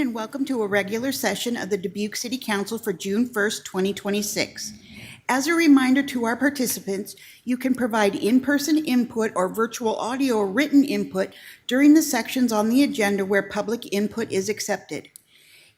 and welcome to a regular session of the Dubuque City Council for June 1st, 2026. As a reminder to our participants, you can provide in-person input or virtual audio or written input during the sections on the agenda where public input is accepted.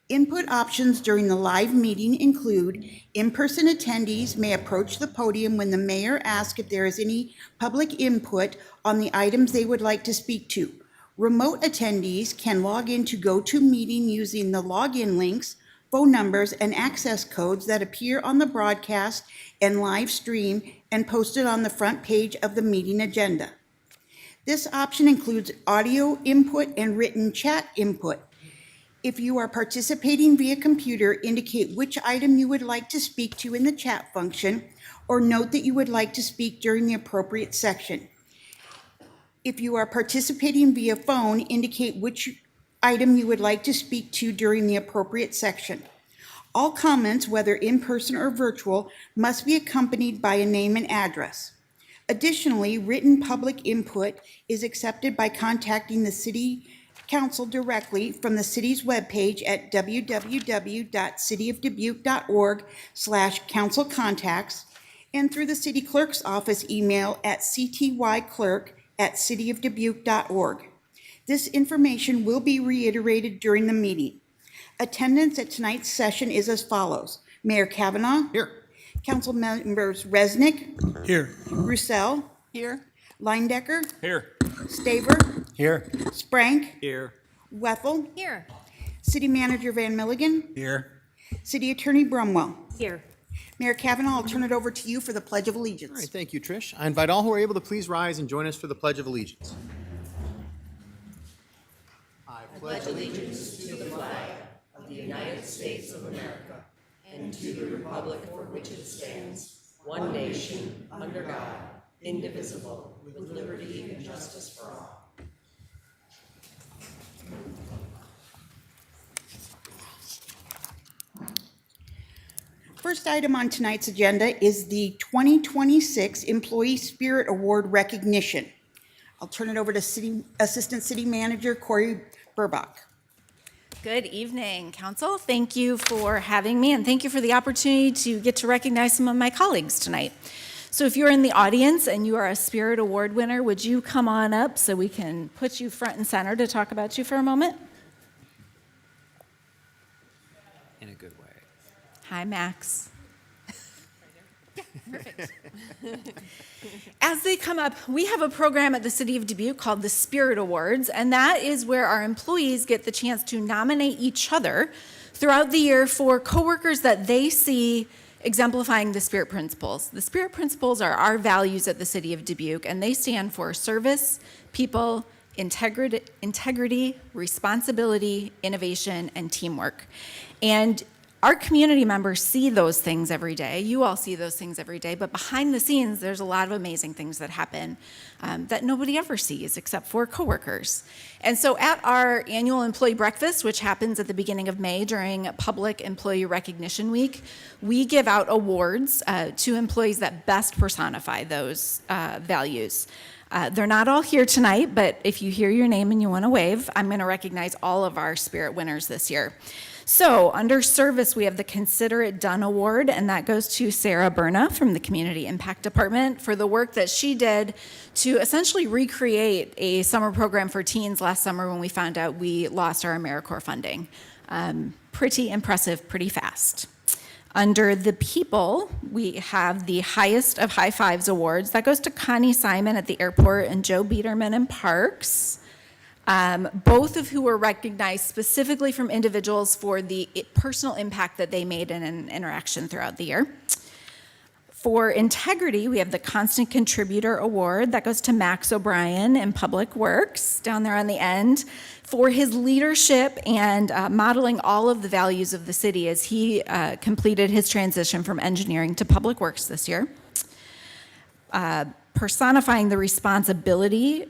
Input options during the live meeting include in-person attendees may approach the podium when the mayor asks if there is any public input on the items they would like to speak to. Remote attendees can log into GoToMeeting using the login links, phone numbers, and access codes that appear on the broadcast and live stream and posted on the front page of the meeting agenda. This option includes audio input and written chat input. If you are participating via computer, indicate which item you would like to speak to in the chat function, or note that you would like to speak during the appropriate section. If you are participating via phone, indicate which item you would like to speak to during the appropriate section. All comments, whether in person or virtual, must be accompanied by a name and address. Additionally, written public input is accepted by contacting the City Council directly from the city's webpage at www.cityofdubuque.org/councilcontacts and through the city clerk's office email at ctyclerk@cityofdubuque.org. This information will be reiterated during the meeting. Attendance at tonight's session is as follows. Mayor Kavanaugh. Here. Council members Resnick. Here. Roussel. Here. Leindecker. Here. Staver. Here. Sprank. Here. Wethel. Here. City Manager Van Milligan. Here. City Attorney Brumwell. Here. Mayor Kavanaugh, I'll turn it over to you for the Pledge of Allegiance. All right, thank you, Trish. I invite all who are able to please rise and join us for the Pledge of Allegiance. I pledge allegiance to the flag of the United States of America and to the republic for which it stands, one nation, under God, indivisible, with liberty and justice for all. First item on tonight's agenda is the 2026 Employee Spirit Award recognition. I'll turn it over to Assistant City Manager Corey Burbach. Good evening, Council. Thank you for having me, and thank you for the opportunity to get to recognize some of my colleagues tonight. So if you're in the audience and you are a Spirit Award winner, would you come on up so we can put you front and center to talk about you for a moment? In a good way. Hi, Max. Perfect. As they come up, we have a program at the City of Dubuque called the Spirit Awards, and that is where our employees get the chance to nominate each other throughout the year for coworkers that they see exemplifying the Spirit Principles. The Spirit Principles are our values at the City of Dubuque, and they stand for service, people, integrity, responsibility, innovation, and teamwork. And our community members see those things every day. You all see those things every day, but behind the scenes, there's a lot of amazing things that happen that nobody ever sees except for coworkers. And so at our annual employee breakfast, which happens at the beginning of May during Public Employee Recognition Week, we give out awards to employees that best personify those values. They're not all here tonight, but if you hear your name and you want to wave, I'm going to recognize all of our Spirit winners this year. So under service, we have the Consider It Done Award, and that goes to Sarah Berna from the Community Impact Department for the work that she did to essentially recreate a summer program for teens last summer when we found out we lost our AmeriCorps funding. Pretty impressive, pretty fast. Under the people, we have the highest of high fives awards. That goes to Connie Simon at the airport and Joe Biederman in Parks. Both of who were recognized specifically from individuals for the personal impact that they made in an interaction throughout the year. For integrity, we have the Constant Contributor Award. That goes to Max O'Brien in Public Works, down there on the end, for his leadership and modeling all of the values of the city as he completed his transition from engineering to Public Works this year. Personifying the responsibility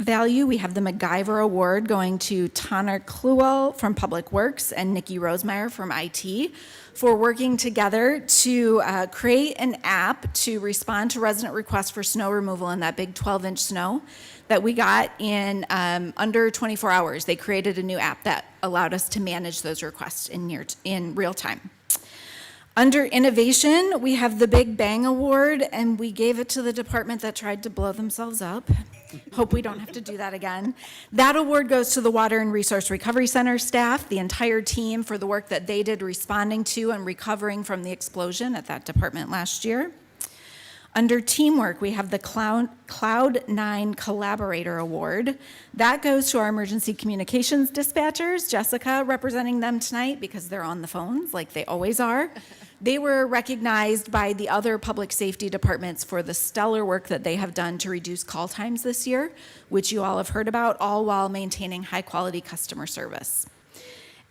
value, we have the MacGyver Award going to Tanner Kluwell from Public Works and Nikki Rosemeyer from IT for working together to create an app to respond to resident requests for snow removal in that big 12-inch snow. that we got in under 24 hours. They created a new app that allowed us to manage those requests in real time. Under innovation, we have the Big Bang Award, and we gave it to the department that tried to blow themselves up. Hope we don't have to do that again. That award goes to the Water and Resource Recovery Center staff, the entire team, for the work that they did responding to and recovering from the explosion at that department last year. Under teamwork, we have the Cloud9 Collaborator Award. That goes to our emergency communications dispatchers, Jessica representing them tonight because they're on the phones like they always are. They were recognized by the other public safety departments for the stellar work that they have done to reduce call times this year, which you all have heard about, all while maintaining high-quality customer service.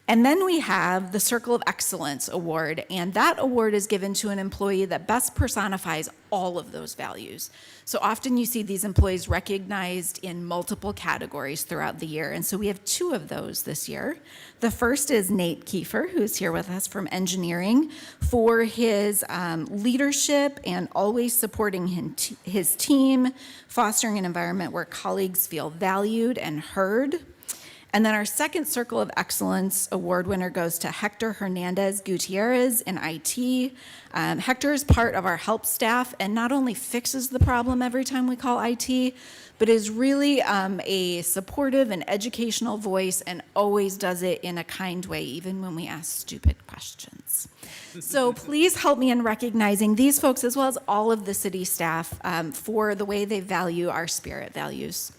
And then we have the Circle of Excellence Award, and that award is given to an employee that best personifies all of those values. So often you see these employees recognized in multiple categories throughout the year, and so we have 2 of those this year. The first is Nate Kiefer, who's here with us from engineering, for his leadership and always supporting his team, fostering an environment where colleagues feel valued and heard. And then our second Circle of Excellence Award winner goes to Hector Hernandez Gutierrez in IT. Hector is part of our help staff and not only fixes the problem every time we call IT, but is really a supportive and educational voice and always does it in a kind way, even when we ask stupid questions. So please help me in recognizing these folks as well as all of the city staff for the way they value our spirit values.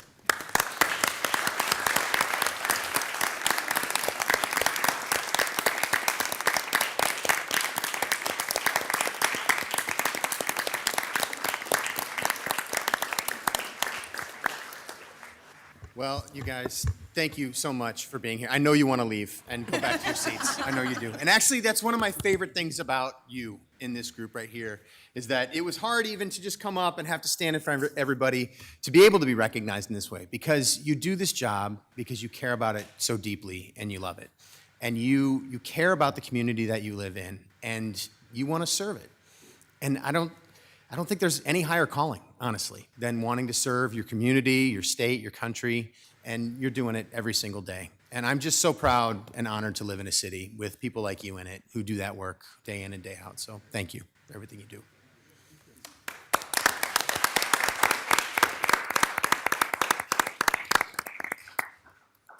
Well, you guys, thank you so much for being here. I know you want to leave and go back to your seats. I know you do. And actually, that's one of my favorite things about you in this group right here, is that it was hard even to just come up and have to stand in front of everybody to be able to be recognized in this way, because you do this job because you care about it so deeply and you love it. And you care about the community that you live in, and you want to serve it. And I don't think there's any higher calling, honestly, than wanting to serve your community, your state, your country, and you're doing it every single day. And I'm just so proud and honored to live in a city with people like you in it who do that work day in and day out. So thank you for everything you do.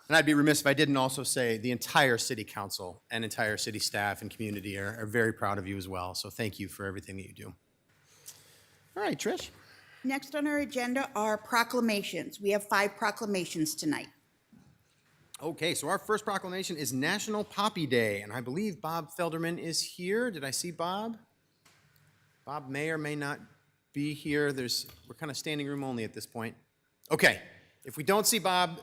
And I'd be remiss if I didn't also say the entire city council and entire city staff and community are very proud of you as well. So thank you for everything that you do. All right, Trish. Next on our agenda are proclamations. We have 5 proclamations tonight. Okay, so our first proclamation is National Poppy Day, and I believe Bob Felderman is here. Did I see Bob? Bob may or may not be here. We're kind of standing room only at this point. Okay, if we don't see Bob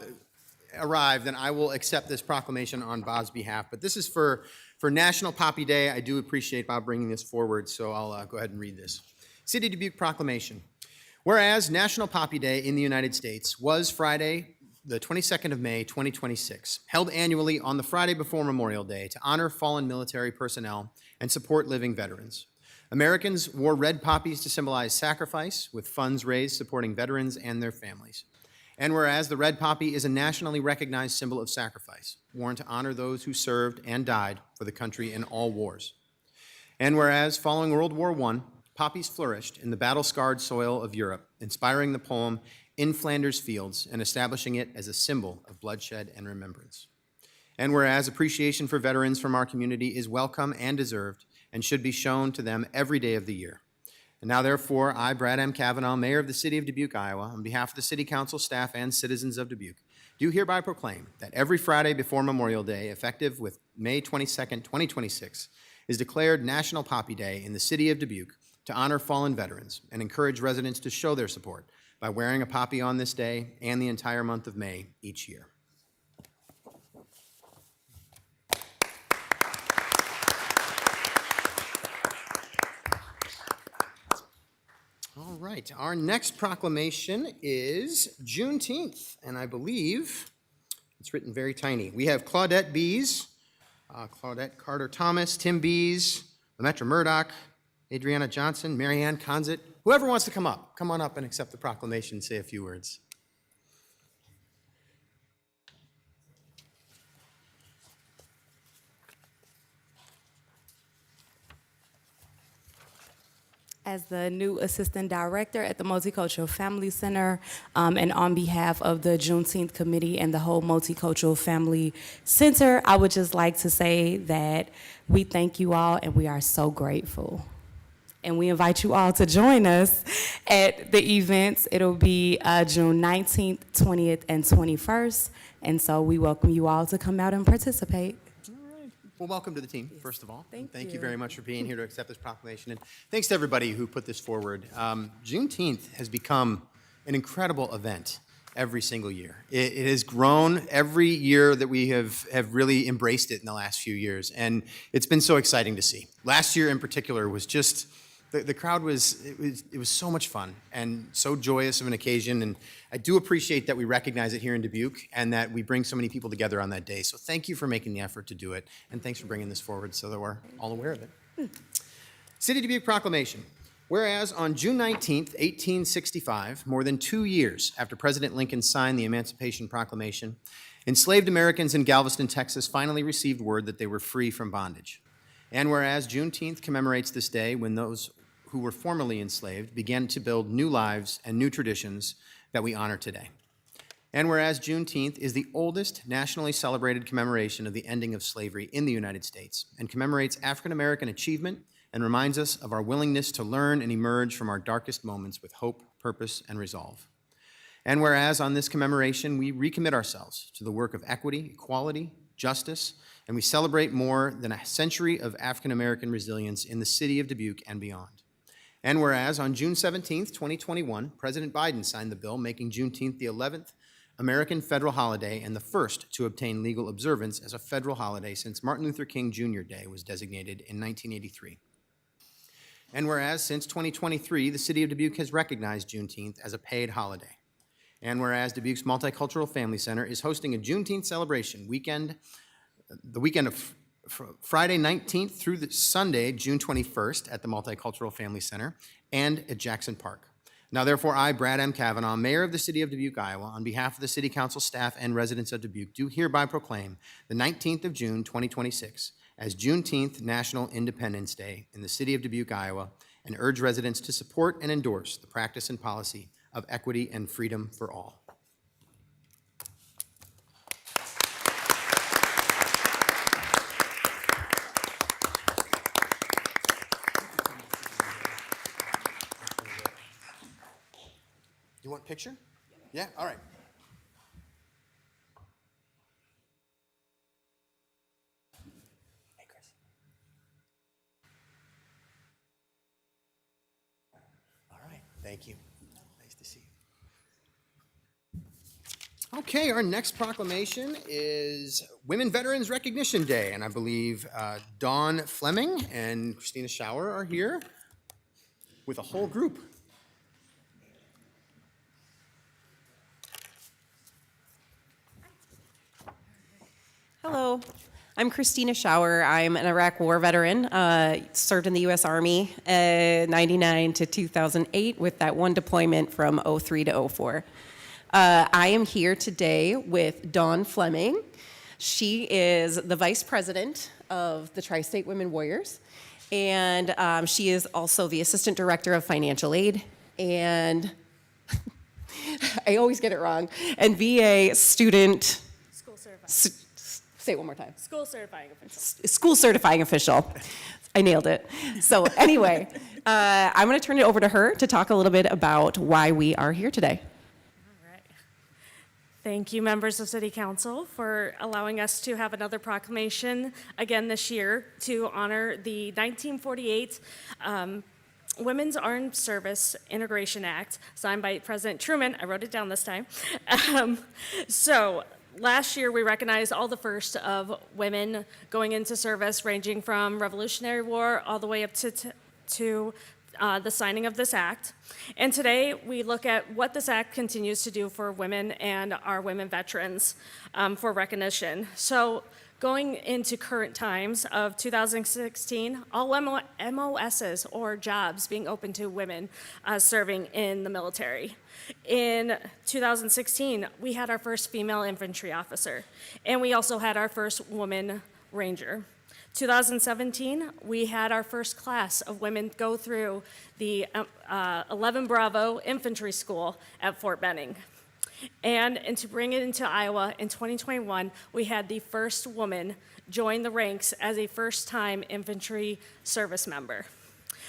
arrive, then I will accept this proclamation on Bob's behalf. But this is for National Poppy Day. I do appreciate Bob bringing this forward, so I'll go ahead and read this. City of Dubuque Proclamation. Whereas National Poppy Day in the United States was Friday, the 22nd of May, 2026, held annually on the Friday before Memorial Day to honor fallen military personnel and support living veterans. Americans wore red poppies to symbolize sacrifice, with funds raised supporting veterans and their families. And whereas the red poppy is a nationally recognized symbol of sacrifice, worn to honor those who served and died for the country in all wars. And whereas following World War I, poppies flourished in the battle-scarred soil of Europe, inspiring the poem In Flanders Fields and establishing it as a symbol of bloodshed and remembrance. And whereas appreciation for veterans from our community is welcome and deserved and should be shown to them every day of the year. And now, therefore, I, Brad M. Kavanaugh, Mayor of the City of Dubuque, Iowa, on behalf of the City Council, staff, and citizens of Dubuque, do hereby proclaim that every Friday before Memorial Day, effective with May 22nd, 2026, is declared National Poppy Day in the City of Dubuque to honor fallen veterans and encourage residents to show their support by wearing a poppy on this day and the entire month of May each year. All right, our next proclamation is Juneteenth, and I believe it's written very tiny. We have Claudette Bees, Claudette Carter-Thomas, Tim Bees, Lemetra Murdoch, Adriana Johnson, Marianne Conzit. Whoever wants to come on up and accept the proclamation and say a few words. as the new Assistant Director at the Multicultural Family Center, and on behalf of the Juneteenth Committee and the whole Multicultural Family Center, I would just like to say that we thank you all and we are so grateful. And we invite you all to join us at the events. It'll be June 19th, 20th, and 21st. And so we welcome you all to come out and participate. Well, welcome to the team, first of all. Thank you you. very much for being here to accept this proclamation. And thanks to everybody who put this forward. Juneteenth has become an incredible event every single year. It has grown every year that we have really embraced it in the last few years. And it's been so exciting to see. Last year in particular was just, the crowd was so much fun and so joyous of an occasion. And I do appreciate that we recognize it here in Dubuque and that we bring so many people together on that day. So thank you for making the effort to do it. And thanks for bringing this forward so that we're all aware of it. City of Dubuque Proclamation. Whereas on June 19th, 1865, more than 2 years after President Lincoln signed the Emancipation Proclamation, enslaved Americans in Galveston, Texas finally received word that they were free from bondage. And whereas Juneteenth commemorates this day when those who were formerly enslaved began to build new lives and new traditions that we honor today. And whereas Juneteenth is the oldest nationally celebrated commemoration of the ending of slavery in the United States and commemorates African American achievement and reminds us of our willingness to learn and emerge from our darkest moments with hope, purpose, and resolve. And whereas on this commemoration we recommit ourselves to the work of equity, equality, justice, and we celebrate more than a century of African American resilience in the city of Dubuque and beyond. And whereas on June 17th, 2021, President Biden signed the bill making Juneteenth the 11th American federal holiday and the first to obtain legal observance as a federal holiday since Martin Luther King Jr. Day was designated in 1983. And whereas since 2023, the city of Dubuque has recognized Juneteenth as a paid holiday. And whereas Dubuque's Multicultural Family Center is hosting a Juneteenth celebration the weekend of Friday 19th through the Sunday, June 21st at the Multicultural Family Center and at Jackson Park. Now, therefore, I, Brad M. Kavanaugh, Mayor of the City of Dubuque, Iowa, on behalf of the City Council staff and residents of Dubuque, do hereby proclaim the 19th of June, 2026, as Juneteenth National Independence Day in the City of Dubuque, Iowa, and urge residents to support and endorse the practice and policy of equity and freedom for all. You want a picture? Yeah? All right. Hey, Chris. All right. Thank you. Nice to see you. Okay, our next proclamation is Women Veterans Recognition Day, and I believe Dawn Fleming and Christina Schauer are here with a whole group. Hello, I'm Christina Schauer. I'm an Iraq War veteran, served in the U.S. Army 99 to 2008 with that one deployment from 03 to 04. I am here today with Dawn Fleming. She is the Vice President of the Tri-State Women Warriors, and she is also the Assistant Director of Financial Aid, and I always get it wrong, and VA student... School certified. Say it one more time. School certifying official. School certifying official. I nailed it. So anyway, I'm going to turn it over to her to talk a little bit about why we are here today. All right. Thank you, members of City Council, for allowing us to have another proclamation again this year to honor the 1948 Women's Armed Service Integration Act, signed by President Truman. I wrote it down this time. Last year, we recognized all the first of women going into service, ranging from Revolutionary War all the way up to the signing of this act. And today, we look at what this act continues to do for women and our women veterans for recognition. So going into current times of 2016, all MOSs or jobs being open to women serving in the military. In 2016, we had our first female infantry officer, and we also had our first woman Ranger. 2017, we had our first class of women go through the 11 Bravo Infantry School at Fort Benning. And to bring it into Iowa in 2021, we had the first woman join the ranks as a first-time infantry service member.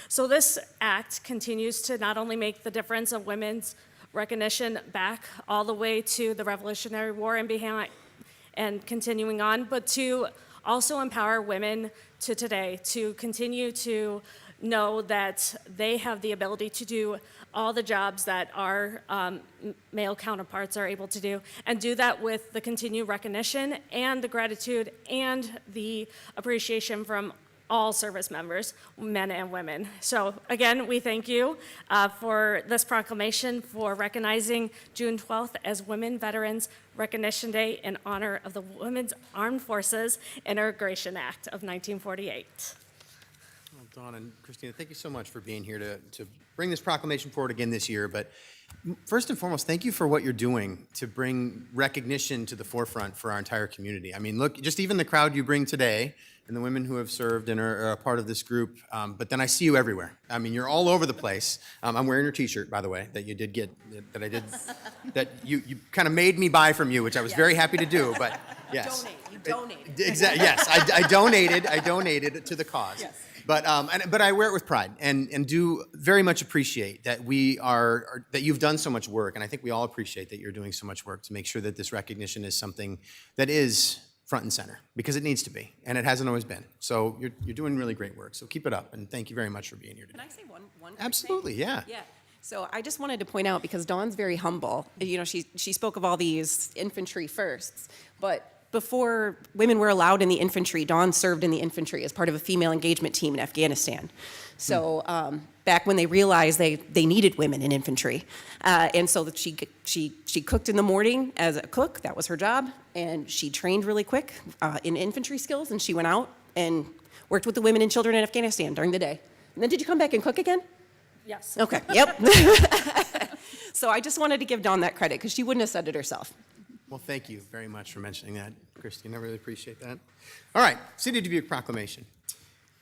So this act continues to not only make the difference of women's recognition back all the way to the Revolutionary War and behind, and continuing on, but to also empower women to today to continue to know that they have the ability to do all the jobs that our male counterparts are able to do, and do that with the continued recognition and the gratitude and the appreciation from all service members, men and women. So again, we thank you for this proclamation for recognizing June 12th as Women Veterans Recognition Day in honor of the Women's Armed Forces Integration Act of 1948. Well, Dawn and Christina, thank you so much for being here to bring this proclamation forward again this year. But first and foremost, thank you for what you're doing to bring recognition to the forefront for our entire community. I mean, look, just even the crowd you bring today and the women who have served and are a part of this group, but then I see you everywhere. I mean, you're all over the place. I'm wearing your T-shirt, by the way, that you did get, that you kind of made me buy from you, which I was very happy to do, but yes. You donate. Exactly, yes, I donated to the cause. Yes. But I wear it with pride and do very much appreciate that that you've done so much work, and I think we all appreciate that you're doing so much work to make sure that this recognition is something that is front and center, because it needs to be, and it hasn't always been. So you're doing really great work, so keep it up, and thank you very much for being here today. Can I say one quick Absolutely, thing? yeah. Yeah. So I just wanted to point out, because Dawn's very humble, you know, she spoke of all these infantry firsts, but before women were allowed in the infantry, Dawn served in the infantry as part of a female engagement team in Afghanistan. So back when they realized they needed women in infantry, and so that she cooked in the morning as a cook. That was her job, and she trained really quick in infantry skills, and she went out and worked with the women and children in Afghanistan during the day. And then did you come back and cook again? Yes. Okay, yep. So I just wanted to give Dawn that credit, because she wouldn't have said it herself. Well, thank you very much for mentioning that, Christine. I really appreciate that. All right, City of Dubuque proclamation.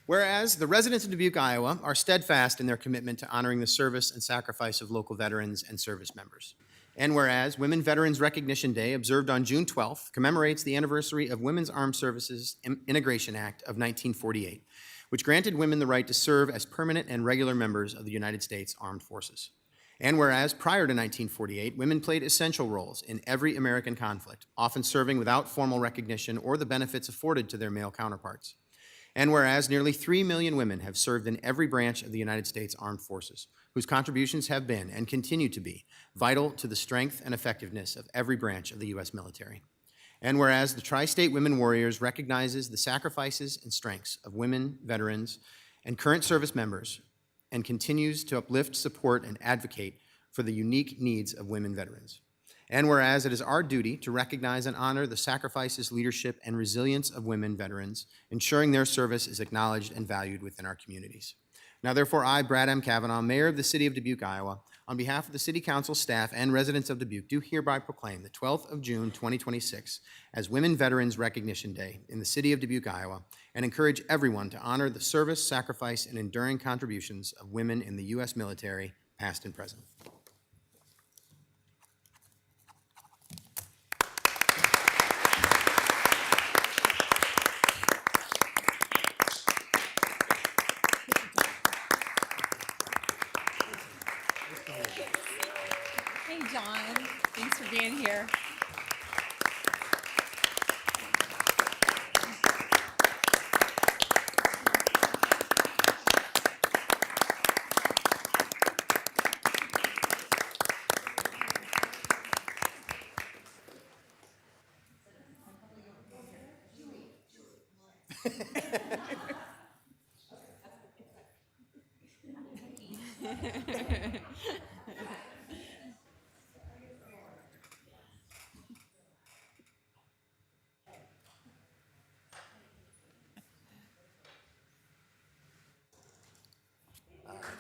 Whereas the residents of Dubuque, Iowa are steadfast in their commitment to honoring the service and sacrifice of local veterans and service members. And whereas Women Veterans Recognition Day, observed on June 12th, commemorates the anniversary of Women's Armed Services Integration Act of 1948, which granted women the right to serve as permanent and regular members of the United States Armed Forces. And whereas prior to 1948, women played essential roles in every American conflict, often serving without formal recognition or the benefits afforded to their male counterparts. And whereas nearly 3 million women have served in every branch of the United States Armed Forces, whose contributions have been and continue to be vital to the strength and effectiveness of every branch of the U.S. military. And whereas the Tri-State Women Warriors recognizes the sacrifices and strengths of women, veterans, and current service members, and continues to uplift, support, and advocate for the unique needs of women veterans. And whereas it is our duty to recognize and honor the sacrifices, leadership, and resilience of women veterans, ensuring their service is acknowledged and valued within our communities. Now, therefore, I, Brad M. Kavanaugh, Mayor of the City of Dubuque, Iowa, on behalf of the City Council staff and residents of Dubuque, do hereby proclaim the 12th of June, 2026 as Women Veterans Recognition Day in the City of Dubuque, Iowa, and encourage everyone to honor the service, sacrifice, and enduring contributions of women in the U.S. military, past and present. Hey, John. Thanks for being here.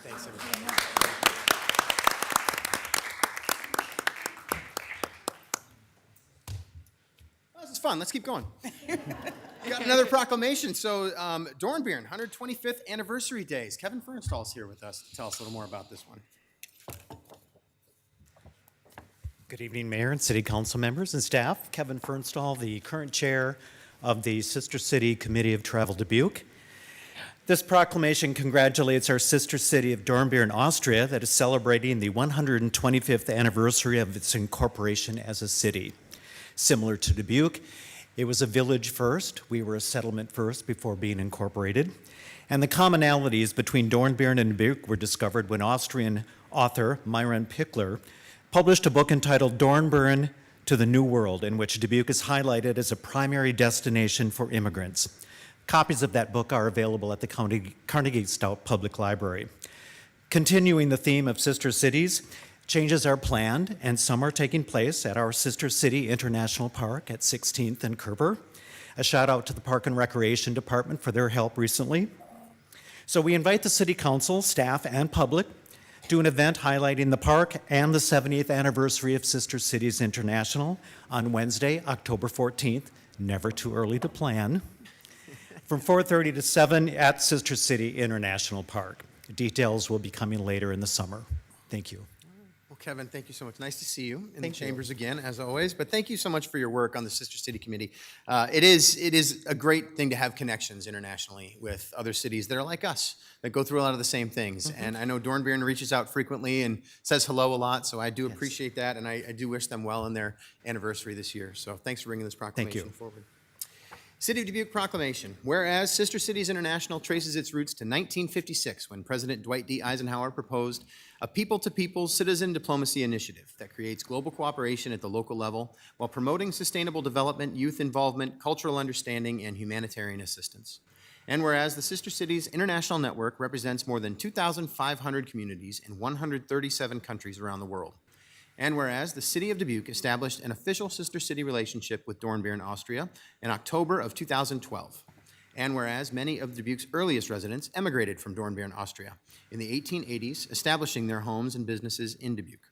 Thanks, everybody. Well, this is fun. Let's keep going. We got another proclamation. So Dornbirn, 125th anniversary days. Kevin Fernstall's here with us to tell us a little more about this one. Good evening, Mayor and City Council members and staff. Kevin Fernstall, the current chair of the Sister City Committee of Travel Dubuque. This proclamation congratulates our sister city of Dornbirn, Austria, that is celebrating the 125th anniversary of its incorporation as a city. Similar to Dubuque, it was a village first. We were a settlement first before being incorporated. And the commonalities between Dornbirn and Dubuque were discovered when Austrian author Myron Pickler published a book entitled Dornbirn to the New World, in which Dubuque is highlighted as a primary destination for immigrants. Copies of that book are available at the Carnegie Stout Public Library. Continuing the theme of sister cities, changes are planned, and some are taking place at our Sister City International Park at 16th and Kerber. A shout out to the Park and Recreation Department for their help recently. So we invite the City Council, staff, and public to an event highlighting the park and the 70th anniversary of Sister Cities International on Wednesday, October 14th, never too early to plan, from 4:30 to 7 at Sister City International Park. Details will be coming later in the summer. Thank you. Well, Kevin, thank you so much. Nice to see you in the chambers again, as always. But thank you so much for your work on the Sister City Committee. It is a great thing to have connections internationally with other cities that are like us, that go through a lot of the same things. And I know Dornbirn reaches out frequently and says hello a lot, so I do appreciate that, and I do wish them well in their anniversary this year. So thanks for bringing this proclamation forward. City of Dubuque Proclamation. Whereas Sister Cities International traces its roots to 1956, when President Dwight D. Eisenhower proposed a people-to-people citizen diplomacy initiative that creates global cooperation at the local level while promoting sustainable development, youth involvement, cultural understanding, and humanitarian assistance. And whereas the Sister Cities International Network represents more than 2,500 communities in 137 countries around the world. And whereas the City of Dubuque established an official sister city relationship with Dornbirn, Austria in October of 2012. And whereas many of Dubuque's earliest residents emigrated from Dornbirn, Austria in the 1880s, establishing their homes and businesses in Dubuque.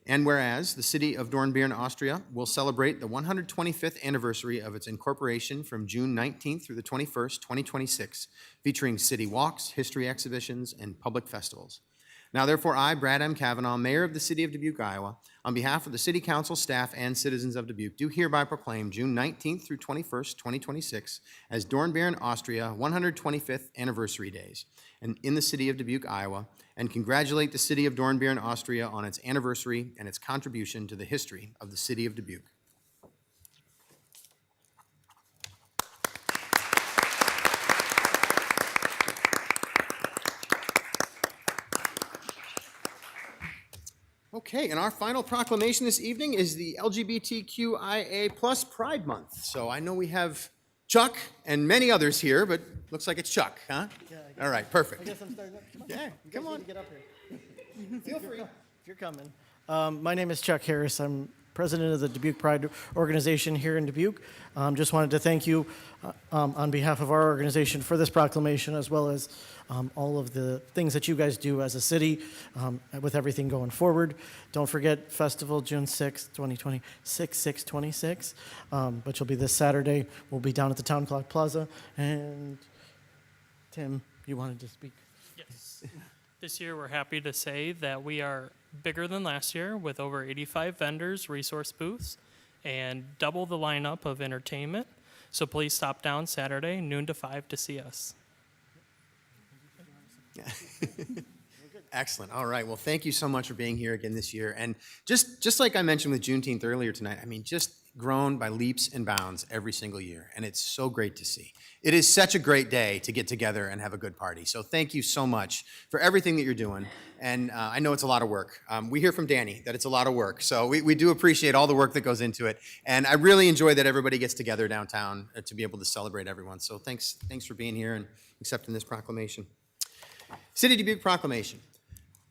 And whereas the City of Dornbirn, Austria will celebrate the 125th anniversary of its incorporation from June 19th through the 21st, 2026, featuring city walks, history exhibitions, and public festivals. Now, therefore, I, Brad M. Kavanaugh, Mayor of the City of Dubuque, Iowa, on behalf of the City Council, staff, and citizens of Dubuque, do hereby proclaim June 19th through 21st, 2026, as Dornbirn, Austria 125th Anniversary Days, and in the City of Dubuque, Iowa, and congratulate the City of Dornbirn, Austria on its anniversary and its contribution to the history of the City of Dubuque. Okay, and our final proclamation this evening is the LGBTQIA plus Pride Month. So I know we have Chuck and many others here, but looks like it's Chuck, huh? Yeah, All right, perfect. I guess I'm starting up. Come on. Yeah, You guys come on. need to get up here. Feel free. If you're coming. My name is Chuck Harris. I'm president of the Dubuque Pride organization here in Dubuque. Just wanted to thank you on behalf of our organization for this proclamation, as well as all of the things that you guys do as a city with everything going forward. Don't forget festival June 6th, 2020, 6/6/26, which will be this Saturday. We'll be down at the Town Clock Plaza. And Tim, you wanted to speak? Yes. This year, we're happy to say that we are bigger than last year with over 85 vendors, resource booths, and double the lineup of entertainment. So please stop down Saturday, noon to 5 to see us. Excellent. All right. Well, thank you so much for being here again this year. And just like I mentioned with Juneteenth earlier tonight, I mean, just grown by leaps and bounds every single year. And it's so great to see. It is such a great day to get together and have a good party. So thank you so much for everything that you're doing. And I know it's a lot of work. We hear from Danny that it's a lot of work. So we do appreciate all the work that goes into it. And I really enjoy that everybody gets together downtown to be able to celebrate everyone. So thanks for being here and accepting this proclamation. City of Dubuque Proclamation.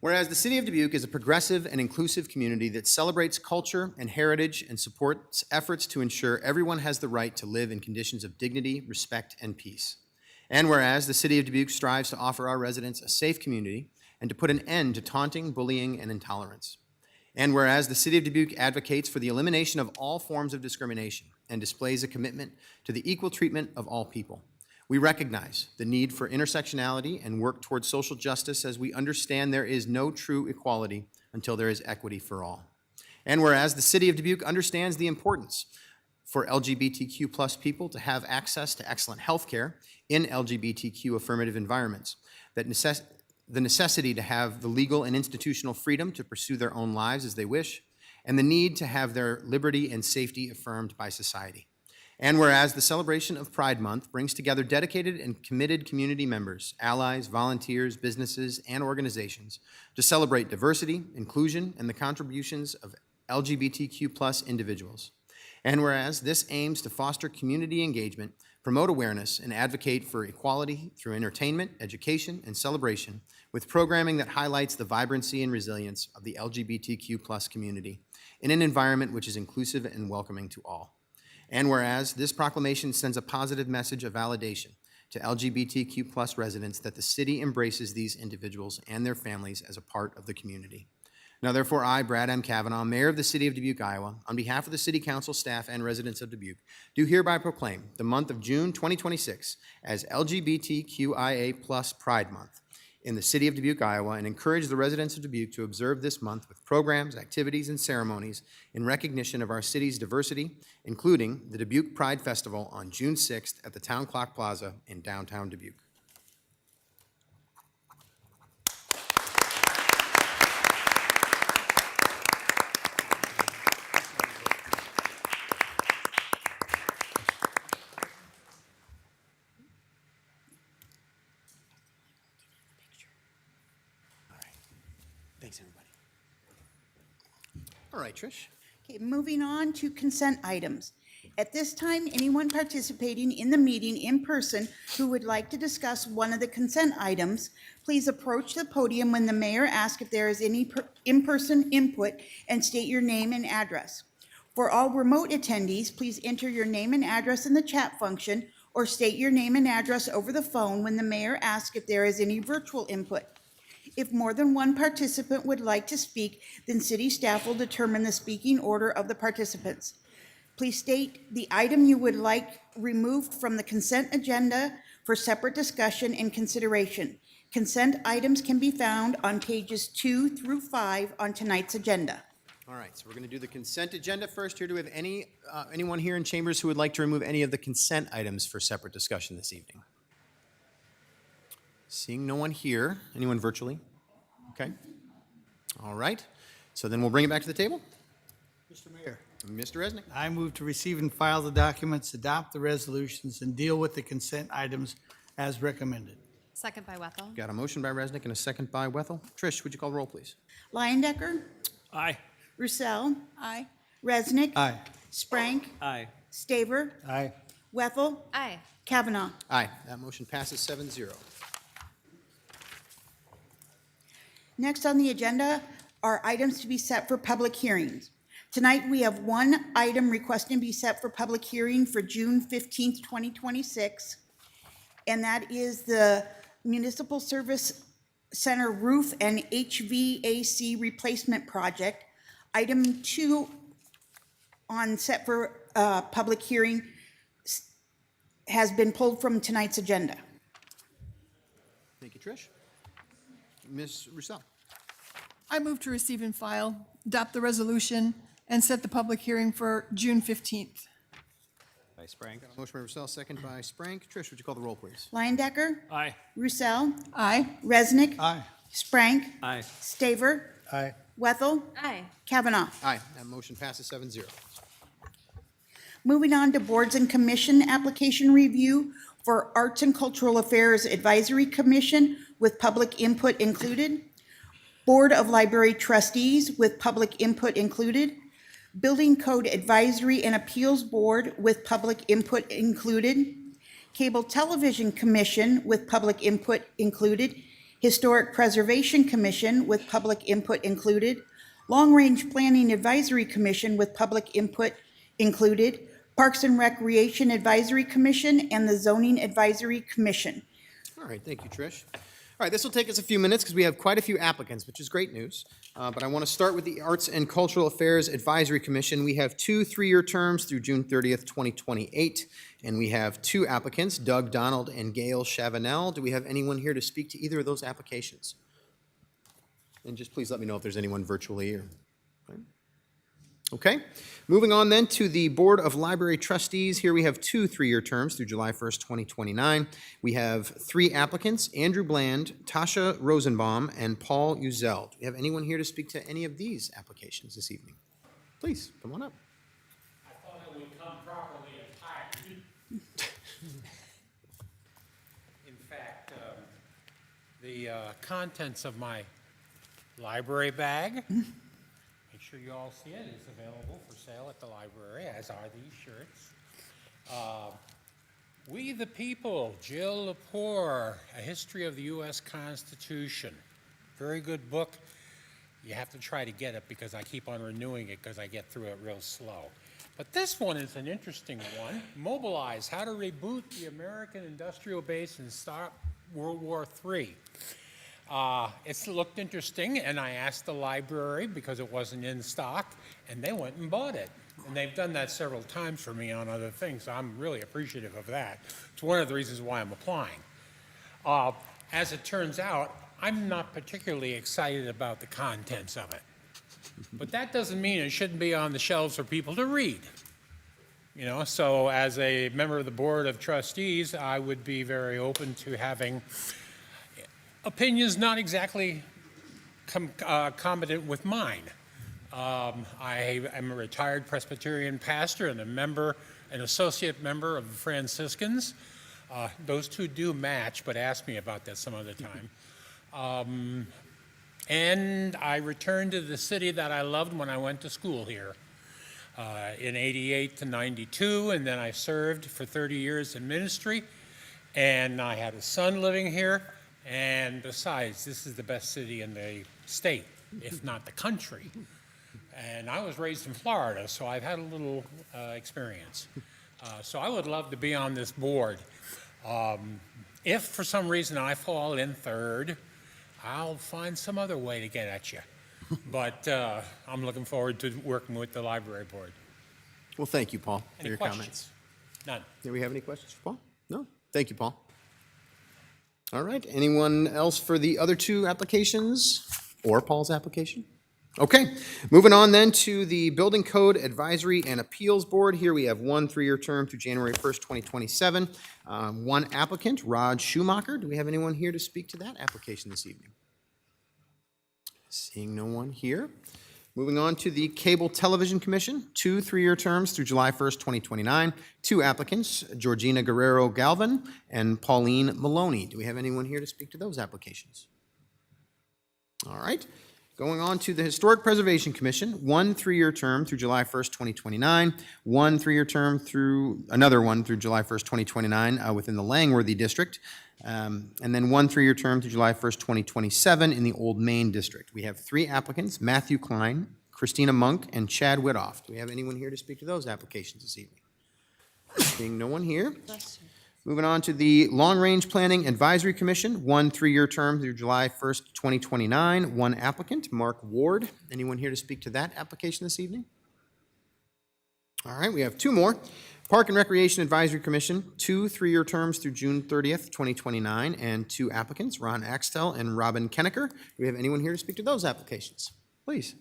Whereas the City of Dubuque is a progressive and inclusive community that celebrates culture and heritage and supports efforts to ensure everyone has the right to live in conditions of dignity, respect, and peace. And whereas the City of Dubuque strives to offer our residents a safe community and to put an end to taunting, bullying, and intolerance. And whereas the City of Dubuque advocates for the elimination of all forms of discrimination and displays a commitment to the equal treatment of all people. We recognize the need for intersectionality and work towards social justice as we understand there is no true equality until there is equity for all. And whereas the City of Dubuque understands the importance for LGBTQ+ people to have access to excellent health care in LGBTQ affirmative environments, that the necessity to have the legal and institutional freedom to pursue their own lives as they wish, and the need to have their liberty and safety affirmed by society. And whereas the celebration of Pride Month brings together dedicated and committed community members, allies, volunteers, businesses, and organizations to celebrate diversity, inclusion, and the contributions of LGBTQ+ individuals. And whereas this aims to foster community engagement, promote awareness, and advocate for equality through entertainment, education, and celebration with programming that highlights the vibrancy and resilience of the LGBTQ+ community in an environment which is inclusive and welcoming to all. And whereas this proclamation sends a positive message of validation to LGBTQ+ residents that the city embraces these individuals and their families as a part of the community. Now therefore, I, Brad M. Kavanaugh, Mayor of the City of Dubuque, Iowa, on behalf of the City Council staff and residents of Dubuque, do hereby proclaim the month of June 2026 as LGBTQIA+ Pride Month in the City of Dubuque, Iowa, and encourage the residents of Dubuque to observe this month with programs, activities, and ceremonies in recognition of our city's diversity, including the Dubuque Pride Festival on June 6th at the Town Clock Plaza in downtown Dubuque. Thanks, everybody. All right, Trish. Okay, moving on to consent items. At this time, anyone participating in the meeting in person who would like to discuss one of the consent items, please approach the podium when the mayor asks if there is any in-person input and state your name and address. For all remote attendees, please enter your name and address in the chat function or state your name and address over the phone when the mayor asks if there is any virtual input. If more than one participant would like to speak, then city staff will determine the speaking order of the participants. Please state the item you would like removed from the consent agenda for separate discussion and consideration. Consent items can be found on pages 2 through 5 on tonight's agenda. All right, so we're going to do the consent agenda first here. Do we have anyone here in chambers who would like to remove any of the consent items for separate discussion this evening? Seeing no one here. Anyone virtually? Okay. All right. So then we'll bring it back to the table. Mr. Mayor, Mr. Resnick. I move to receive and file the documents, adopt the resolutions, and deal with the consent items as recommended. Second by Wethel. Got a motion by Resnick and a second by Wethel. Trish, would you call the roll, please? Leyendecker, Aye. Roussel, Aye. Resnick. Aye. Sprank, Aye. Staver, Aye. Wethel, Aye. Kavanaugh. Aye. That motion passes 7-0. Next on the agenda are items to be set for public hearings. Tonight, we have one item requesting to be set for public hearing for June 15th, 2026, and that is the Municipal Service Center Roof and HVAC Replacement Project. Item 2 on set for public hearing has been pulled from tonight's agenda. Thank you, Trish. Ms. Roussel. I move to receive and file, adopt the resolution, and set the public hearing for June 15th. By Sprank. Got a motion by Roussel, second by Sprank. Trish, would you call the roll, please? Leyendecker, Aye. Roussel, Aye. Resnick, Aye. Sprank, Aye. Staver, Aye. Wethel, Aye. Kavanaugh. Aye. That motion passes 7-0. Moving on to boards and commission application review for Arts and Cultural Affairs Advisory Commission with public input included. Board of Library Trustees with public input included. Building Code Advisory and Appeals Board with public input included. Cable Television Commission with public input included. Historic Preservation Commission with public input included. Long Range Planning Advisory Commission with public input included. Parks and Recreation Advisory Commission and the Zoning Advisory Commission. All right, thank you, Trish. All right, this will take us a few minutes because we have quite a few applicants, which is great news. But I want to start with the Arts and Cultural Affairs Advisory Commission. We have 2 3-year terms through June 30th, 2028, and we have 2 applicants, Doug Donald and Gail Chavanel. Do we have anyone here to speak to either of those applications? And just please let me know if there's anyone virtually or. Okay, moving on then to the Board of Library Trustees. Here we have 2 3-year terms through July 1st, 2029. We have 3 applicants, Andrew Bland, Tasha Rosenbaum, and Paul Uzel. Do we have anyone here to speak to any of these applications this evening? Please, come on up. I thought it would come properly attired. In fact, the contents of my library bag, make sure you all see it, is available for sale at the library, as are these shirts. We the People, Jill Lepore, A History of the U.S. Constitution. Very good book. You have to try to get it because I keep on renewing it because I get through it real slow. But this one is an interesting one. Mobilize, How to Reboot the American Industrial Base and Stop World War III. It's looked interesting, and I asked the library because it wasn't in stock, and they went and bought it. And they've done that several times for me on other things, so I'm really appreciative of that. It's one of the reasons why I'm applying. As it turns out, I'm not particularly excited about the contents of it. But that doesn't mean it shouldn't be on the shelves for people to read. You know, so as a member of the Board of Trustees, I would be very open to having opinions not exactly competent with mine. I am a retired Presbyterian pastor and an associate member of the Franciscans. Those two do match, but ask me about that some other time. And I returned to the city that I loved when I went to school here in 88 to 92, and then I served for 30 years in ministry, and I had a son living here. And besides, this is the best city in the state, if not the country. And I was raised in Florida, so I've had a little experience. So I would love to be on this board. If for some reason I fall in third, I'll find some other way to get at you. But I'm looking forward to working with the library board. Well, thank you, Paul, for your questions? comments. None. Do we have any questions for Paul? No? Thank you, Paul. All right, anyone else for the other 2 applications or Paul's application? Okay, moving on then to the Building Code Advisory and Appeals Board. Here we have 1 3-year term through January 1st, 2027. 1 applicant, Rod Schumacher. Do we have anyone here to speak to that application this evening? Seeing no one here. Moving on to the Cable Television Commission, 2 3-year terms through July 1st, 2029. 2 applicants, Georgina Guerrero Galvin and Pauline Maloney. Do we have anyone here to speak to those applications? All right. Going on to the Historic Preservation Commission, 1 3-year term through July 1st, 2029. 1 3-year term through, another one through July 1st, 2029 within the Langworthy District. And then 1 3-year term through July 1st, 2027 in the Old Main District. We have 3 applicants, Matthew Klein, Christina Monk, and Chad Widoff. Do we have anyone here to speak to those applications this evening? Seeing no one here. Moving on to the Long Range Planning Advisory Commission, 1 3-year term through July 1st, 2029. 1 applicant, Mark Ward. Anyone here to speak to that application this evening? All right, we have 2 more. Park and Recreation Advisory Commission, 2 3-year terms through June 30th, 2029, and 2 applicants, Ron Axtell and Robin Kennecker. Do we have anyone here to speak to those applications? Please.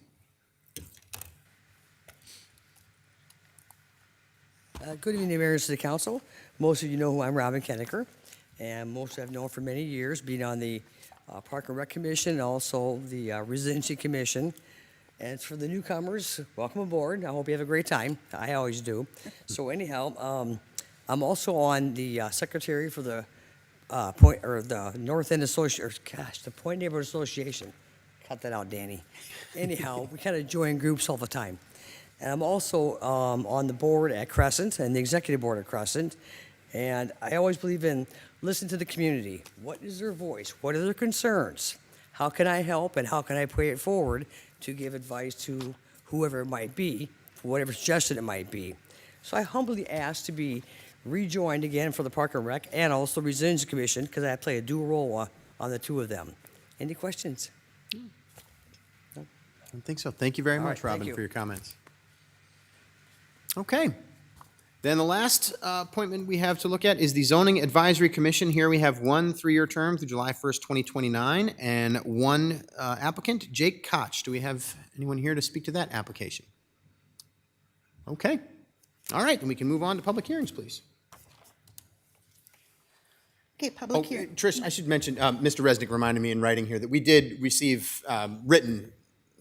Good evening, Mayor and City Council. Most of you know who I'm, Robin Kennecker, and most I've known for many years, being on the Park and Rec Commission and also the Residency Commission. And for the newcomers, welcome aboard. I hope you have a great time. I always do. So anyhow, I'm also on the secretary for the the North End Association. The Point Neighborhood Association. Cut that out, Danny. Anyhow, we kind of join groups all the time. And I'm also on the board at Crescent and the executive board at Crescent. And I always believe in listen to the community. What is their voice? What are their concerns? How can I help and how can I pay it forward to give advice to whoever it might be, for whatever suggestion it might be. So I humbly ask to be rejoined again for the Park and Rec and also Resilience Commission because I play a dual role on the two of them. Any questions? I don't think so. Thank you very All much, right, thank Robin, you. for your comments. Okay. Then the last appointment we have to look at is the Zoning Advisory Commission. Here we have one 3-year term through July 1st, 2029, and one applicant, Jake Koch. Do we have anyone here to speak to that application? Okay. All right, then we can move on to public hearings, please. Okay, public hearing. Trish, I should mention, Mr. Resnick reminded me in writing here that we did receive written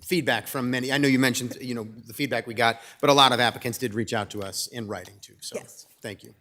feedback from many. I know you mentioned, the feedback we got, but a lot of applicants did reach out to us in writing too. So, Yes. thank you.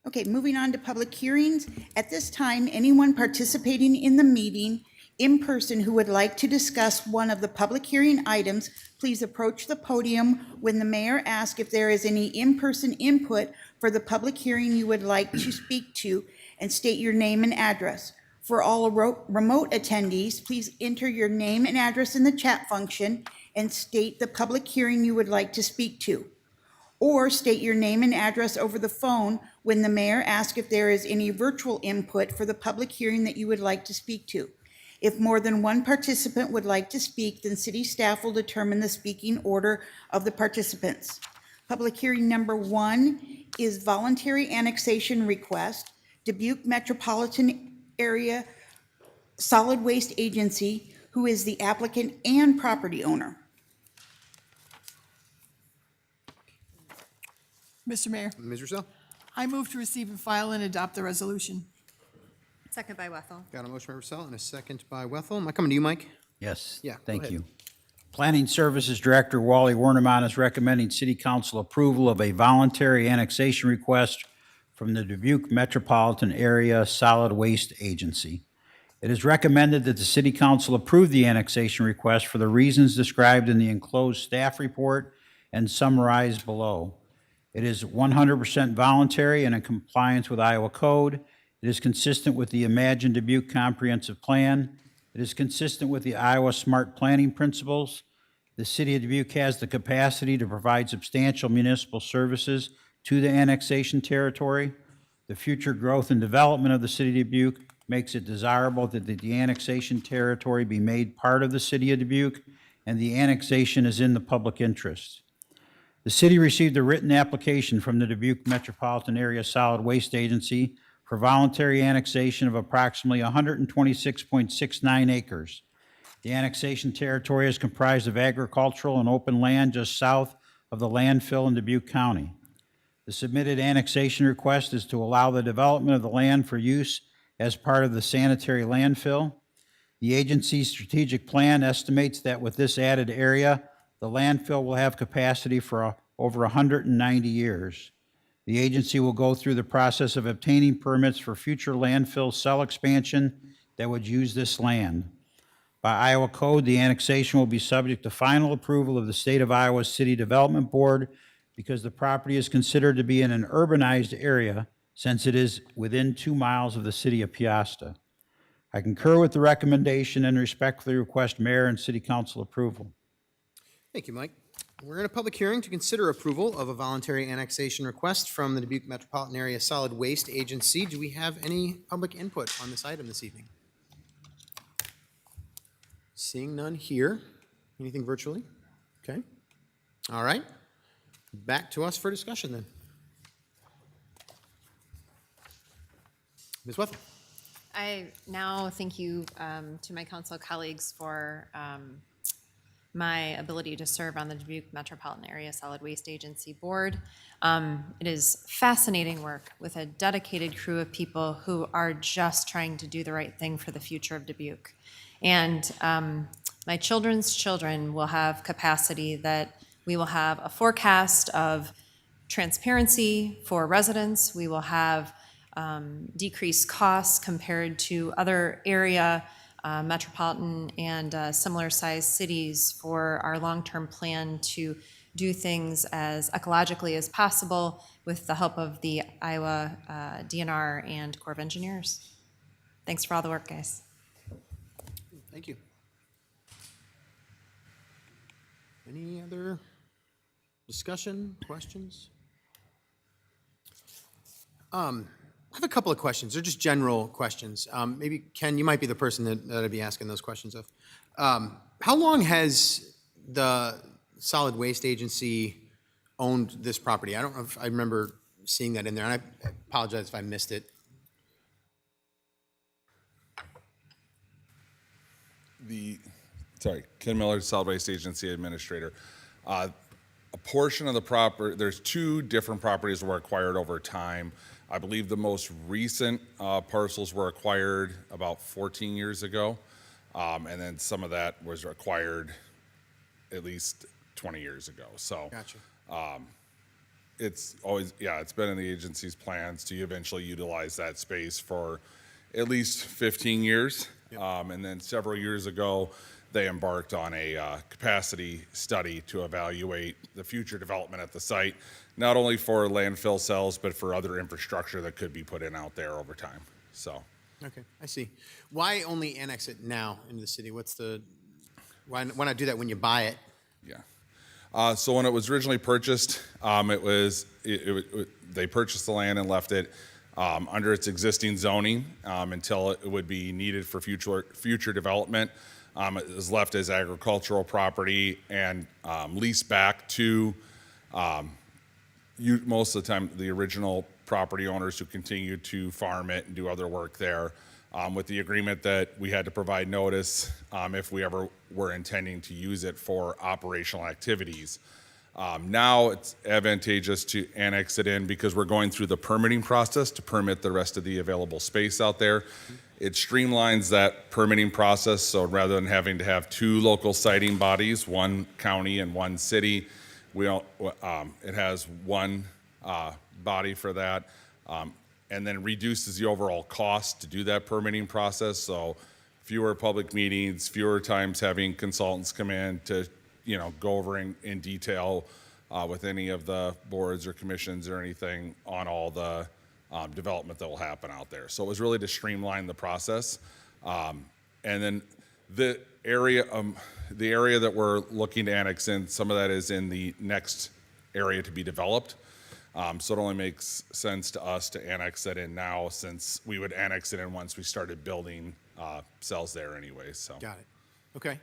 Okay, moving on to public hearings. At this time, anyone participating in the meeting in person who would like to discuss one of the public hearing items, please approach the podium when the mayor asks if there is any in-person input for the public hearing you would like to speak to, and state your name and address. For all remote attendees, please enter your name and address in the chat function and state the public hearing you would like to speak to. Or state your name and address over the phone when the mayor asks if there is any virtual input for the public hearing that you would like to speak to. If more than one participant would like to speak, then city staff will determine the speaking order of the participants. Public hearing number 1 is voluntary annexation request, Dubuque Metropolitan Area Solid Waste Agency, who is the applicant and property owner. Mr. Mayor, Ms. Russell? I move to receive and file and adopt the resolution. Second by Wethel. Got a motion by Russell and a second by Wethel. Am I coming to you, Mike? Yes. Yeah, go Thank ahead. you. Planning Services Director Wally Werneman is recommending City Council approval of a voluntary annexation request from the Dubuque Metropolitan Area Solid Waste Agency. It is recommended that the City Council approve the annexation request for the reasons described in the enclosed staff report and summarized below. It is 100% voluntary and in compliance with Iowa Code. It is consistent with the Imagine Dubuque Comprehensive Plan. It is consistent with the Iowa Smart Planning Principles. The City of Dubuque has the capacity to provide substantial municipal services to the annexation territory. The future growth and development of the City of Dubuque makes it desirable that the annexation territory be made part of the City of Dubuque, and the annexation is in the public interest. The city received a written application from the Dubuque Metropolitan Area Solid Waste Agency for voluntary annexation of approximately 126.69 acres. The annexation territory is comprised of agricultural and open land just south of the landfill in Dubuque County. The submitted annexation request is to allow the development of the land for use as part of the sanitary landfill. The agency's strategic plan estimates that with this added area, the landfill will have capacity for over 190 years. The agency will go through the process of obtaining permits for future landfill cell expansion that would use this land. By Iowa Code, the annexation will be subject to final approval of the State of Iowa City Development Board because the property is considered to be in an urbanized area since it is within 2 miles of the city of Piasta. I concur with the recommendation and respectfully request Mayor and City Council approval. Thank you, Mike. We're in a public hearing to consider approval of a voluntary annexation request from the Dubuque Metropolitan Area Solid Waste Agency. Do we have any public input on this item this evening? Seeing none here. Anything virtually? Okay. All right. Back to us for discussion then. Ms. Wethel. I now thank you to my council colleagues for my ability to serve on the Dubuque Metropolitan Area Solid Waste Agency Board. It is fascinating work with a dedicated crew of people who are just trying to do the right thing for the future of Dubuque. And my children's children will have capacity that we will have a forecast of transparency for residents. We will have decreased costs compared to other area metropolitan and similar sized cities for our long-term plan to do things as ecologically as possible with the help of the Iowa DNR and Corps of Engineers. Thanks for all the work, guys. Thank you. Any other discussion, questions? have a couple of questions. They're just general questions. Maybe, Ken, you might be the person that I'd be asking those questions of. How long has the Solid Waste Agency owned this property? I don't know if I remember seeing that in there, and I apologize if I missed it. Ken Miller, Solid Waste Agency Administrator. A portion of the property, there's two different properties that were acquired over time. I believe the most recent parcels were acquired about 14 years ago. And then some of that was acquired at least 20 years ago. So Gotcha. It's always, it's been in the agency's plans to eventually utilize that space for at least 15 years. And then several years ago, they embarked on a capacity study to evaluate the future development at the site, not only for landfill cells, but for other infrastructure that could be put in out there over time. So. Okay, I see. Why only annex it now into the city? Why not do that when you buy it? Yeah. So when it was originally purchased, they purchased the land and left it under its existing zoning until it would be needed for future development. It was left as agricultural property and leased back to most of the time the original property owners who continued to farm it and do other work there, with the agreement that we had to provide notice if we ever were intending to use it for operational activities. Now it's advantageous to annex it in because we're going through the permitting process to permit the rest of the available space out there. It streamlines that permitting process, so rather than having to have two local siting bodies, one county and one city, it has one body for that, and then reduces the overall cost to do that permitting process. So fewer public meetings, fewer times having consultants come in to go over in detail with any of the boards or commissions or anything on all the development that will happen out there. So it was really to streamline the process. And then the area that we're looking to annex in, some of that is in the next area to be developed. So it only makes sense to us to annex that in now, since we would annex it in once we started building cells there anyway. So. Got it. Okay.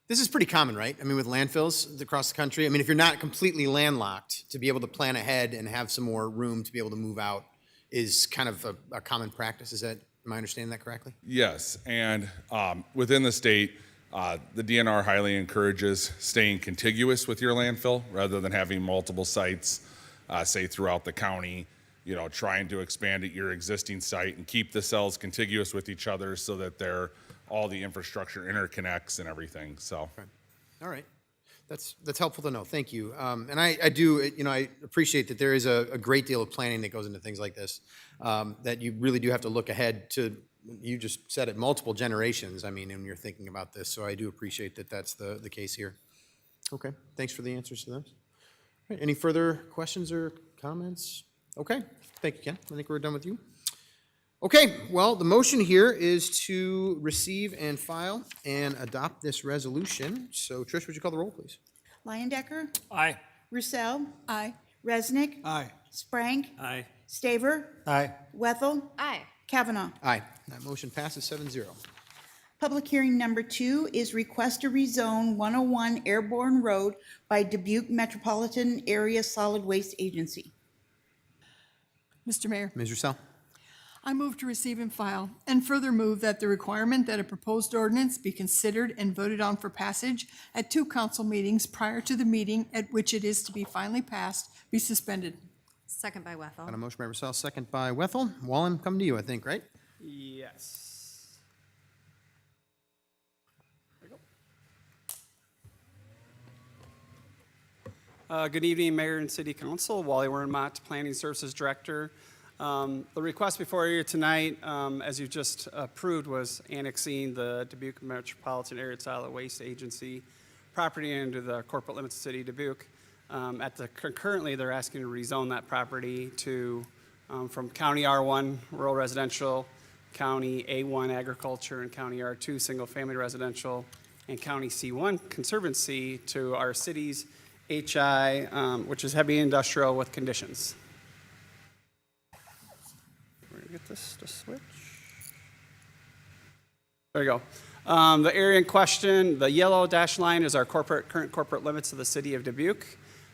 This is pretty common, right? I mean, with landfills across the country. I mean, if you're not completely landlocked, to be able to plan ahead and have some more room to be able to move out is kind of a common practice. Am I understanding that correctly? Yes, and within the state, the DNR highly encourages staying contiguous with your landfill rather than having multiple sites, say throughout the county, trying to expand at your existing site and keep the cells contiguous with each other so that all the infrastructure interconnects and everything, so. Okay. All right. That's helpful to know. Thank you. And I do, I appreciate that there is a great deal of planning that goes into things like this, that you really do have to look ahead to, you just said it, multiple generations, I mean, when you're thinking about this. So I do appreciate that that's the case here. Okay. Thanks for the answers to those. All right. Any further questions or comments? Okay. Thank you, Ken. I think we're done with you. Okay, well, the motion here is to receive and file and adopt this resolution. So, Trish, would you call the roll, please? Leyendecker. Aye. Roussel. Aye. Resnick. Aye. Sprank. Aye. Staver. Aye. Wethel. Aye. Kavanaugh. Aye. That motion passes 7-0. Public hearing number 2 is request to rezone 101 Airborne Road by Dubuque Metropolitan Area Solid Waste Agency. Mr. Mayor, Ms. Roussel? I move to receive and file, and further move that the requirement that a proposed ordinance be considered and voted on for passage at 2 council meetings prior to the meeting at which it is to be finally passed be suspended. Second by Wethel. Got a motion by Roussel, second by Wethel. Wallen, come to you, I think, right? Yes. There you go. Good evening, Mayor and City Council. Wally Wernmott, Planning Services Director. The request before you tonight, as you just approved, was annexing the Dubuque Metropolitan Area Solid Waste Agency property into the corporate limits of the city of Dubuque. Concurrently, they're asking to rezone that property to from County R1 Rural Residential, County A1 Agriculture, and County R2 Single Family Residential, and County C1 Conservancy to our cities HI, which is heavy industrial with conditions. We're going to get this to switch. There you go. The area in question, the yellow dashed line is our current corporate limits of the city of Dubuque.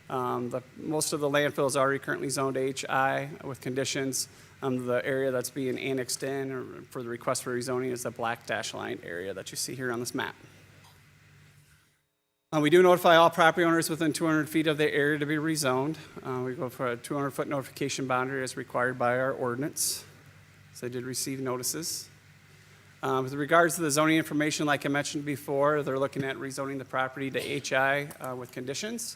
Most of the landfill is already currently zoned HI with conditions. The area that's being annexed in or for the request for rezoning is the black dash line area that you see here on this map. We do notify all property owners within 200 feet of the area to be rezoned. We go for a 200-foot notification boundary as required by our ordinance. So they did receive notices. With regards to the zoning information, like I mentioned before, they're looking at rezoning the property to HI with conditions.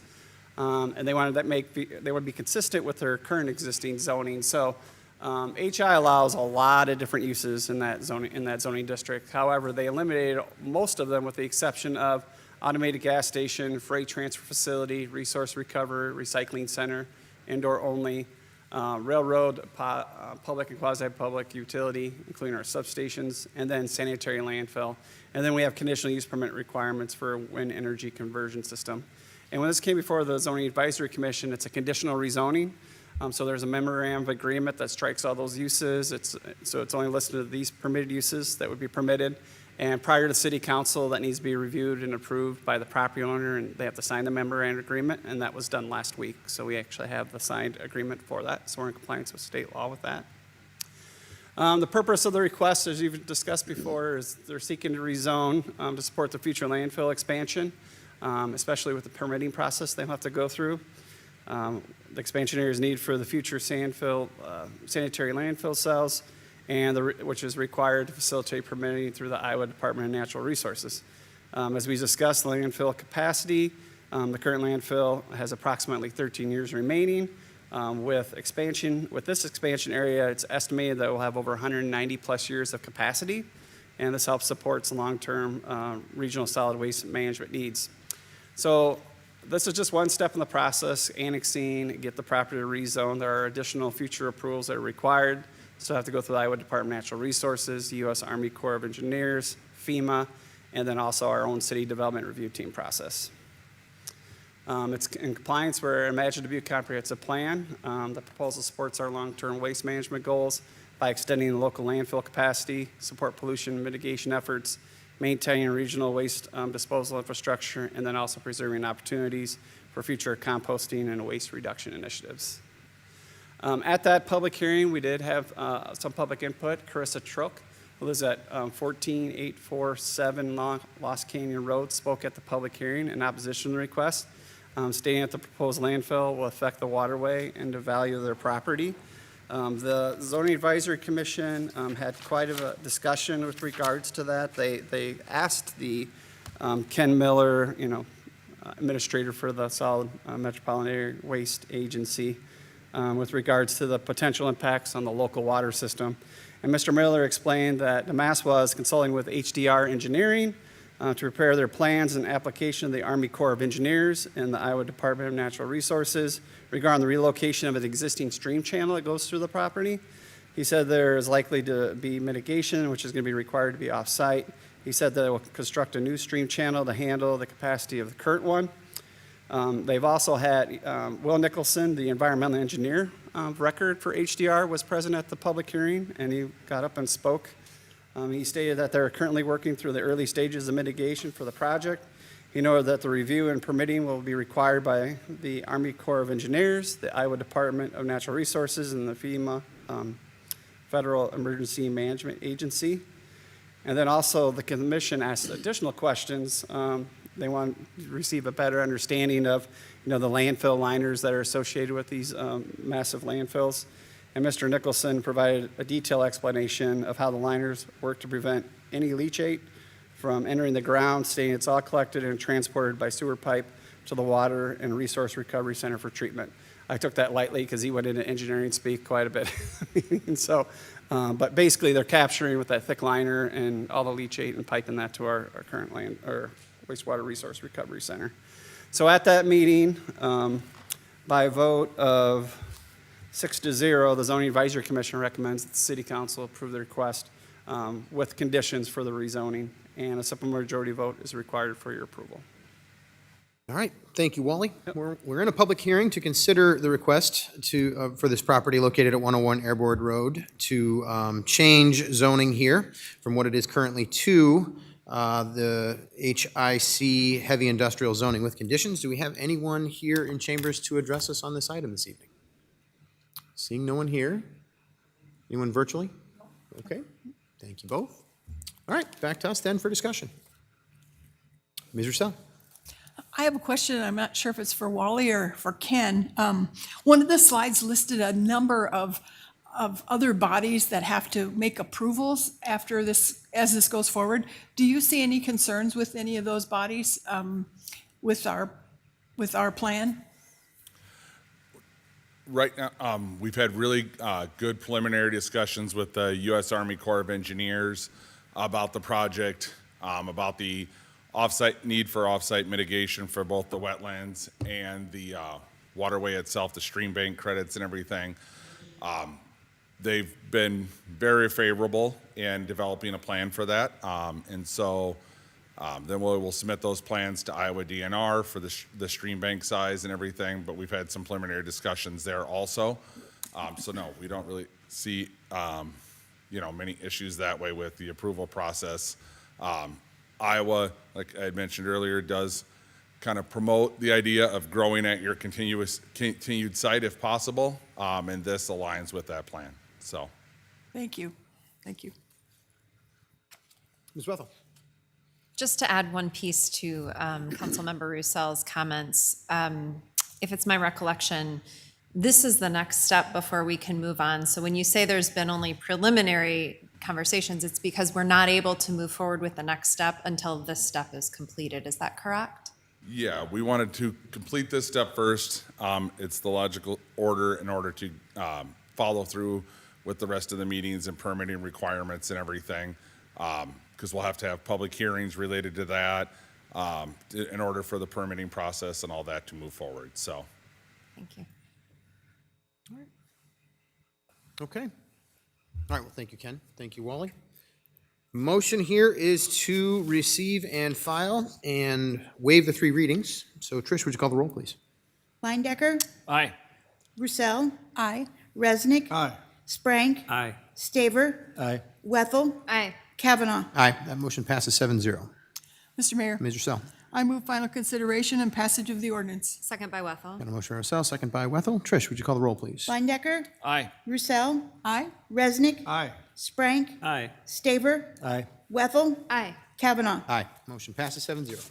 And they wanted that they would be consistent with their current existing zoning. So HI allows a lot of different uses in that zoning district. However, they eliminated most of them with the exception of automated gas station, freight transfer facility, resource recovery, recycling center, indoor only, railroad, public and quasi-public utility, including our substations, and then sanitary landfill. And then we have conditional use permit requirements for a wind energy conversion system. And when this came before the Zoning Advisory Commission, it's a conditional rezoning. So there's a memorandum of agreement that strikes all those uses. So it's only listed these permitted uses that would be permitted. And prior to City Council, that needs to be reviewed and approved by the property owner, and they have to sign the memorandum agreement, and that was done last week. So we actually have the signed agreement for that, so we're in compliance with state law with that. The purpose of the request, as you've discussed before, is they're seeking to rezone to support the future landfill expansion, especially with the permitting process they'll have to go through. The expansion area is needed for the future sanitary landfill cells, and which is required to facilitate permitting through the Iowa Department of Natural Resources. As we discussed, landfill capacity, the current landfill has approximately 13 years remaining. With this expansion area, it's estimated that it will have over 190 plus years of capacity, and this helps support long-term regional solid waste management needs. So this is just one step in the process, annexing, get the property rezoned. There are additional future approvals that are required. So I have to go through the Iowa Department of Natural Resources, U.S. Army Corps of Engineers, FEMA, and then also our own city development review team process. It's in compliance with our Imagine Dubuque Comprehensive Plan. The proposal supports our long-term waste management goals by extending the local landfill capacity, support pollution mitigation efforts, maintaining regional waste disposal infrastructure, and then also preserving opportunities for future composting and waste reduction initiatives. At that public hearing, we did have some public input. Carissa Trook, who lives at 14847 Lost Canyon Road, spoke at the public hearing in opposition to the request, stating that the proposed landfill will affect the waterway and the value of their property. The Zoning Advisory Commission had quite a discussion with regards to that. They asked the Ken Miller, administrator for the Solid Metropolitan Area Waste Agency, with regards to the potential impacts on the local water system. And Mr. Miller explained that NMAS was consulting with HDR Engineering to prepare their plans and application of the Army Corps of Engineers and the Iowa Department of Natural Resources regarding the relocation of an existing stream channel that goes through the property. He said there is likely to be mitigation, which is going to be required to be off-site. He said that it will construct a new stream channel to handle the capacity of the current one. They've also had Will Nicholson, the environmental engineer of record for HDR, was present at the public hearing, and he got up and spoke. He stated that they're currently working through the early stages of mitigation for the project. He noted that the review and permitting will be required by the Army Corps of Engineers, the Iowa Department of Natural Resources, and the FEMA, Federal Emergency Management Agency. And then also the commission asked additional questions. They want to receive a better understanding of, the landfill liners that are associated with these massive landfills. And Mr. Nicholson provided a detailed explanation of how the liners work to prevent any leachate from entering the ground, stating it's all collected and transported by sewer pipe to the Water and Resource Recovery Center for treatment. I took that lightly because he went into engineering speak quite a bit. And so, but basically they're capturing with that thick liner and all the leachate and piping that to our current wastewater resource recovery center. So at that meeting, by a vote of 6-0, the Zoning Advisory Commission recommends that the City Council approve the request with conditions for the rezoning, and a simple majority vote is required for your approval. All right, thank you, Wally. We're in a public hearing to consider the request for this property located at 101 Airboard Road to change zoning here from what it is currently to the HIC heavy industrial zoning with conditions. Do we have anyone here in chambers to address us on this item this evening? Seeing no one here. Anyone virtually? Okay, thank you both. All right, back to us then for discussion. Ms. Russell? I have a question, and I'm not sure if it's for Wally or for Ken. One of the slides listed a number of other bodies that have to make approvals after this, as this goes forward. Do you see any concerns with any of those bodies with our plan? Right now, we've had really good preliminary discussions with the U.S. Army Corps of Engineers about the project, about the need for off-site mitigation for both the wetlands and the waterway itself, the stream bank credits and everything. They've been very favorable in developing a plan for that. And so then we'll submit those plans to Iowa DNR for the stream bank size and everything, but we've had some preliminary discussions there also. So no, we don't really see many issues that way with the approval process. Iowa, like I had mentioned earlier, does kind of promote the idea of growing at your continued site if possible, and this aligns with that plan. So, Thank you. Thank you. Ms. Wethel? Just to add one piece to Councilmember Roussel's comments, if it's my recollection, this is the next step before we can move on. So when you say there's been only preliminary conversations, it's because we're not able to move forward with the next step until this step is completed. Is that correct? yeah, we wanted to complete this step first. It's the logical order in order to follow through with the rest of the meetings and permitting requirements and everything, because we'll have to have public hearings related to that in order for the permitting process and all that to move forward. So, thank you. Okay. All right, well, thank you, Ken. Thank you, Wally. Motion here is to receive and file and waive the 3 readings. So, Trish, would you call the roll, please? Leindecker, Aye. Roussel, Aye. Resnick, Aye. Sprank, Aye. Staver, Aye. Wethel, Aye. Kavanaugh. Aye, that motion passes 7-0. Mr. Mayor, Ms. Russell? I move final consideration and passage of the ordinance. Second by Wethel. Got a motion by Russell, second by Wethel. Trish, would you call the roll, please? Leindecker, Aye. Roussel, Aye. Resnick, Aye. Sprank, Aye. Staver, Aye. Wethel, Aye. Kavanaugh. Aye, motion passes 7-0.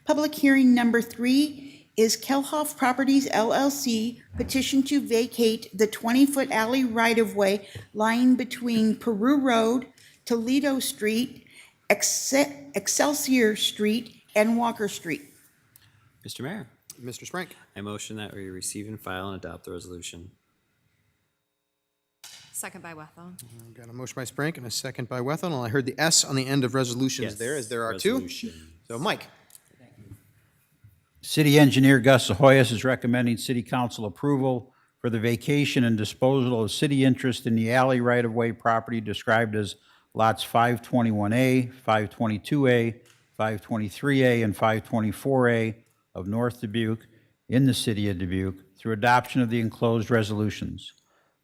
Public hearing number 3 is Kelhoff Properties LLC petition to vacate the 20-foot alley right-of-way lying between Peru Road, Toledo Street, Excelsior Street, and Walker Street. Mr. Mayor, Mr. Sprank? I motion that we receive and file and adopt the resolution. Second by Wethel. Got a motion by Sprank and a second by Wethel. And I heard the S on the end of resolutions there, as there are resolution. 2. So, Mike? City Engineer Gus Zahoyas is recommending City Council approval for the vacation and disposal of city interest in the alley right-of-way property described as lots 521A, 522A, 523A, and 524A of North Dubuque in the city of Dubuque through adoption of the enclosed resolutions.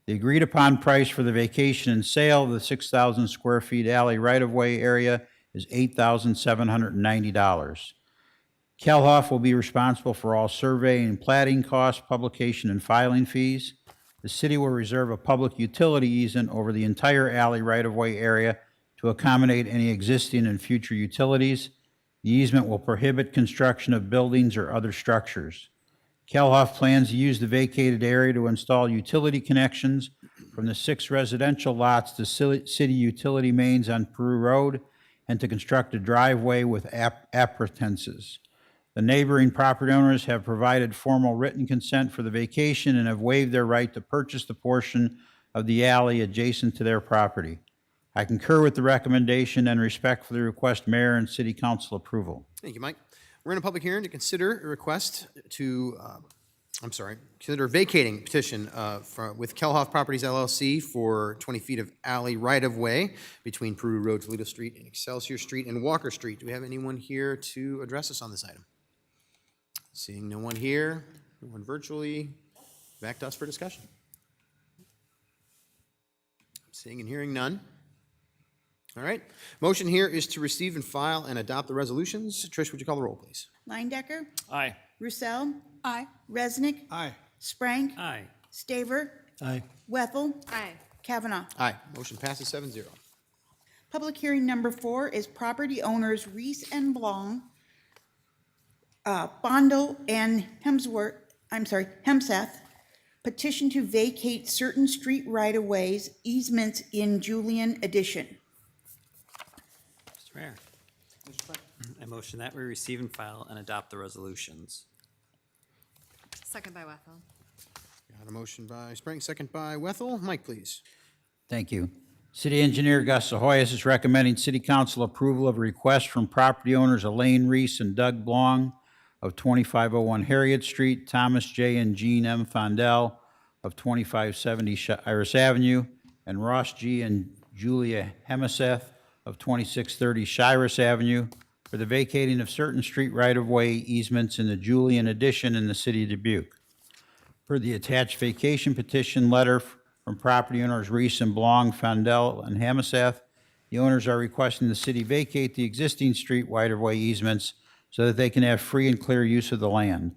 The agreed-upon price for the vacation and sale of the 6,000 square feet alley right-of-way area is $8,790. Kelhoff will be responsible for all surveying and platting costs, publication, and filing fees. The city will reserve a public utility easement over the entire alley right-of-way area to accommodate any existing and future utilities. The easement will prohibit construction of buildings or other structures. Kelhoff plans to use the vacated area to install utility connections from the 6 residential lots to city utility mains on Peru Road and to construct a driveway with appurtenances. The neighboring property owners have provided formal written consent for the vacation and have waived their right to purchase the portion of the alley adjacent to their property. I concur with the recommendation and respectfully request mayor and city council approval. Thank you, Mike. We're in a public hearing to consider a request to consider vacating petition with Kelhoff Properties LLC for 20 feet of alley right-of-way between Peru Road, Toledo Street, and Excelsior Street and Walker Street. Do we have anyone here to address us on this item? Seeing no one here, no one virtually, back to us for discussion. Seeing and hearing none. All right. Motion here is to receive and file and adopt the resolutions. Trish, would you call the roll, please? Lindecker, Aye. Roussel, Aye. Resnick, Aye. Sprank, Aye. Staver, Aye. Wethel, Aye. Kavanaugh. Aye. Motion passes 7-0. Public hearing number 4 is property owners Reese and Blong, Bondel and Hemseth, petition to vacate certain street right-of-ways easements in Julian Addition. Mr. Mayor. I motion that we receive and file and adopt the resolutions. Second by Wethel. Got a motion by Sprank, second by Wethel. Mike, please. Thank you. City Engineer Gus Ahoyas is recommending City Council approval of a request from property owners Elaine Reese and Doug Blong of 2501 Harriet Street, Thomas J. and Jean M. Fondell of 2570 Iris Avenue, and Ross G. and Julia Hemseth of 2630 Shiras Avenue for the vacating of certain street right-of-way easements in the Julian Addition in the city of Dubuque. Per the attached vacation petition letter from property owners Reese and Blong, Fondell, and Hemseth, the owners are requesting the city vacate the existing street right-of-way easements so that they can have free and clear use of the land.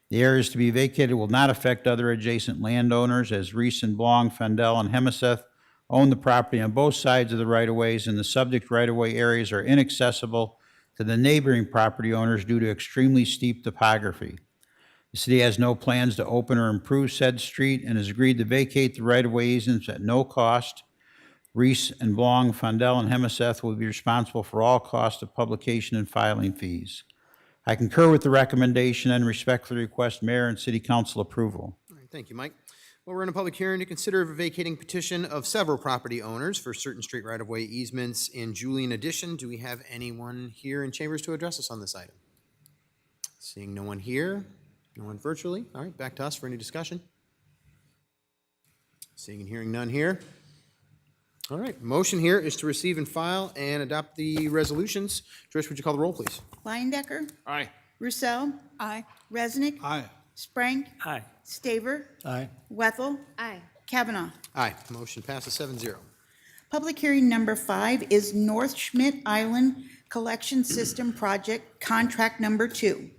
The areas to be vacated will not affect other adjacent landowners, as Reese and Blong, Fondell, and Hemseth own the property on both sides of the right-of-ways, and the subject right-of-way areas are inaccessible to the neighboring property owners due to extremely steep topography. The city has no plans to open or improve said street and has agreed to vacate the right-of-way easements at no cost. Reese and Blong, Fondell, and Hemseth will be responsible for all costs of publication and filing fees. I concur with the recommendation and respectfully request mayor and city council approval. All right, thank you, Mike. Well, we're in a public hearing to consider vacating petition of several property owners for certain street right-of-way easements in Julian Addition. Do we have anyone here in chambers to address us on this item? Seeing no one here, no one virtually. All right, back to us for any discussion. Seeing and hearing none here. All right, motion here is to receive and file and adopt the resolutions. Trish, would you call the roll, please? Lindecker, Aye. Roussel, Aye. Resnick, Aye. Sprank, Aye. Staver, Aye. Wethel, Aye. Kavanaugh. Aye, motion passes 7-0. Public hearing number 5 is North Schmidt Island Collection System Project, contract number 2.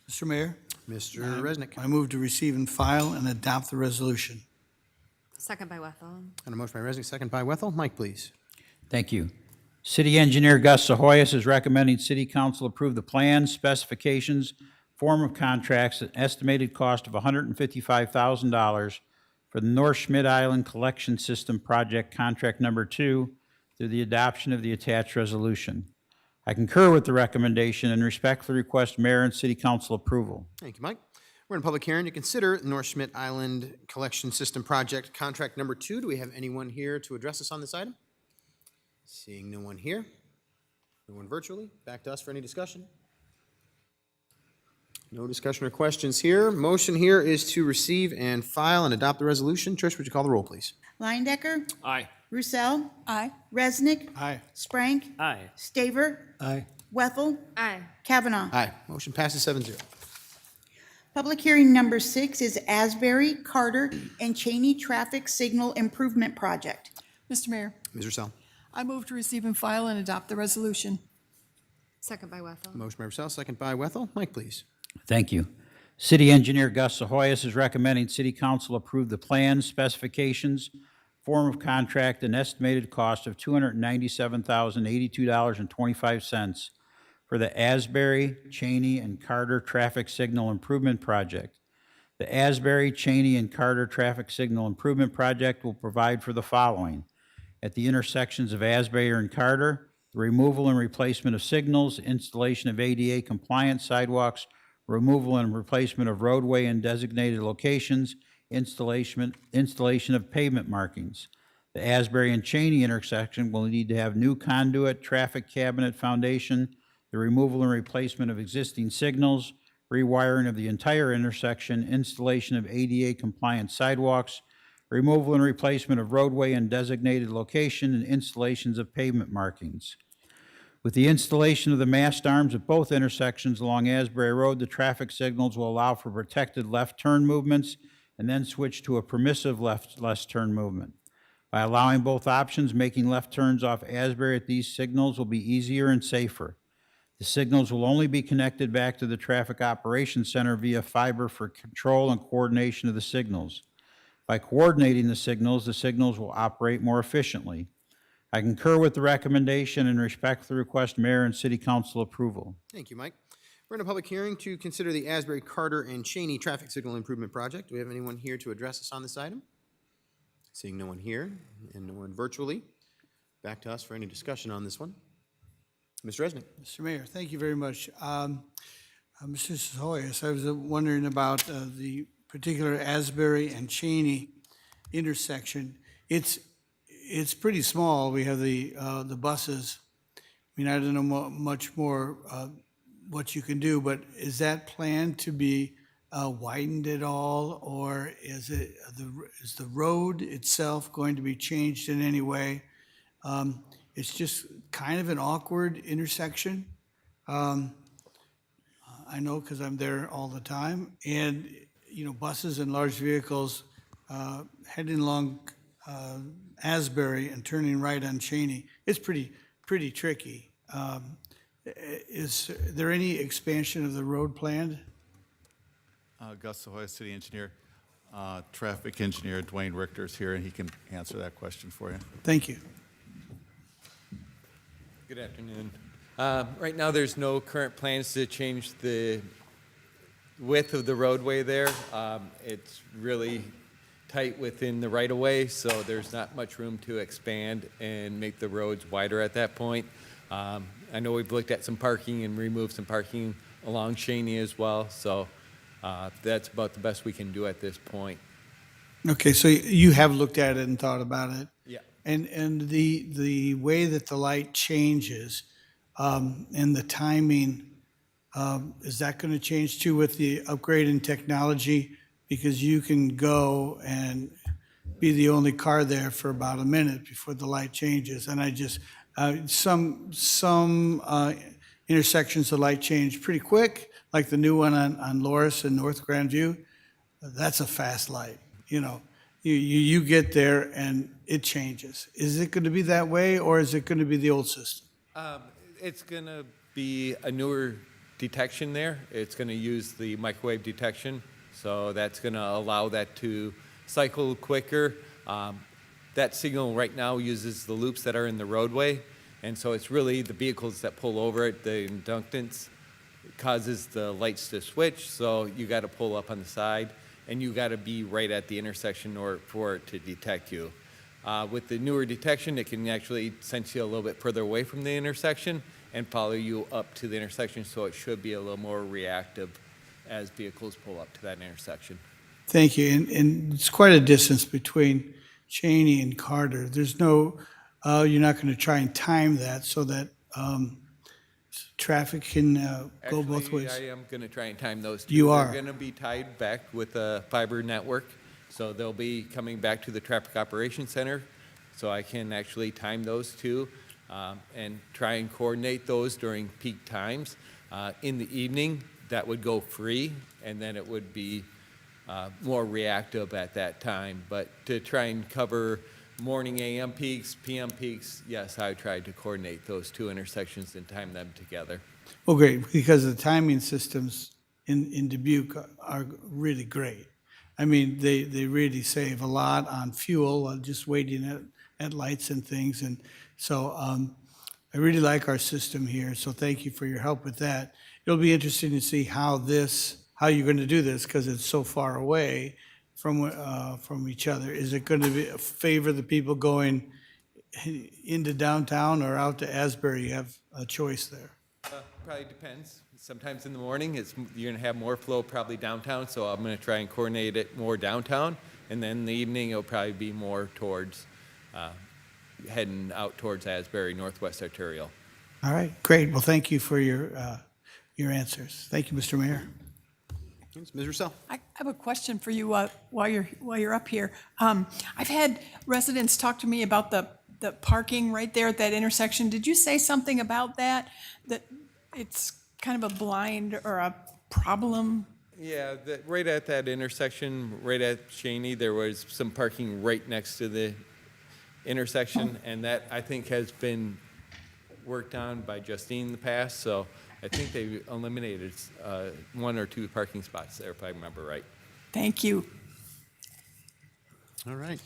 Mr. Mayor, Mr. Resnick. I move to receive and file and adopt the resolution. Second by Wethel. And a motion by Resnick, second by Wethel. Mike, please. Thank you. City Engineer Gus Ahoyas is recommending City Council approve the plans, specifications, form of contracts at estimated cost of $155,000 for the North Schmidt Island Collection System Project Contract Number 2 through the adoption of the attached resolution. I concur with the recommendation and respectfully request mayor and city council approval. Thank you, Mike. We're in a public hearing to consider North Schmidt Island Collection System Project Contract Number 2. Do we have anyone here to address us on this item? Seeing no one here, no one virtually. Back to us for any discussion. No discussion or questions here. Motion here is to receive and file and adopt the resolution. Trish, would you call the roll, please? Lindecker, Aye. Roussel, Aye. Resnick, Aye. Sprank, Aye. Staver, Aye. Wethel, Aye. Kavanaugh. Aye. Motion passes 7-0. Public hearing number 6 is Asbury, Carter, and Cheney Traffic Signal Improvement Project. Mr. Mayor, Ms. Russell. I move to receive and file and adopt the resolution. Second by Wethel. Motion by Russell, second by Wethel. Mike, please. Thank you. City Engineer Gus Ahoyas is recommending City Council approve the plans, specifications, form of contract, and estimated cost of $297,082.25 for the Asbury, Cheney, and Carter Traffic Signal Improvement Project. The Asbury, Cheney, and Carter Traffic Signal Improvement Project will provide for the following: at the intersections of Asbury and Carter, the removal and replacement of signals, installation of ADA compliant sidewalks, removal and replacement of roadway in designated locations, installation of pavement markings. The Asbury and Cheney intersection will need to have new conduit, traffic cabinet foundation, the removal and replacement of existing signals, rewiring of the entire intersection, installation of ADA-compliant sidewalks, removal and replacement of roadway in designated location, and installations of pavement markings. With the installation of the mast arms at both intersections along Asbury Road, the traffic signals will allow for protected left turn movements and then switch to a permissive left turn movement. By allowing both options, making left turns off Asbury at these signals will be easier and safer. The signals will only be connected back to the Traffic Operations Center via fiber for control and coordination of the signals. By coordinating the signals will operate more efficiently. I concur with the recommendation and respectfully request Mayor and City Council approval. Thank you, Mike. We're in a public hearing to consider the Asbury, Carter, and Cheney Traffic Signal Improvement Project. Do we have anyone here to address us on this item? Seeing no one here and no one virtually, back to us for any discussion on this one. Mr. Resnick. Mr. Mayor, thank you very much. Mr. Sohoyas, I was wondering about the particular Asbury and Cheney intersection. It's pretty small. We have the buses. I mean, I don't know much more what you can do, but is that planned to be widened at all, or is the road itself going to be changed in any way? It's just kind of an awkward intersection. I know because I'm there all the time, and buses and large vehicles heading along Asbury and turning right on Cheney, it's pretty tricky. Is there any expansion of the road planned? Gus Sahoy, City Engineer. Traffic Engineer Dwayne Richter is here, and he can answer that question for you. Thank you. Good afternoon. Right now, there's no current plans to change the width of the roadway there. It's really tight within the right-of-way, so there's not much room to expand and make the roads wider at that point. I know we've looked at some parking and removed some parking along Cheney as well, so that's about the best we can do at this point. Okay, so you have looked at it and thought about it? Yeah. And the way that the light changes and the timing, is that going to change too with the upgrade in technology? Because you can go and be the only car there for about a minute before the light changes. And I just, some intersections the light change pretty quick, like the new one on Loris and North Grandview. That's a fast light, You get there and it changes. Is it going to be that way, or is it going to be the old system? It's going to be a newer detection there. It's going to use the microwave detection, so that's going to allow that to cycle quicker. That signal right now uses the loops that are in the roadway, and so it's really the vehicles that pull over it, the inductance causes the lights to switch, so you got to pull up on the side, and you got to be right at the intersection for it to detect you. With the newer detection, it can actually sense you a little bit further away from the intersection and follow you up to the intersection, so it should be a little more reactive as vehicles pull up to that intersection. Thank you. And it's quite a distance between Cheney and Carter. There's no, you're not going to try and time that so that traffic can go both ways? I am going to try and time those two. You are? They're going to be tied back with a fiber network, so they'll be coming back to the Traffic Operations Center, so I can actually time those two and try and coordinate those during peak times. In the evening, that would go free, and then it would be more reactive at that time. But to try and cover morning AM peaks, PM peaks, yes, I tried to coordinate those two intersections and time them together. Well, great, because the timing systems in Dubuque are really great. I mean, they really save a lot on fuel, just waiting at lights and things. And so I really like our system here, so thank you for your help with that. It'll be interesting to see how you're going to do this, because it's so far away from each other. Is it going to favor the people going into downtown or out to Asbury? You have a choice there. Probably depends. Sometimes in the morning, you're going to have more flow probably downtown, so I'm going to try and coordinate it more downtown. And then in the evening, it'll probably be more towards heading out towards Asbury, Northwest Arterial. All right, great. Well, thank you for your answers. Thank you, Mr. Mayor. Ms. Russell? I have a question for you while you're up here. I've had residents talk to me about the parking right there at that intersection. Did you say something about that? That it's kind of a blind or a problem? Yeah, right at that intersection, right at Cheney, there was some parking right next to the intersection, and that, I think, has been worked on by Justine in the past, so I think they eliminated 1 or 2 parking spots there, if I remember right. Thank you. All right.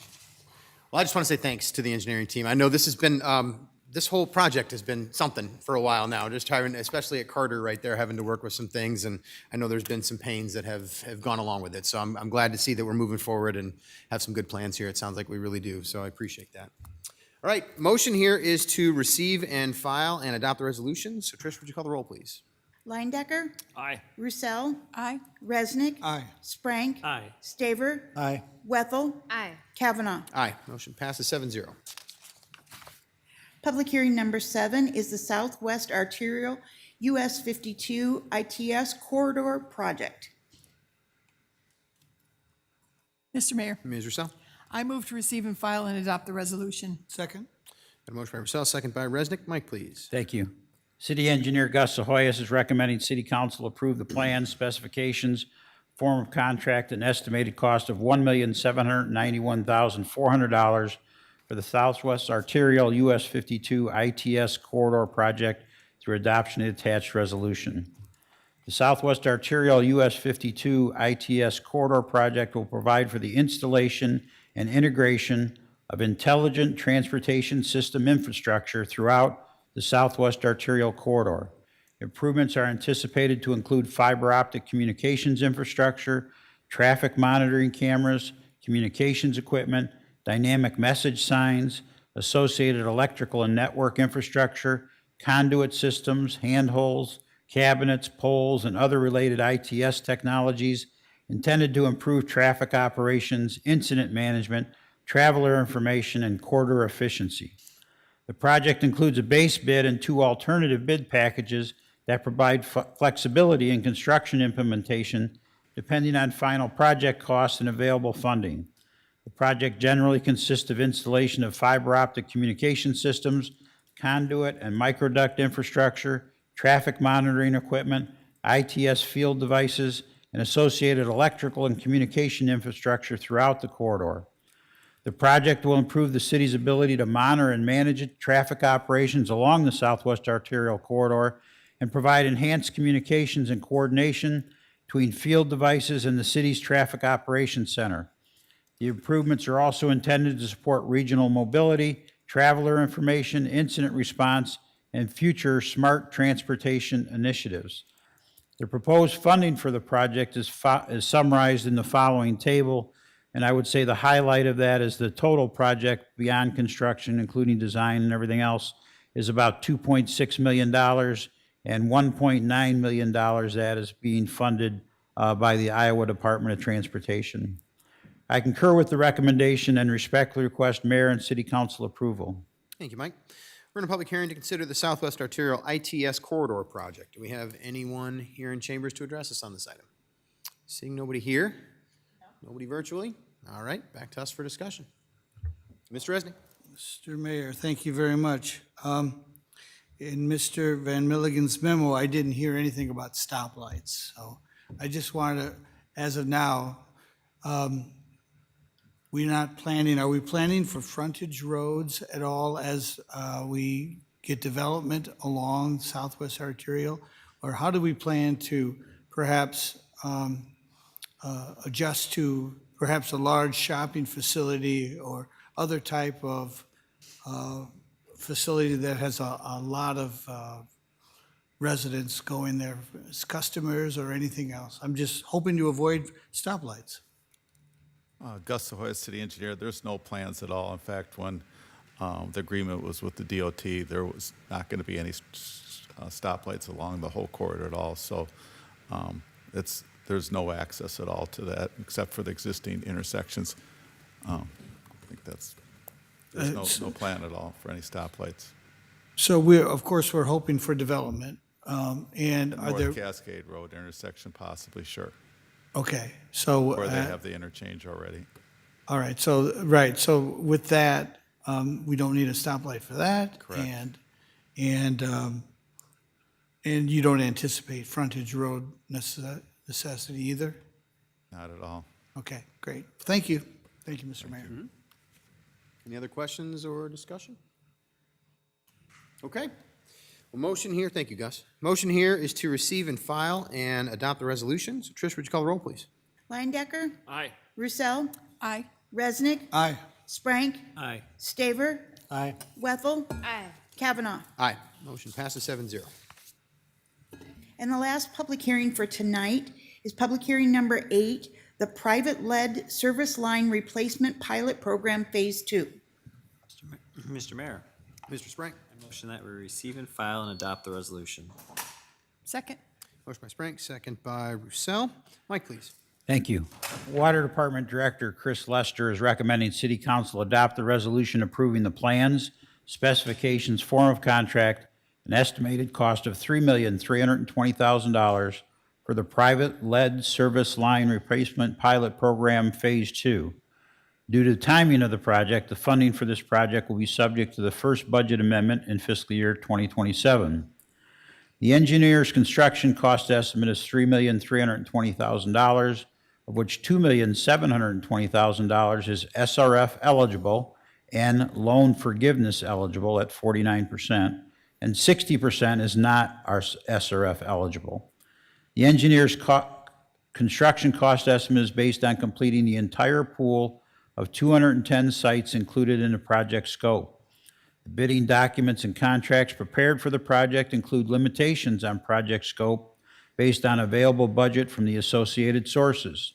Well, I just want to say thanks to the engineering team. I know this has been, this whole project has been something for a while now, just trying, especially at Carter right there, having to work with some things, and I know there's been some pains that have gone along with it, so I'm glad to see that we're moving forward and have some good plans here. It sounds like we really do, so I appreciate that. All right, motion here is to receive and file and adopt the resolution. So Trish, would you call the roll, please? Lindecker. Aye. Roussel. Aye. Resnick. Aye. Sprank. Aye. Staver. Aye. Wethel. Aye. Kavanaugh. Aye, motion passes 7-0. Public hearing number 7 is the Southwest Arterial US 52 ITS Corridor Project. Mr. Mayor, Ms. Russell? I move to receive and file and adopt the resolution. Second? Got a motion by Russell, second by Resnick. Mike, please. Thank you. City Engineer Gus Ahoyas is recommending City Council approve the plans, specifications, form of contract, and estimated cost of $1,791,400 for the Southwest Arterial US 52 ITS Corridor Project through adoption of the attached resolution. The Southwest Arterial US 52 ITS Corridor Project will provide for the installation and integration of intelligent transportation system infrastructure throughout the Southwest Arterial Corridor. Improvements are anticipated to include fiber optic communications infrastructure, traffic monitoring cameras, communications equipment, dynamic message signs, associated electrical and network infrastructure, conduit systems, handholds, cabinets, poles, and other related ITS technologies intended to improve traffic operations, incident management, traveler information, and corridor efficiency. The project includes a base bid and 2 alternative bid packages that provide flexibility in construction implementation depending on final project costs and available funding. The project generally consists of installation of fiber optic communication systems, conduit and microduct infrastructure, traffic monitoring equipment, ITS field devices, and associated electrical and communication infrastructure throughout the corridor. The project will improve the city's ability to monitor and manage traffic operations along the Southwest Arterial Corridor and provide enhanced communications and coordination between field devices and the city's Traffic Operations Center. The improvements are also intended to support regional mobility, traveler information, incident response, and future smart transportation initiatives. The proposed funding for the project is summarized in the following table, and I would say the highlight of that is the total project beyond construction, including design and everything else, is about $2.6 million, and $1.9 million that is being funded by the Iowa Department of Transportation. I concur with the recommendation and respectfully request Mayor and City Council approval. Thank you, Mike. We're in a public hearing to consider the Southwest Arterial ITS Corridor Project. Do we have anyone here in chambers to address us on this item? Seeing nobody here? Nobody virtually? All right, back to us for discussion. Mr. Resnick. Mr. Mayor, thank you very much. In Mr. Van Milligan's memo, I didn't hear anything about stoplights. So I just wanted to, as of now, are we planning for frontage roads at all as we get development along Southwest Arterial? Or how do we plan to perhaps adjust to perhaps a large shopping facility or other type of facility that has a lot of residents going there as customers or anything else? I'm just hoping to avoid stoplights. Gus Ahoy, City Engineer, there's no plans at all. In fact, when the agreement was with the DOT, there was not going to be any stoplights along the whole corridor at all. So there's no access at all to that except for the existing intersections. I think there's no plan at all for any stoplights. So of course, we're hoping for development. And are there North Cascade Road intersection, possibly, sure. Okay, so. Or they have the interchange already. All right, so with that, we don't need a stoplight for that. Correct. And you don't anticipate frontage road necessity either? Not at all. Okay, great. Thank you. Thank you, Mr. Mayor. Any other questions or discussion? Okay. Well, motion here, thank you, Gus. Motion here is to receive and file and adopt the resolution. So Trish, would you call the roll, please? Leindecker, Aye. Roussel, Aye. Resnick, Aye. Sprank, Aye. Staver, Aye. Wethel, Aye. Kavanaugh. Aye. Motion passes 7-0. And the last public hearing for tonight is public hearing number 8, the private-led service line replacement pilot program, Phase 2. Mr. Mayor, Mr. Sprank. I motion that we receive and file and adopt the resolution. Second. Motion by Sprank, second by Roussel. Mike, please. Thank you. Water Department Director Chris Lester is recommending City Council adopt the resolution approving the plans, specifications, form of contract, an estimated cost of $3,320,000 for the private lead service line replacement pilot program Phase 2. Due to the timing of the project, the funding for this project will be subject to the first budget amendment in fiscal year 2027. The engineer's construction cost estimate is $3,320,000, of which $2,720,000 is SRF eligible and loan forgiveness eligible at 49%, and 60% is not SRF eligible. The engineer's construction cost estimate is based on completing the entire pool of 210 sites included in the project scope. The bidding documents and contracts prepared for the project include limitations on project scope based on available budget from the associated sources.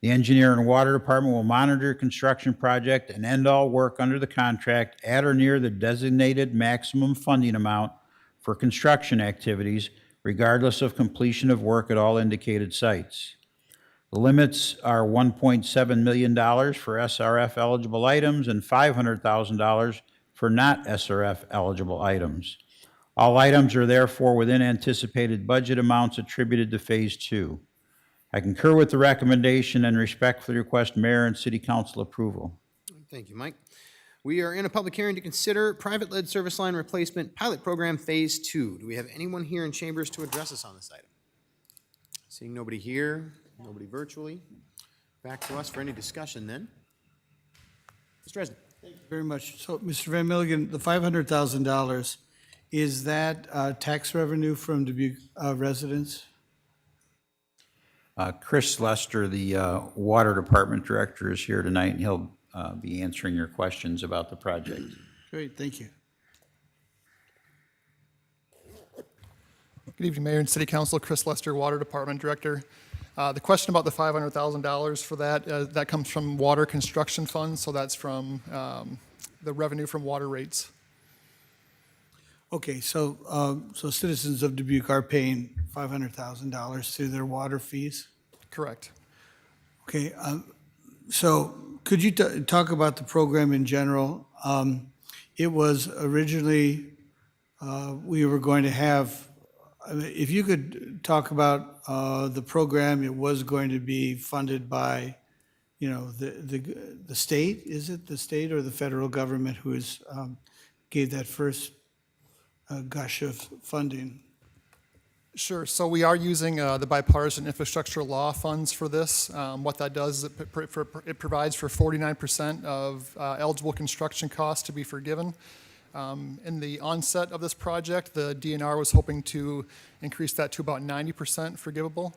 The engineer and water department will monitor construction project and end all work under the contract at or near the designated maximum funding amount for construction activities, regardless of completion of work at all indicated sites. The limits are $1.7 million for SRF eligible items and $500,000 for not SRF eligible items. All items are therefore within anticipated budget amounts attributed to Phase 2. I concur with the recommendation and respectfully request Mayor and City Council approval. Thank you, Mike. We are in a public hearing to consider private lead service line replacement pilot program Phase 2. Do we have anyone here in chambers to address us on this item? Seeing nobody here, nobody virtually. Back to us for any discussion then. Mr. Resnick. Thank you very much. So, Mr. Van Milligan, the $500,000, is that tax revenue from Dubuque residents? Chris Lester, the Water Department Director, is here tonight, and he'll be answering your questions about the project. Great, thank you. Good evening, Mayor and City Council. Chris Lester, Water Department Director. The question about the $500,000 for that, that comes from water construction funds, so that's from the revenue from water rates. Okay, so citizens of Dubuque are paying $500,000 through their water fees? Correct. Okay, so could you talk about the program in general? It was originally, we were going to have, if you could talk about the program, it was going to be funded by, the state. Is it the state or the federal government who is gave that first gush of funding? Sure. So we are using the bipartisan infrastructure law funds for this. What that does is it provides for 49% of eligible construction costs to be forgiven. In the onset of this project, the DNR was hoping to increase that to about 90% forgivable.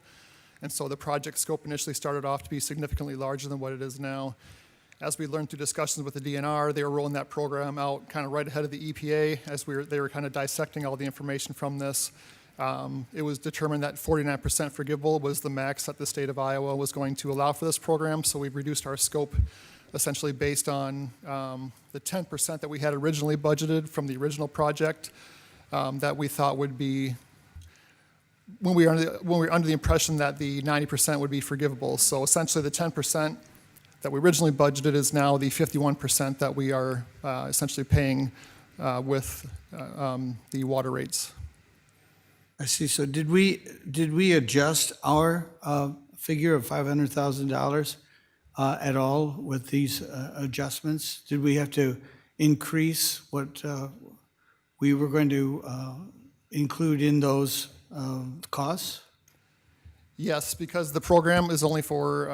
And so the project scope initially started off to be significantly larger than what it is now. As we learned through discussions with the DNR, they were rolling that program out kind of right ahead of the EPA as they were kind of dissecting all the information from this. It was determined that 49% forgivable was the max that the state of Iowa was going to allow for this program, so we've reduced our scope essentially based on the 10% that we had originally budgeted from the original project that we thought would be, when we were under the impression that the 90% would be forgivable. So essentially the 10% that we originally budgeted is now the 51% that we are essentially paying with the water rates. I see. So did we adjust our figure of $500,000 at all with these adjustments? Did we have to increase what we were going to include in those costs? Yes, because the program is only for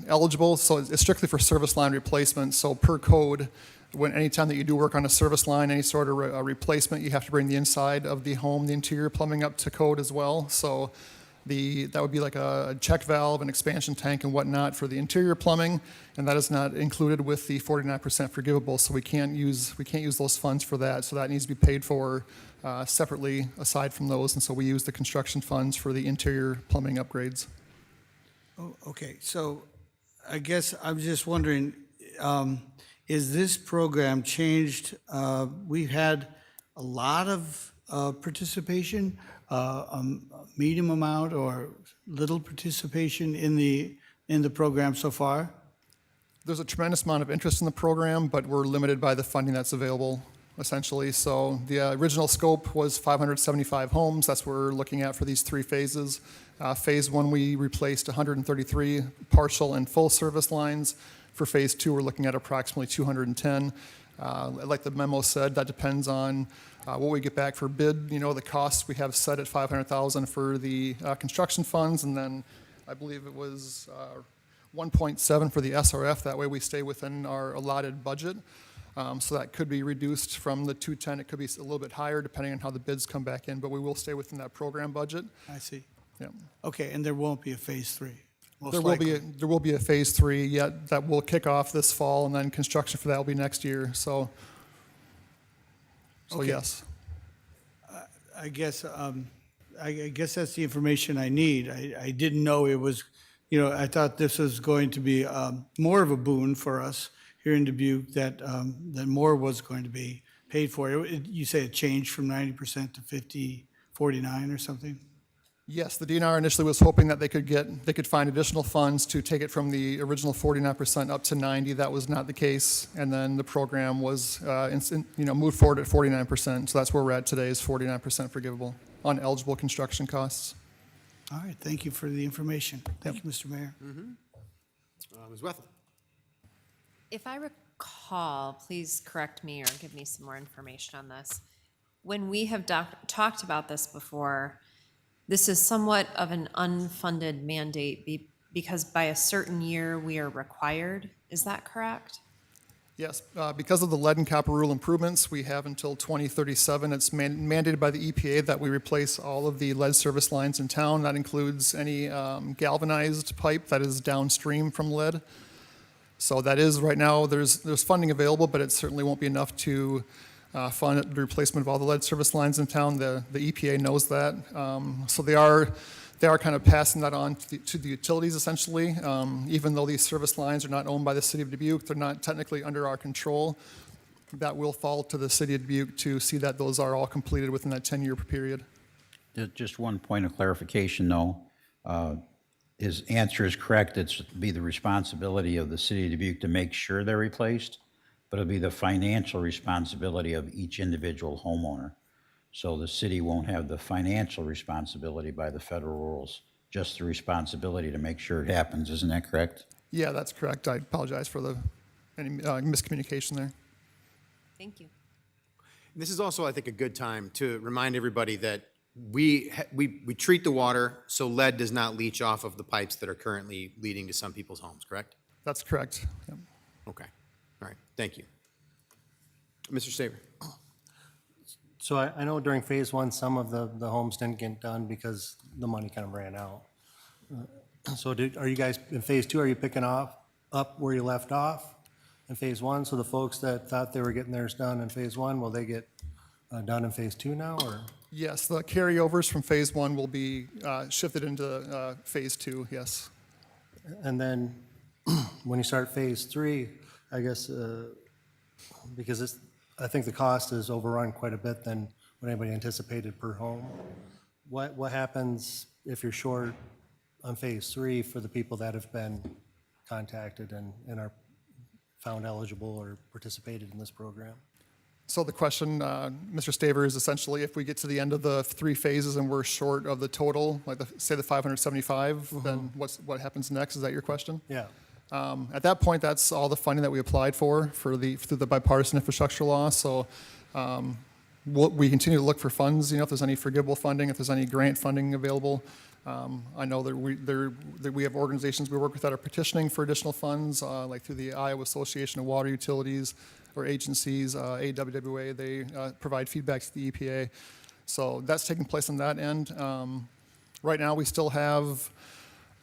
eligible, so it's strictly for service line replacement. So per code, anytime that you do work on a service line, any sort of replacement, you have to bring the inside of the home, the interior plumbing up to code as well. So that would be like a check valve, an expansion tank and whatnot for the interior plumbing, and that is not included with the 49% forgivable. So we can't use those funds for that. So that needs to be paid for separately aside from those, and so we use the construction funds for the interior plumbing upgrades. Oh, okay, so I guess I'm just wondering, is this program changed? We've had a lot of participation, a medium amount or little participation in the program so far? There's a tremendous amount of interest in the program, but we're limited by the funding that's available, essentially. So the original scope was 575 homes. That's what we're looking at for these 3 phases. Phase 1, we replaced 133 partial and full service lines. For phase 2, we're looking at approximately 210. Like the memo said, that depends on what we get back for bid. You know, the costs we have set at $500,000 for the construction funds, and then I believe it was 1.7 for the SRF. That way we stay within our allotted budget. So that could be reduced from the 210. It could be a little bit higher depending on how the bids come back in, but we will stay within that program budget. I see. Yeah. Okay, and there won't be a phase 3? There will be a phase 3 yet that will kick off this fall, and then construction for that will be next year. So Okay. Yes. I guess that's the information I need. I didn't know it was, I thought this was going to be more of a boon for us here in Dubuque, that more was going to be paid for. You say it changed from 90% to 49 or something? Yes, the DNR initially was hoping that they could find additional funds to take it from the original 49% up to 90. That was not the case, and then the program was moved forward at 49%. So that's where we're at today, is 49% forgivable on eligible construction costs. All right, thank you for the information. Thank you, Mr. Mayor. Ms. Wethel. If I recall, please correct me or give me some more information on this. When we have talked about this before, this is somewhat of an unfunded mandate because by a certain year we are required. Is that correct? Yes, because of the lead and copper rule improvements, we have until 2037. It's mandated by the EPA that we replace all of the lead service lines in town. That includes any galvanized pipe that is downstream from lead. So that is, right now, there's funding available, but it certainly won't be enough to fund the replacement of all the lead service lines in town. The EPA knows that. So they are kind of passing that on to the utilities, essentially. Even though these service lines are not owned by the city of Dubuque, they're not technically under our control. That will fall to the city of Dubuque to see that those are all completed within that 10-year period. Just one point of clarification, though. His answer is correct. It's be the responsibility of the city of Dubuque to make sure they're replaced, but it'll be the financial responsibility of each individual homeowner. So the city won't have the financial responsibility by the federal rules, just the responsibility to make sure it happens. Isn't that correct? Yeah, that's correct. I apologize for any miscommunication there. Thank you. This is also, I think, a good time to remind everybody that we treat the water so lead does not leach off of the pipes that are currently leading to some people's homes, correct? That's correct. Yep. Okay. All right. Thank you. Mr. Saber. So I know during phase 1, some of the homes didn't get done because the money kind of ran out. So are you guys, in phase 2, are you picking up where you left off in phase 1? So the folks that thought they were getting theirs done in phase 1, will they get done in phase 2 now, or? Yes, the carryovers from phase 1 will be shifted into phase 2, yes. And then when you start phase 3, I guess, because I think the cost is overrun quite a bit than what anybody anticipated per home. What happens if you're short on phase 3 for the people that have been contacted and are found eligible or participated in this program? So the question, Mr. Staver, is essentially if we get to the end of the 3 phases and we're short of the total, like say the 575, then what happens next? Is that your question? Yeah. At that point, that's all the funding that we applied for through the bipartisan infrastructure law. So we continue to look for funds, if there's any forgivable funding, if there's any grant funding available. I know that we have organizations we work with that are petitioning for additional funds, like through the Iowa Association of Water Utilities or agencies, AWWA, they provide feedback to the EPA. So that's taking place on that end. Right now, we still have,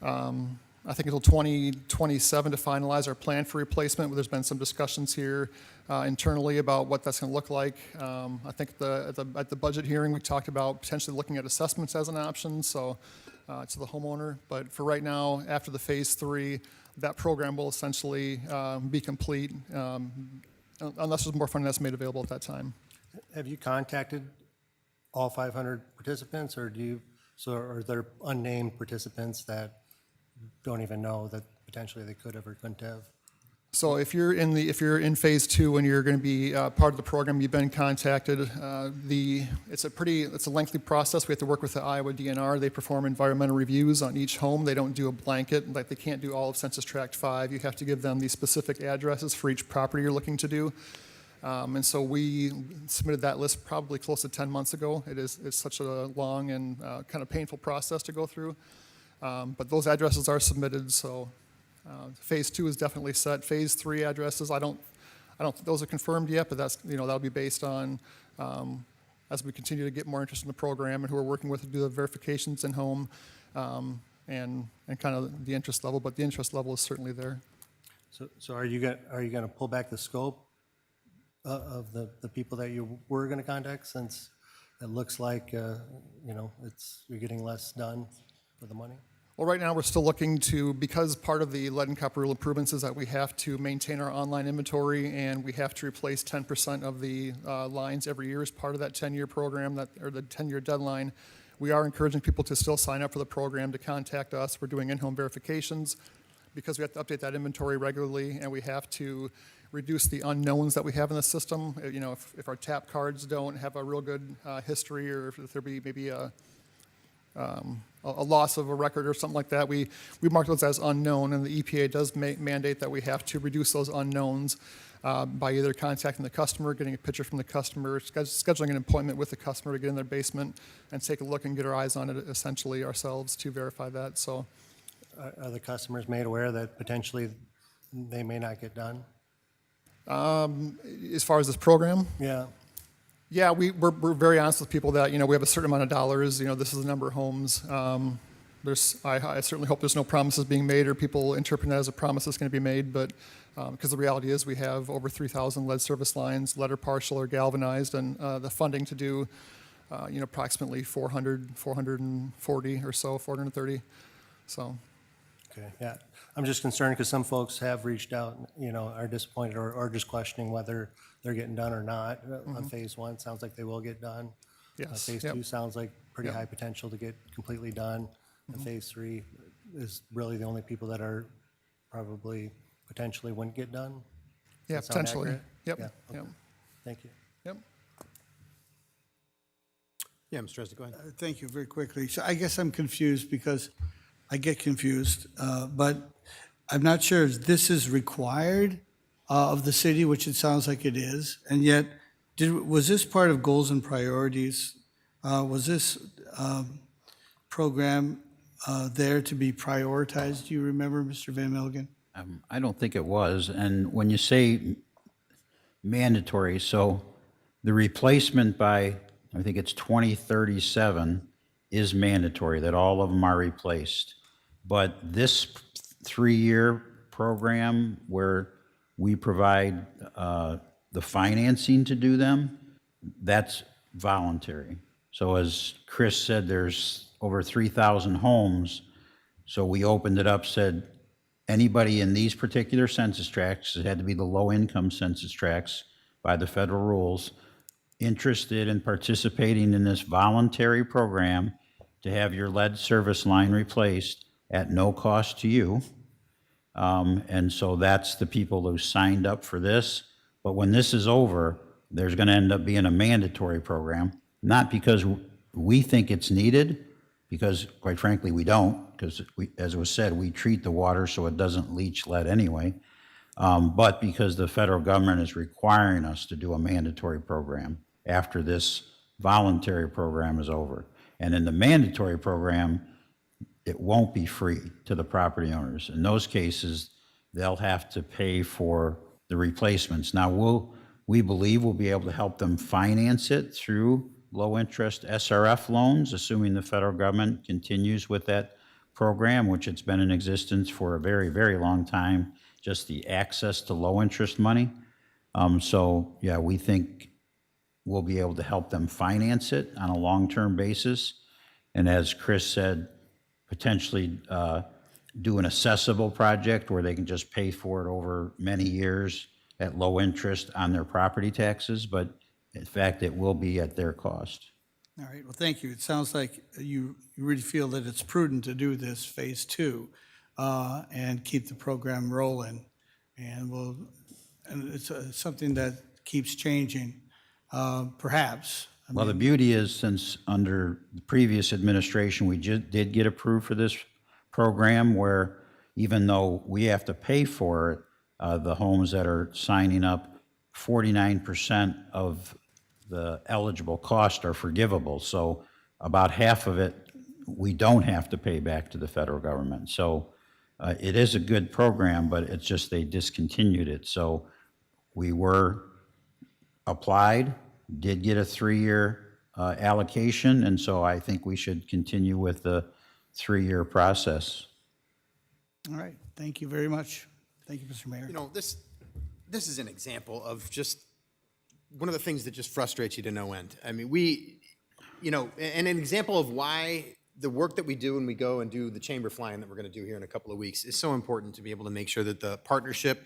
I think until 2027 to finalize our plan for replacement. There's been some discussions here internally about what that's going to look like. I think at the budget hearing, we talked about potentially looking at assessments as an option, so to the homeowner. But for right now, after the phase 3, that program will essentially be complete unless there's more funding that's made available at that time. Have you contacted all 500 participants, or are there unnamed participants that don't even know that potentially they could have or couldn't have? So if you're in phase 2 and you're going to be part of the program, you've been contacted. It's a lengthy process. We have to work with the Iowa DNR. They perform environmental reviews on each home. They don't do a blanket, like they can't do all of Census Tract 5. You have to give them the specific addresses for each property you're looking to do. And so we submitted that list probably close to 10 months ago. It's such a long and kind of painful process to go through. But those addresses are submitted, so phase 2 is definitely set. Phase 3 addresses, I don't think those are confirmed yet, but that'll be based on as we continue to get more interest in the program and who we're working with to do the verifications in home and kind of the interest level. But the interest level is certainly there. So are you going to pull back the scope of the people that you were going to contact, since it looks like you're getting less done for the money? Well, right now we're still looking to, because part of the lead and copper rule improvements is that we have to maintain our online inventory and we have to replace 10% of the lines every year as part of that 10-year program, or the 10-year deadline. We are encouraging people to still sign up for the program, to contact us. We're doing in-home verifications because we have to update that inventory regularly, and we have to reduce the unknowns that we have in the system. If our tap cards don't have a real good history, or if there be maybe a loss of a record or something like that, we mark those as unknown, and the EPA does mandate that we have to reduce those unknowns by either contacting the customer, getting a picture from the customer, scheduling an appointment with the customer to get in their basement and take a look and get our eyes on it essentially ourselves to verify that. So, are the customers made aware that potentially they may not get done? As far as this program? Yeah. Yeah, we're very honest with people that, we have a certain amount of dollars, this is the number of homes. I certainly hope there's no promises being made or people interpret that as a promise that's going to be made, but because the reality is we have over 3,000 lead service lines, lead or partial or galvanized, and the funding to do, approximately 440 or so, 430, so. Okay, yeah. I'm just concerned because some folks have reached out, are disappointed or just questioning whether they're getting done or not. On phase 1, sounds like they will get done. Yes. Phase 2 sounds like pretty high potential to get completely done. And phase 3 is really the only people that are probably potentially wouldn't get done. Yeah, Does that sound potentially. accurate? Yep. Yeah, okay. Yep. Thank you. Yep. Yeah, Mr. Trustee, go ahead. Thank you, very quickly. So I guess I'm confused because I get confused, but I'm not sure if this is required of the city, which it sounds like it is, and yet, was this part of goals and priorities? Was this program there to be prioritized? Do you remember, Mr. Van Milligan? I don't think it was. And when you say mandatory, so the replacement by, I think it's 2037, is mandatory, that all of them are replaced. But this 3-year program where we provide the financing to do them, that's voluntary. So as Chris said, there's over 3,000 homes. So we opened it up, said anybody in these particular census tracts, it had to be the low-income census tracts by the federal rules, interested in participating in this voluntary program to have your lead service line replaced at no cost to you. And so that's the people who signed up for this. But when this is over, there's going to end up being a mandatory program, not because we think it's needed, because quite frankly, we don't, because as it was said, we treat the water so it doesn't leach lead anyway, but because the federal government is requiring us to do a mandatory program after this voluntary program is over. And in the mandatory program, it won't be free to the property owners. In those cases, they'll have to pay for the replacements. Now, we believe we'll be able to help them finance it through low-interest SRF loans, assuming the federal government continues with that program, which it's been in existence for a very, very long time, just the access to low-interest money. So, yeah, we think we'll be able to help them finance it on a long-term basis. And as Chris said, potentially do an assessable project where they can just pay for it over many years at low interest on their property taxes, but in fact, it will be at their cost. All right, well, thank you. It sounds like you really feel that it's prudent to do this phase 2 and keep the program rolling. And it's something that keeps changing, perhaps. Well, the beauty is, since under the previous administration, we did get approved for this program where even though we have to pay for it, the homes that are signing up, 49% of the eligible costs are forgivable. So about half of it, we don't have to pay back to the federal government. So it is a good program, but it's just they discontinued it. So we were applied, did get a 3-year allocation, and so I think we should continue with the 3-year process. All right, thank you very much. Thank you, Mr. Mayor. You know, this is an example of just one of the things that just frustrates you to no end. I mean, and an example of why the work that we do when we go and do the chamber flying that we're going to do here in a couple of weeks is so important to be able to make sure that the partnership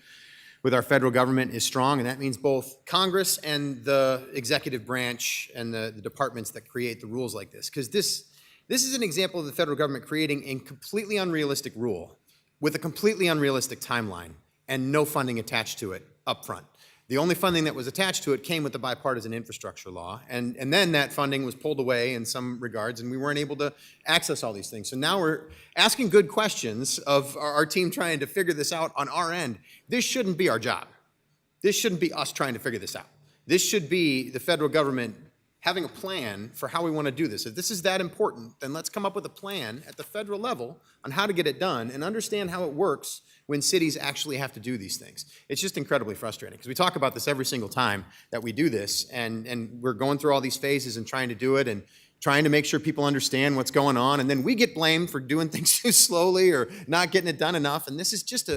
with our federal government is strong, and that means both Congress and the executive branch and the departments that create the rules like this. Because this is an example of the federal government creating a completely unrealistic rule with a completely unrealistic timeline and no funding attached to it up front. The only funding that was attached to it came with the bipartisan infrastructure law, and then that funding was pulled away in some regards, and we weren't able to access all these things. So now we're asking good questions of our team trying to figure this out on our end. This shouldn't be our job. This shouldn't be us trying to figure this out. This should be the federal government having a plan for how we want to do this. If this is that important, then let's come up with a plan at the federal level on how to get it done and understand how it works when cities actually have to do these things. It's just incredibly frustrating because we talk about this every single time that we do this, and we're going through all these phases and trying to do it and trying to make sure people understand what's going on, and then we get blamed for doing things too slowly or not getting it done enough, and this is just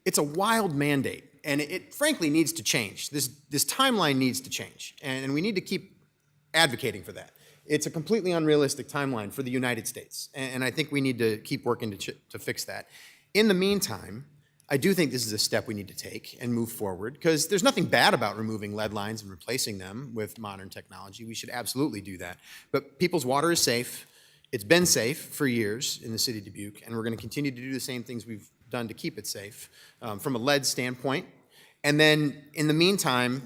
it's a wild mandate, and it frankly needs to change. This timeline needs to change, and we need to keep advocating for that. It's a completely unrealistic timeline for the United States, and I think we need to keep working to fix that. In the meantime, I do think this is a step we need to take and move forward, because there's nothing bad about removing lead lines and replacing them with modern technology. We should absolutely do that. But people's water is safe. It's been safe for years in the city of Dubuque, and we're going to continue to do the same things we've done to keep it safe from a lead standpoint. And then in the meantime,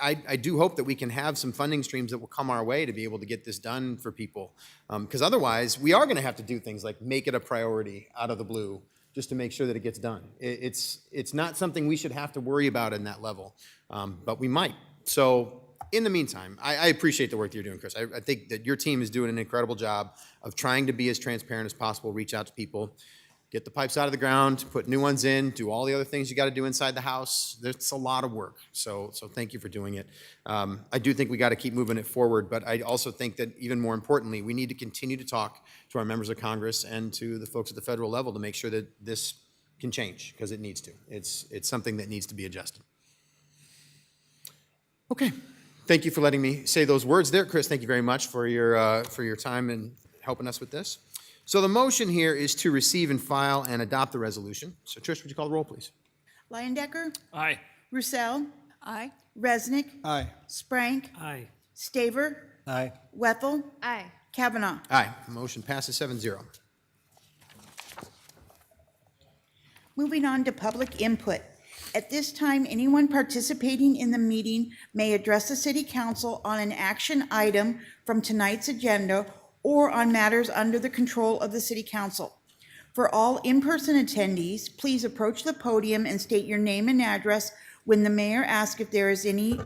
I do hope that we can have some funding streams that will come our way to be able to get this done for people. Because otherwise, we are going to have to do things like make it a priority out of the blue just to make sure that it gets done. It's not something we should have to worry about in that level, but we might. So in the meantime, I appreciate the work that you're doing, Chris. I think that your team is doing an incredible job of trying to be as transparent as possible, reach out to people, get the pipes out of the ground, put new ones in, do all the other things you got to do inside the house. It's a lot of work, so thank you for doing it. I do think we got to keep moving it forward, but I also think that even more importantly, we need to continue to talk to our members of Congress and to the folks at the federal level to make sure that this can change, because it needs to. It's something that needs to be adjusted. Okay, thank you for letting me say those words there, Chris. Thank you very much for your time and helping us with this. So the motion here is to receive and file and adopt the resolution. So Trish, would you call the roll, please? Leyendecker. Aye. Roussel. Aye. Resnick. Aye. Sprank. Aye. Staver. Aye. Wethel. Aye. Kavanaugh. Aye. Motion passes 7-0. Moving on to public input. At this time, anyone participating in the meeting may address the city council on an action item from tonight's agenda or on matters under the control of the city council. For all in-person attendees, please approach the podium and state your name and address when the mayor asks if there is any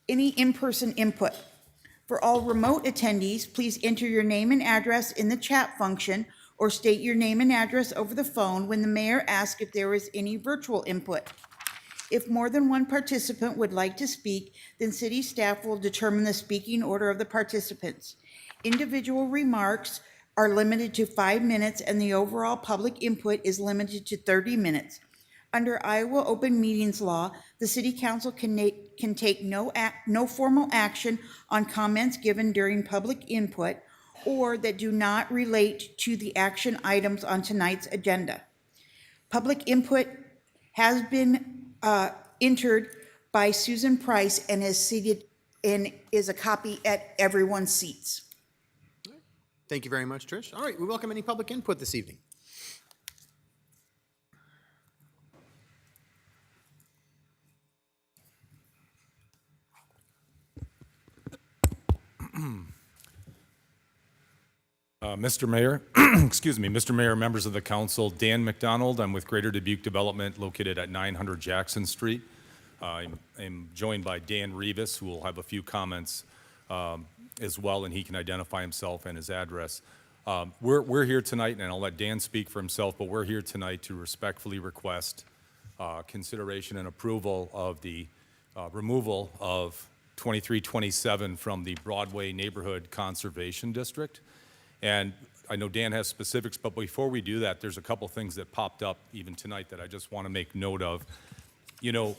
in-person input. For all remote attendees, please enter your name and address in the chat function or state your name and address over the phone when the mayor asks if there is any virtual input. If more than one participant would like to speak, then city staff will determine the speaking order of the participants. Individual remarks are limited to 5 minutes and the overall public input is limited to 30 minutes. Under Iowa Open Meetings Law, the City Council can take no formal action on comments given during public input or that do not relate to the action items on tonight's agenda. Public input has been entered by Susan Price and is seated and is a copy at everyone's seats. Thank you very much, Trish. All right, we welcome any public input this evening. Mr. Mayor, excuse me, Mr. Mayor, members of the council, Dan McDonald. I'm with Greater Dubuque Development located at 900 Jackson Street. I'm joined by Dan Rivas, who will have a few comments as well, and he can identify himself and his address. We're here tonight, and I'll let Dan speak for himself, but we're here tonight to respectfully request consideration and approval of the removal of 2327 from the Broadway Neighborhood Conservation District. And I know Dan has specifics, but before we do that, there's a couple things that popped up even tonight that I just want to make note of. You know,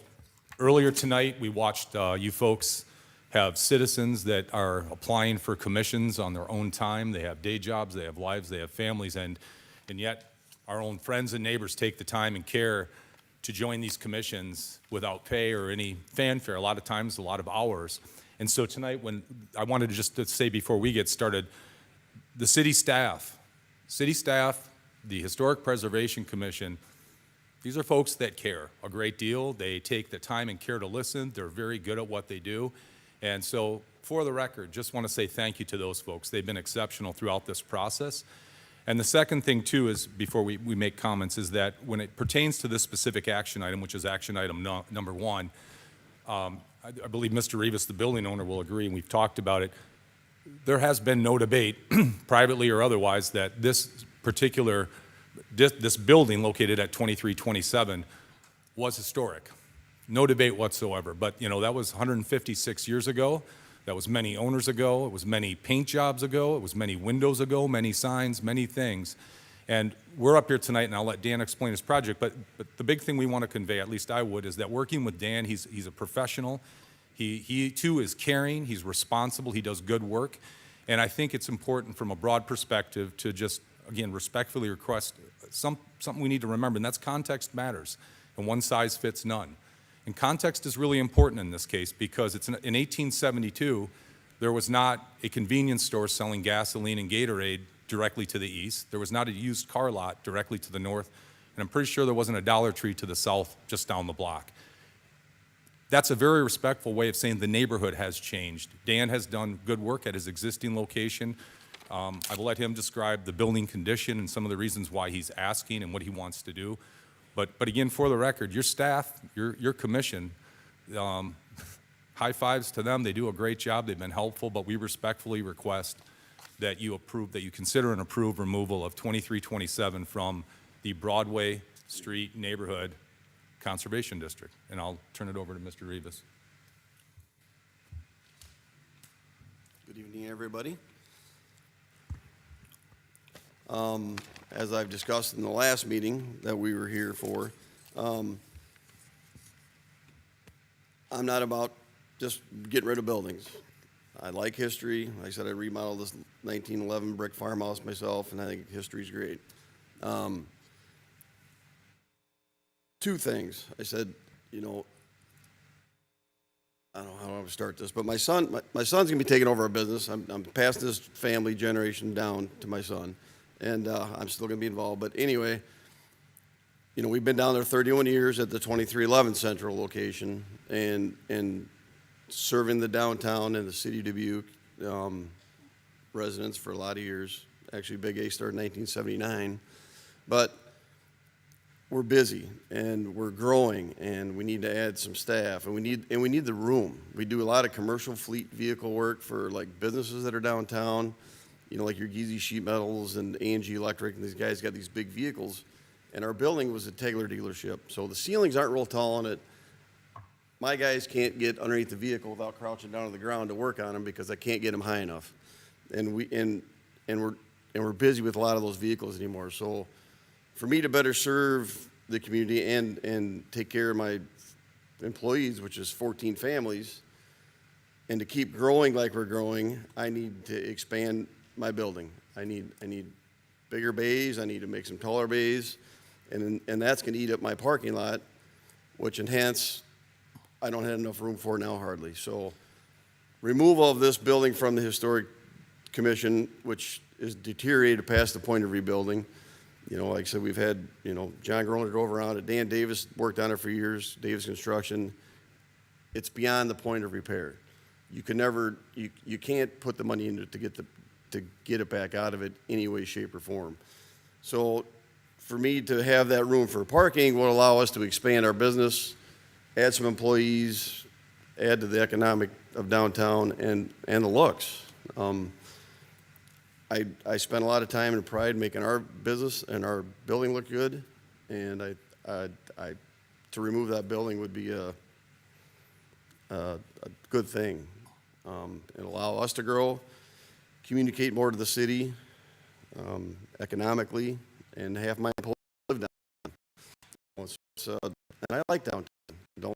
earlier tonight, we watched you folks have citizens that are applying for commissions on their own time. They have day jobs, they have lives, they have families, and yet our own friends and neighbors take the time and care to join these commissions without pay or any fanfare, a lot of times, a lot of hours. And so tonight, when I wanted to just say before we get started, the city staff, the Historic Preservation Commission, these are folks that care a great deal. They take the time and care to listen. They're very good at what they do. And so, for the record, just want to say thank you to those folks. They've been exceptional throughout this process. And the second thing, too, is before we make comments, is that when it pertains to this specific action item, which is action item number one, I believe Mr. Rivas, the building owner, will agree, and we've talked about it. There has been no debate, privately or otherwise, that this particular, this building located at 2327 was historic. No debate whatsoever. But, you know, that was 156 years ago. That was many owners ago. It was many paint jobs ago. It was many windows ago, many signs, many things. And we're up here tonight, and I'll let Dan explain his project, but the big thing we want to convey, at least I would, is that working with Dan, he's a professional. He too is caring, he's responsible, he does good work. And I think it's important from a broad perspective to just, again, respectfully request something we need to remember, and that's context matters, and one size fits none. And context is really important in this case because it's in 1872, there was not a convenience store selling gasoline and Gatorade directly to the east. There was not a used car lot directly to the north. And I'm pretty sure there wasn't a Dollar Tree to the south just down the block. That's a very respectful way of saying the neighborhood has changed. Dan has done good work at his existing location. I will let him describe the building condition and some of the reasons why he's asking and what he wants to do. But again, for the record, your staff, your commission, high fives to them. They do a great job. They've been helpful, but we respectfully request that you consider and approve removal of 2327 from the Broadway Street Neighborhood Conservation District. And I'll turn it over to Mr. Rivas. Good evening, everybody. As I've discussed in the last meeting that we were here for, I'm not about just getting rid of buildings. I like history. Like I said, I remodeled this 1911 brick farmhouse myself, and I think history's great. Two things. I said, you know, I don't know how I want to start this, but my son's going to be taking over a business. I'm passing this family generation down to my son, and I'm still going to be involved. But anyway, you know, we've been down there 31 years at the 2311 Central location and serving the downtown and the city of Dubuque residents for a lot of years. Actually, Big A started in 1979. But we're busy and we're growing and we need to add some staff and we need the room. We do a lot of commercial fleet vehicle work for like businesses that are downtown, you know, like your Geezy Sheet Metals and A&G Electric, and these guys got these big vehicles. And our building was a Tegler dealership. So the ceilings aren't real tall on it. My guys can't get underneath the vehicle without crouching down to the ground to work on them because I can't get them high enough. And we're busy with a lot of those vehicles anymore. So for me to better serve the community and take care of my employees, which is 14 families, and to keep growing like we're growing, I need to expand my building. I need bigger bays. I need to make some taller bays, and that's going to eat up my parking lot, which I don't have enough room for now hardly. So removal of this building from the Historic Commission, which is deteriorated past the point of rebuilding. You know, like I said, we've had, you know, John Groner drove around it. Dan Davis worked on it for years, Davis Construction. It's beyond the point of repair. You can never, you can't put the money into it to get it back out of it any way, shape, or form. So for me to have that room for parking will allow us to expand our business, add some employees, add to the economic of downtown and the looks. I spent a lot of time and pride making our business and our building look good, and to remove that building would be a good thing. It'll allow us to grow, communicate more to the city economically, and have my employees live downtown. And I like downtown. Don't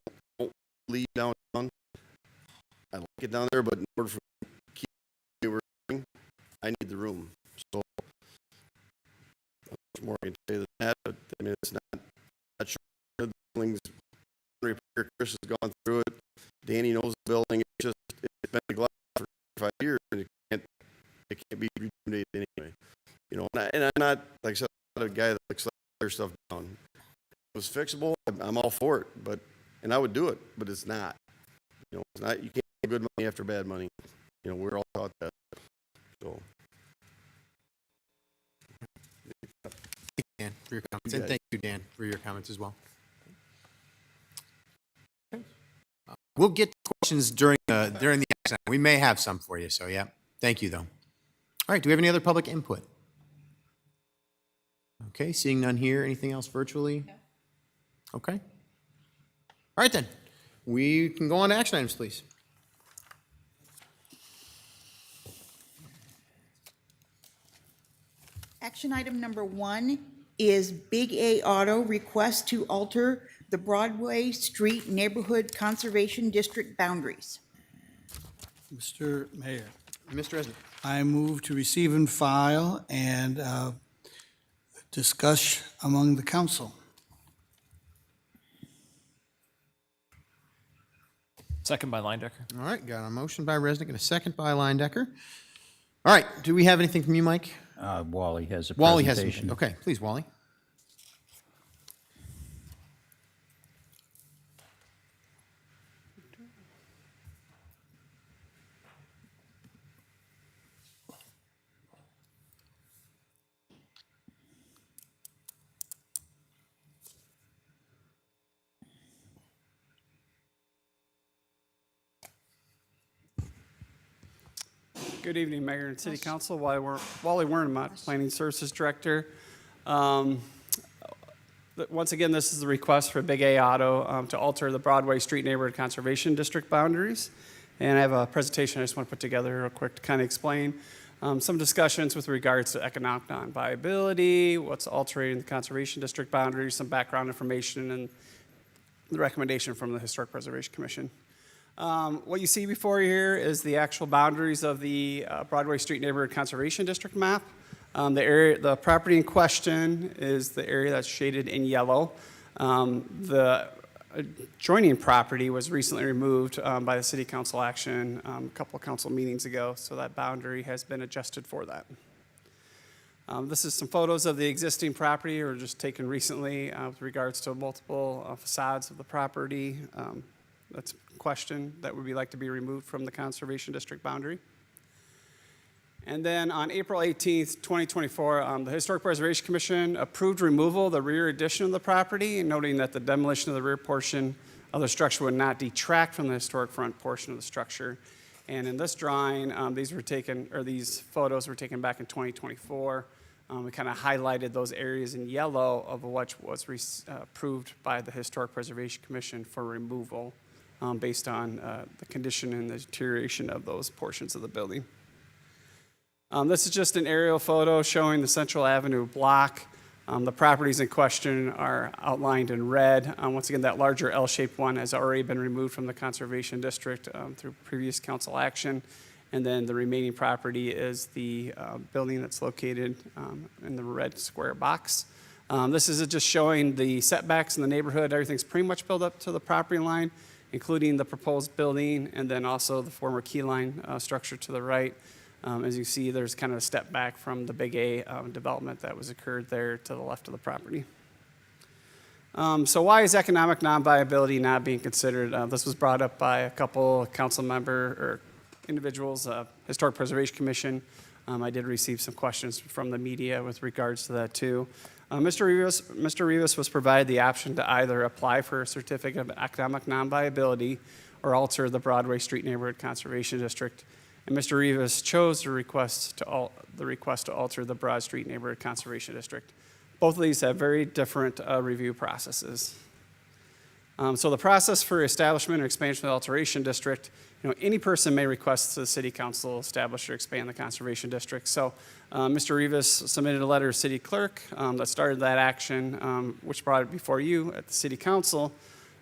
leave downtown. I like it down there, but in order for me to keep it where we're going, I need the room. So much more I can say than that, but I mean, it's not sure the building's repair. Chris has gone through it. Danny knows the building. It's been neglected for 5 years, and it can't be rejuvenated anyway. You know, and I'm not, like I said, I'm not a guy that likes to tear stuff down. If it was fixable, I'm all for it, and I would do it, but it's not. You know, it's not. You can't get good money after bad money. You know, we're all taught that. So. Thank you, Dan, for your comments, and thank you, Dan, for your comments as well. We'll get to questions during the action. We may have some for you, so yeah. Thank you, though. All right, do we have any other public input? Okay, seeing none here. Anything else virtually? No. Okay. All right, then. We can go on to action items, please. Action item number 1 is Big A Auto request to alter the Broadway Street Neighborhood Conservation District boundaries. Mr. Mayor. Mr. Resnick. I move to receive and file and discuss among the council. Second by Linedecker. All right, got a motion by Resnick and a second by Linedecker. All right, do we have anything from you, Mike? Wally has a Wally has presentation. something. Okay, please, Wally. Good evening, Mayor and City Council. Wally Wernemont, Planning Services Director. Once again, this is the request for Big A Auto to alter the Broadway Street Neighborhood Conservation District boundaries. And I have a presentation I just want to put together real quick to kind of explain some discussions with regards to economic non-viability, what's altering the Conservation District boundaries, some background information, and the recommendation from the Historic Preservation Commission. What you see before you here is the actual boundaries of the Broadway Street Neighborhood Conservation District map. The property in question is the area that's shaded in yellow. The adjoining property was recently removed by the City Council action a couple of council meetings ago, so that boundary has been adjusted for that. This is some photos of the existing property, or just taken recently with regards to multiple facades of the property. That's a question that would be like to be removed from the Conservation District boundary. And then on April 18th, 2024, the Historic Preservation Commission approved removal of the rear addition of the property, noting that the demolition of the rear portion of the structure would not detract from the historic front portion of the structure. And in this drawing, these photos were taken back in 2024. We kind of highlighted those areas in yellow of what was approved by the Historic Preservation Commission for removal based on the condition and the deterioration of those portions of the building. This is just an aerial photo showing the Central Avenue block. The properties in question are outlined in red. Once again, that larger L-shaped one has already been removed from the Conservation District through previous council action. And then the remaining property is the building that's located in the red square box. This is just showing the setbacks in the neighborhood. Everything's pretty much built up to the property line, including the proposed building and then also the former key line structure to the right. As you see, there's kind of a step back from the Big A development that was occurred there to the left of the property. So why is economic non-viability not being considered? This was brought up by a couple council member or individuals, Historic Preservation Commission. I did receive some questions from the media with regards to that too. Mr. Rivas was provided the option to either apply for a certificate of economic non-viability or alter the Broadway Street Neighborhood Conservation District. And Mr. Rivas chose the request to alter the Broad Street Neighborhood Conservation District. Both of these have very different review processes. So the process for establishment or expansion of the alteration district, any person may request to the city council establish or expand the conservation district. So Mr. Rivas submitted a letter to city clerk that started that action, which brought it before you at the city council.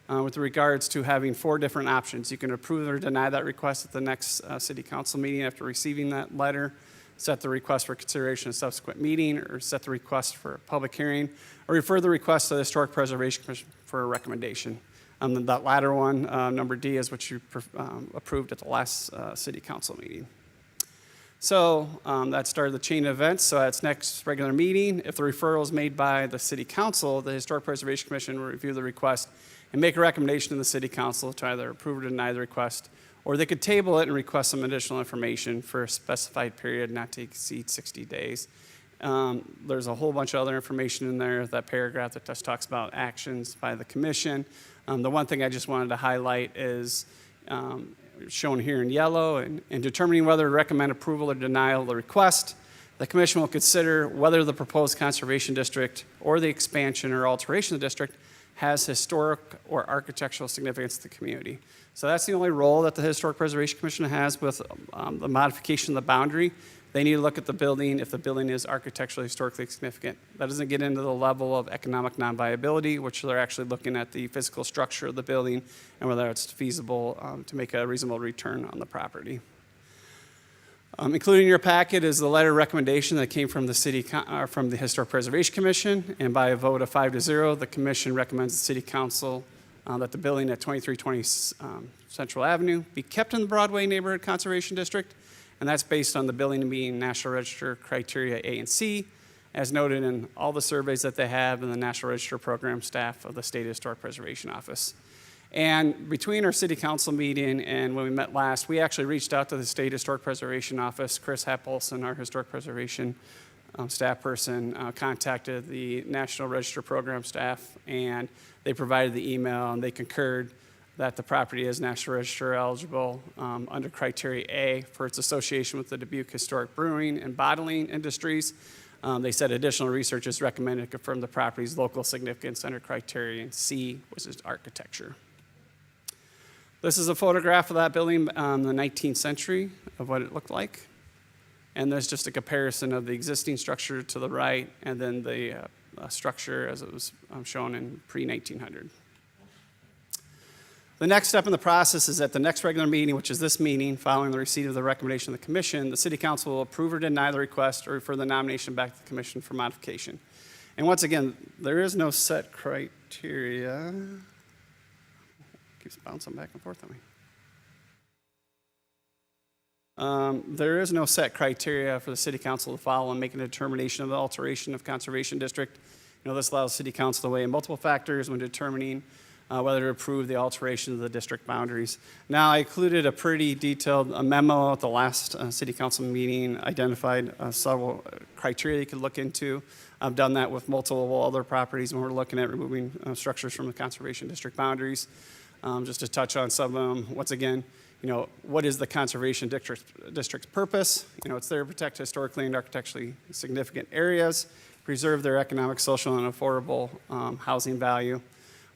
With regards to having 4 different options. You can approve or deny that request at the next city council meeting after receiving that letter, set the request for consideration in a subsequent meeting, or set the request for a public hearing, or refer the request to the Historic Preservation Commission for a recommendation. That latter one, number D, is what you approved at the last city council meeting. So that started the chain of events. So at its next regular meeting, if the referral is made by the city council, the Historic Preservation Commission will review the request and make a recommendation to the city council to either approve or deny the request, or they could table it and request some additional information for a specified period not to exceed 60 days. There's a whole bunch of other information in there, that paragraph that just talks about actions by the commission. The one thing I just wanted to highlight is shown here in yellow, and in determining whether to recommend approval or denial of the request, the commission will consider whether the proposed conservation district or the expansion or alteration of the district has historic or architectural significance to the community. So that's the only role that the Historic Preservation Commission has with the modification of the boundary. They need to look at the building if the building is architecturally historically significant. That doesn't get into the level of economic non-viability, which they're actually looking at the physical structure of the building and whether it's feasible to make a reasonable return on the property. Included in your packet is the letter of recommendation that came from the Historic Preservation Commission, and by a vote of 5-0, the commission recommends the City Council that the building at 2320 Central Avenue be kept in the Broadway Neighborhood Conservation District, and that's based on the building being National Register criteria A and C, as noted in all the surveys that they have in the National Register program staff of the State Historic Preservation Office. And between our city council meeting and when we met last, we actually reached out to the State Historic Preservation Office. Chris Happolson, our historic preservation staff person, contacted the National Register program staff, and they provided the email, and they concurred that the property is National Register eligible under criteria A for its association with the Dubuque Historic Brewing and Bottling Industries. They said additional research is recommended to confirm the property's local significance under criterion C, which is architecture. This is a photograph of that building in the 19th century of what it looked like. And there's just a comparison of the existing structure to the right and then the structure as it was shown in pre-1900. The next step in the process is at the next regular meeting, which is this meeting, following the receipt of the recommendation of the commission, the city council will approve or deny the request or refer the nomination back to the commission for modification. And once again, there is no set criteria. Keeps bouncing back and forth on me. There is no set criteria for the city council to follow in making a determination of the alteration of conservation district. This allows city council to weigh in multiple factors when determining whether to approve the alteration of the district boundaries. Now, I included a pretty detailed memo at the last city council meeting, identified several criteria you could look into. I've done that with multiple other properties when we're looking at removing structures from the conservation district boundaries. Just to touch on some of them, once again, what is the conservation district's purpose? It's there to protect historically and architecturally significant areas, preserve their economic, social, and affordable housing value.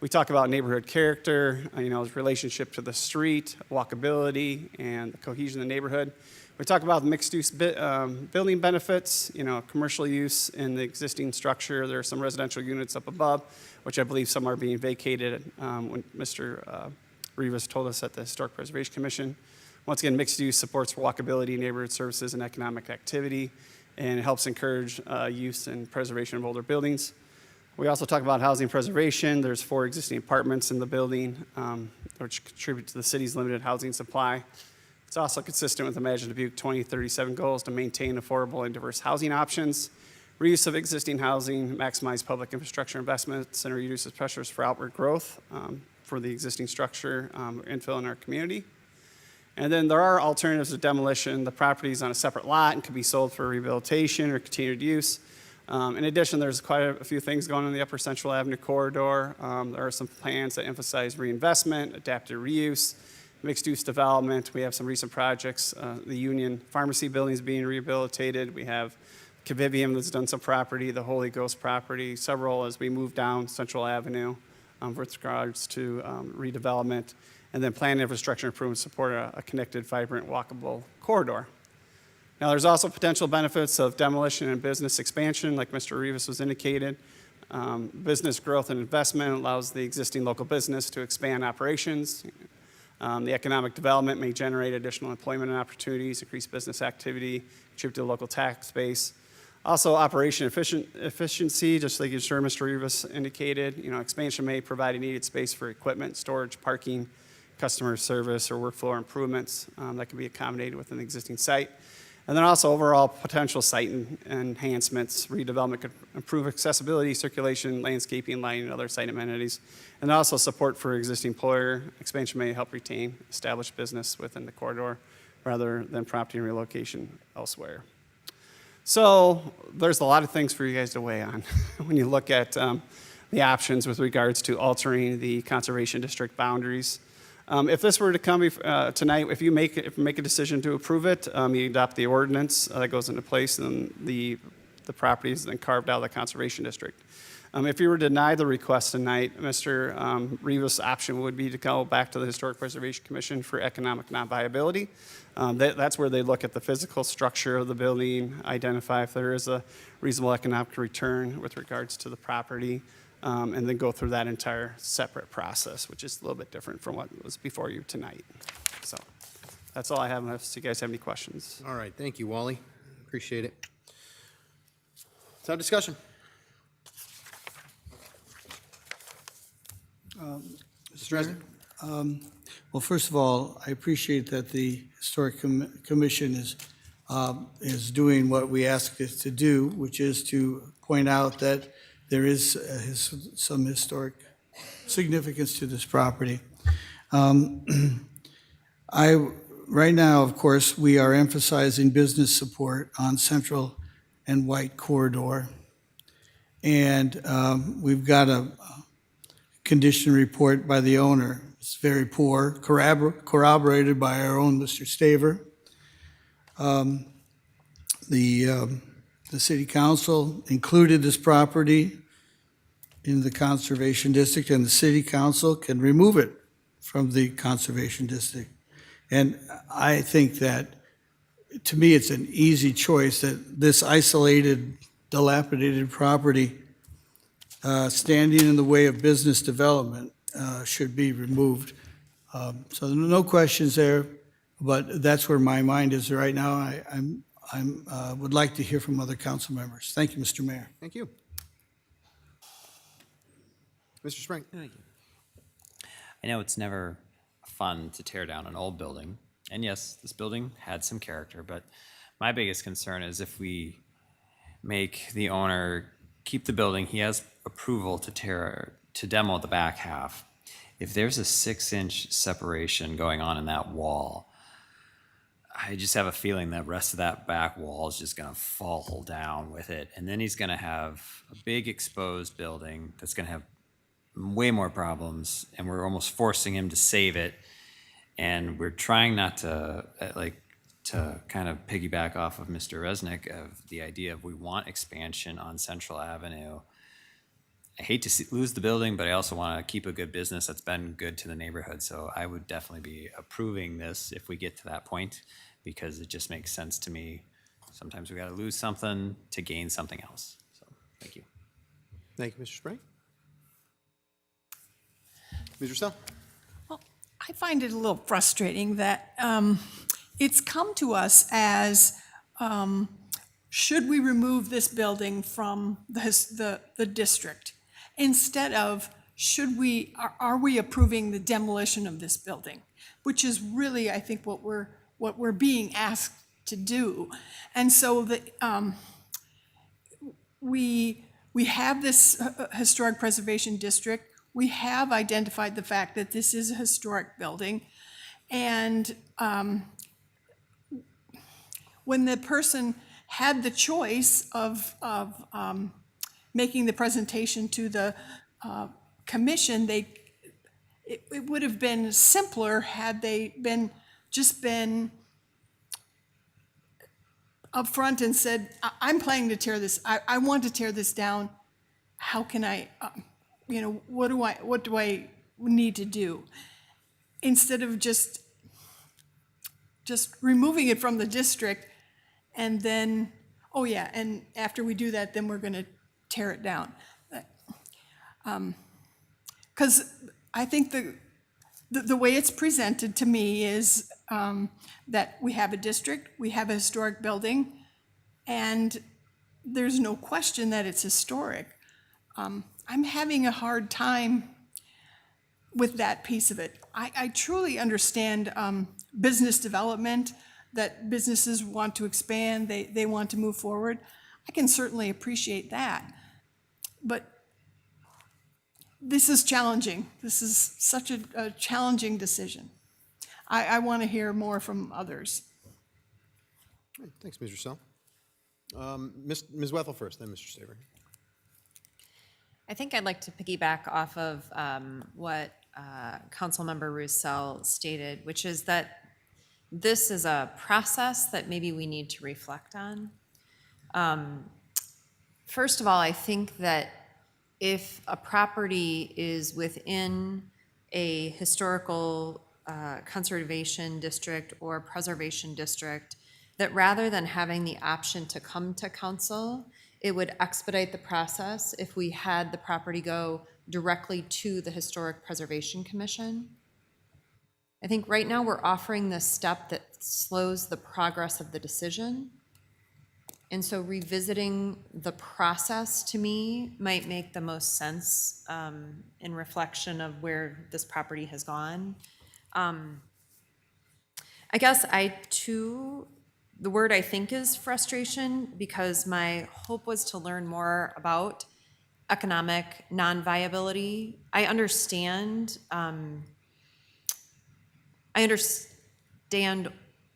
We talk about neighborhood character, its relationship to the street, walkability, and the cohesion of the neighborhood. We talk about mixed-use building benefits, commercial use in the existing structure. There are some residential units up above, which I believe some are being vacated when Mr. Rivas told us at the Historic Preservation Commission. Once again, mixed use supports walkability, neighborhood services, and economic activity, and it helps encourage use and preservation of older buildings. We also talk about housing preservation. There's 4 existing apartments in the building, which contribute to the city's limited housing supply. It's also consistent with Imagine Dubuque 2037 goals to maintain affordable and diverse housing options, reuse of existing housing, maximize public infrastructure investments, and reduces pressures for outward growth for the existing structure, infill in our community. And then there are alternatives to demolition. The property is on a separate lot and can be sold for rehabilitation or continued use. In addition, there's quite a few things going on in the Upper Central Avenue corridor. There are some plans that emphasize reinvestment, adaptive reuse, mixed-use development. We have some recent projects. The Union Pharmacy building is being rehabilitated. We have Convivium that's done some property, the Holy Ghost property, several as we move down Central Avenue with regards to redevelopment, and then planned infrastructure improvements support a connected, vibrant, walkable corridor. Now, there's also potential benefits of demolition and business expansion, like Mr. Rivas was indicated. Business growth and investment allows the existing local business to expand operations. The economic development may generate additional employment opportunities, increase business activity, contribute to the local tax base. Also, operation efficiency, just like Mr. Rivas indicated, expansion may provide a needed space for equipment, storage, parking, customer service, or workflow improvements that can be accommodated within the existing site. And then also overall potential site enhancements, redevelopment could improve accessibility, circulation, landscaping, lighting, and other site amenities. And also support for existing employer. Expansion may help retain established business within the corridor rather than property relocation elsewhere. So there's a lot of things for you guys to weigh on when you look at the options with regards to altering the conservation district boundaries. If this were to come tonight, if you make a decision to approve it, you adopt the ordinance that goes into place, and the property is then carved out of the conservation district. If you were to deny the request tonight, Mr. Rivas' option would be to go back to the Historic Preservation Commission for economic non-viability. That's where they look at the physical structure of the building, identify if there is a reasonable economic return with regards to the property, and then go through that entire separate process, which is a little bit different from what was before you tonight. So that's all I have, unless you guys have any questions. All right, thank you, Wally. Appreciate it. Let's have discussion. Mr. President? Well, first of all, I appreciate that the Historic Commission is doing what we asked it to do, which is to point out that there is some historic significance to this property. Right now, of course, we are emphasizing business support on Central and White Corridor. And we've got a condition report by the owner. It's very poor, corroborated by our own Mr. Staver. The city council included this property in the conservation district, and the city council can remove it from the conservation district. And I think that, to me, it's an easy choice that this isolated, dilapidated property standing in the way of business development should be removed. So no questions there, but that's where my mind is right now. I would like to hear from other council members. Thank you, Mr. Mayor. Thank you. Mr. Spring. I know it's never fun to tear down an old building, And yes, this building had some character, but my biggest concern is if we make the owner keep the building, he has approval to demo the back half. If there's a 6-inch separation going on in that wall, I just have a feeling that rest of that back wall is just gonna fall down with it. And then he's gonna have a big exposed building that's gonna have way more problems, and we're almost forcing him to save it. And we're trying not to, to kind of piggyback off of Mr. Resnick of the idea of we want expansion on Central Avenue. I hate to lose the building, but I also want to keep a good business that's been good to the neighborhood. So I would definitely be approving this if we get to that point, because it just makes sense to me. Sometimes we got to lose something to gain something else. So thank you. Thank you, Mr. Sprague. Ms. Russell? I find it a little frustrating that it's come to us as, should we remove this building from the district? Instead of, are we approving the demolition of this building? Which is really, I think, what we're being asked to do. And so we have this historic preservation district. We have identified the fact that this is a historic building. And when the person had the choice of making the presentation to the commission, it would have been simpler had they just been upfront and said, I'm planning to tear this, I want to tear this down. How can I, what do I need to do? Instead of just removing it from the district and then, oh yeah, and after we do that, then we're going to tear it down. Because I think the way it's presented to me is that we have a district, we have a historic building, and there's no question that it's historic. I'm having a hard time with that piece of it. I truly understand business development, that businesses want to expand, they want to move forward. I can certainly appreciate that. But this is challenging. This is such a challenging decision. I want to hear more from others. Thanks, Ms. Russell. Ms. Wethel first, then Mr. Saber. I think I'd like to piggyback off of what Councilmember Roussel stated, which is that this is a process that maybe we need to reflect on. First of all, I think that if a property is within a historical conservation district or preservation district, that rather than having the option to come to council, it would expedite the process if we had the property go directly to the Historic Preservation Commission. I think right now we're offering this step that slows the progress of the decision. And so revisiting the process to me might make the most sense in reflection of where this property has gone. I guess the word I think is frustration, because my hope was to learn more about economic non-viability. I understand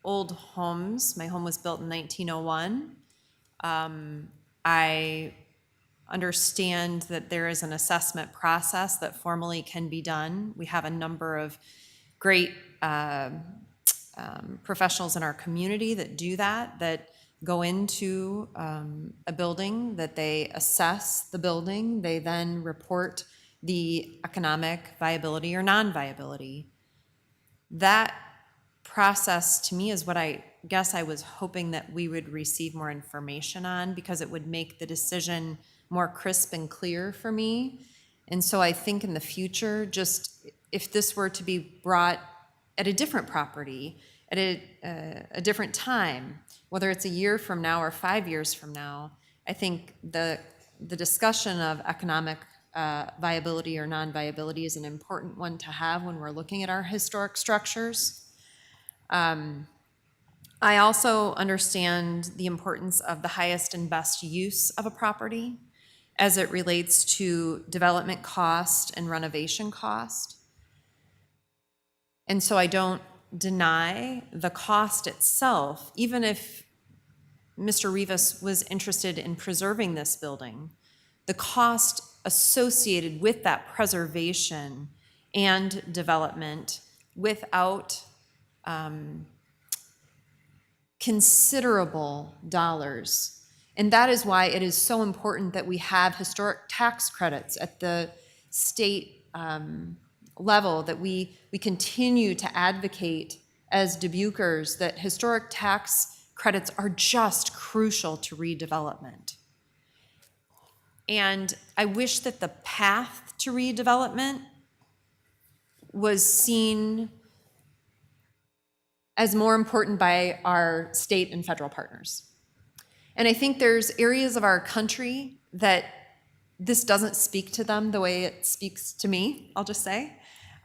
old homes. My home was built in 1901. I understand that there is an assessment process that formally can be done. We have a number of great professionals in our community that do that go into a building, that they assess the building, they then report the economic viability or non-viability. That process to me is what I guess I was hoping that we would receive more information on, because it would make the decision more crisp and clear for me. And so I think in the future, just if this were to be brought at a different property, at a different time, whether it's a year from now or 5 years from now, I think the discussion of economic viability or non-viability is an important one to have when we're looking at our historic structures. I also understand the importance of the highest and best use of a property as it relates to development cost and renovation cost. And so I don't deny the cost itself, even if Mr. Rivas was interested in preserving this building, the cost associated with that preservation and development without considerable dollars. And that is why it is so important that we have historic tax credits at the state level, that we continue to advocate as Dubuquers that historic tax credits are just crucial to redevelopment. And I wish that the path to redevelopment was seen as more important by our state and federal partners. And I think there's areas of our country that this doesn't speak to them the way it speaks to me, I'll just say.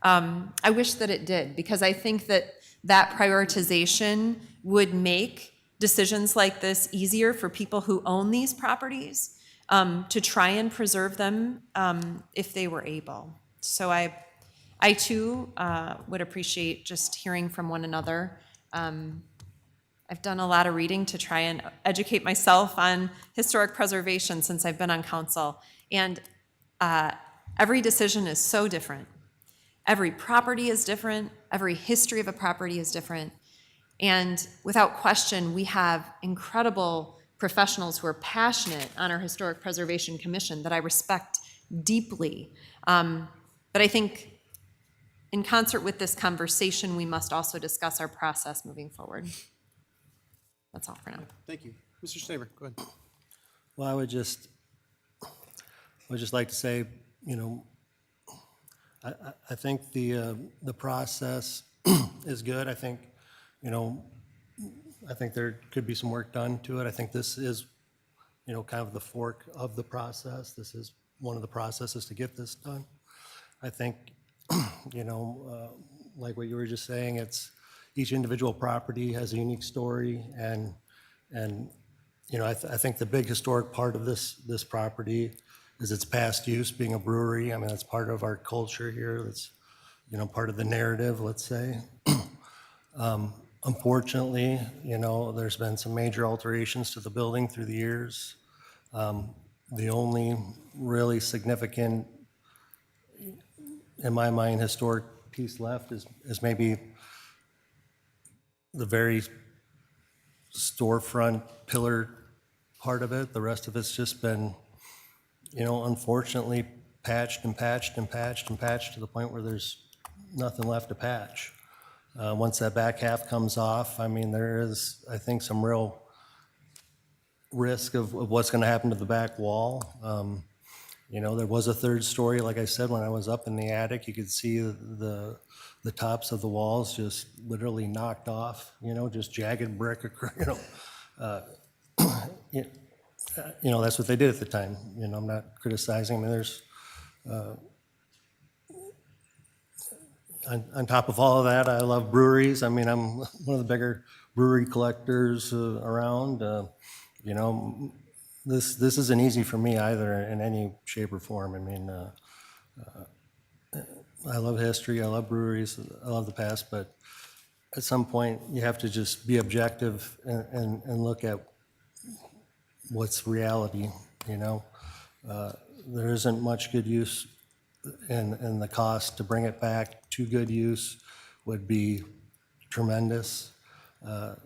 I wish that it did, because I think that that prioritization would make decisions like this easier for people who own these properties, to try and preserve them if they were able. So I too would appreciate just hearing from one another. I've done a lot of reading to try and educate myself on historic preservation since I've been on council. And every decision is so different. Every property is different. Every history of a property is different. And without question, we have incredible professionals who are passionate on our Historic Preservation Commission that I respect deeply. But I think in concert with this conversation, we must also discuss our process moving forward. That's all for now. Thank you. Mr. Schneber, go ahead. Well, I would just like to say, I think the process is good. I think, I think there could be some work done to it. I think this is, kind of the fork of the process. This is one of the processes to get this done. I think, like what you were just saying, it's each individual property has a unique story, and I think the big historic part of this property is its past use, being a brewery. I mean, that's part of our culture here. That's part of the narrative, let's say. Unfortunately, there's been some major alterations to the building through the years. The only really significant, in my mind, historic piece left is maybe the very storefront pillar part of it. The rest of it's just been, unfortunately patched and patched and patched and patched to the point where there's nothing left to patch. Once that back half comes off, I mean, there is, I think, some real risk of what's going to happen to the back wall. There was a third story, like I said, when I was up in the attic, you could see the tops of the walls just literally knocked off, just jagged brick, that's what they did at the time. I'm not criticizing. I mean, there's, on top of all of that, I love breweries. I mean, I'm one of the bigger brewery collectors around. This isn't easy for me either in any shape or form. I mean, I love history, I love breweries, I love the past, but at some point you have to just be objective and look at what's reality, There isn't much good use, and the cost to bring it back to good use would be tremendous. The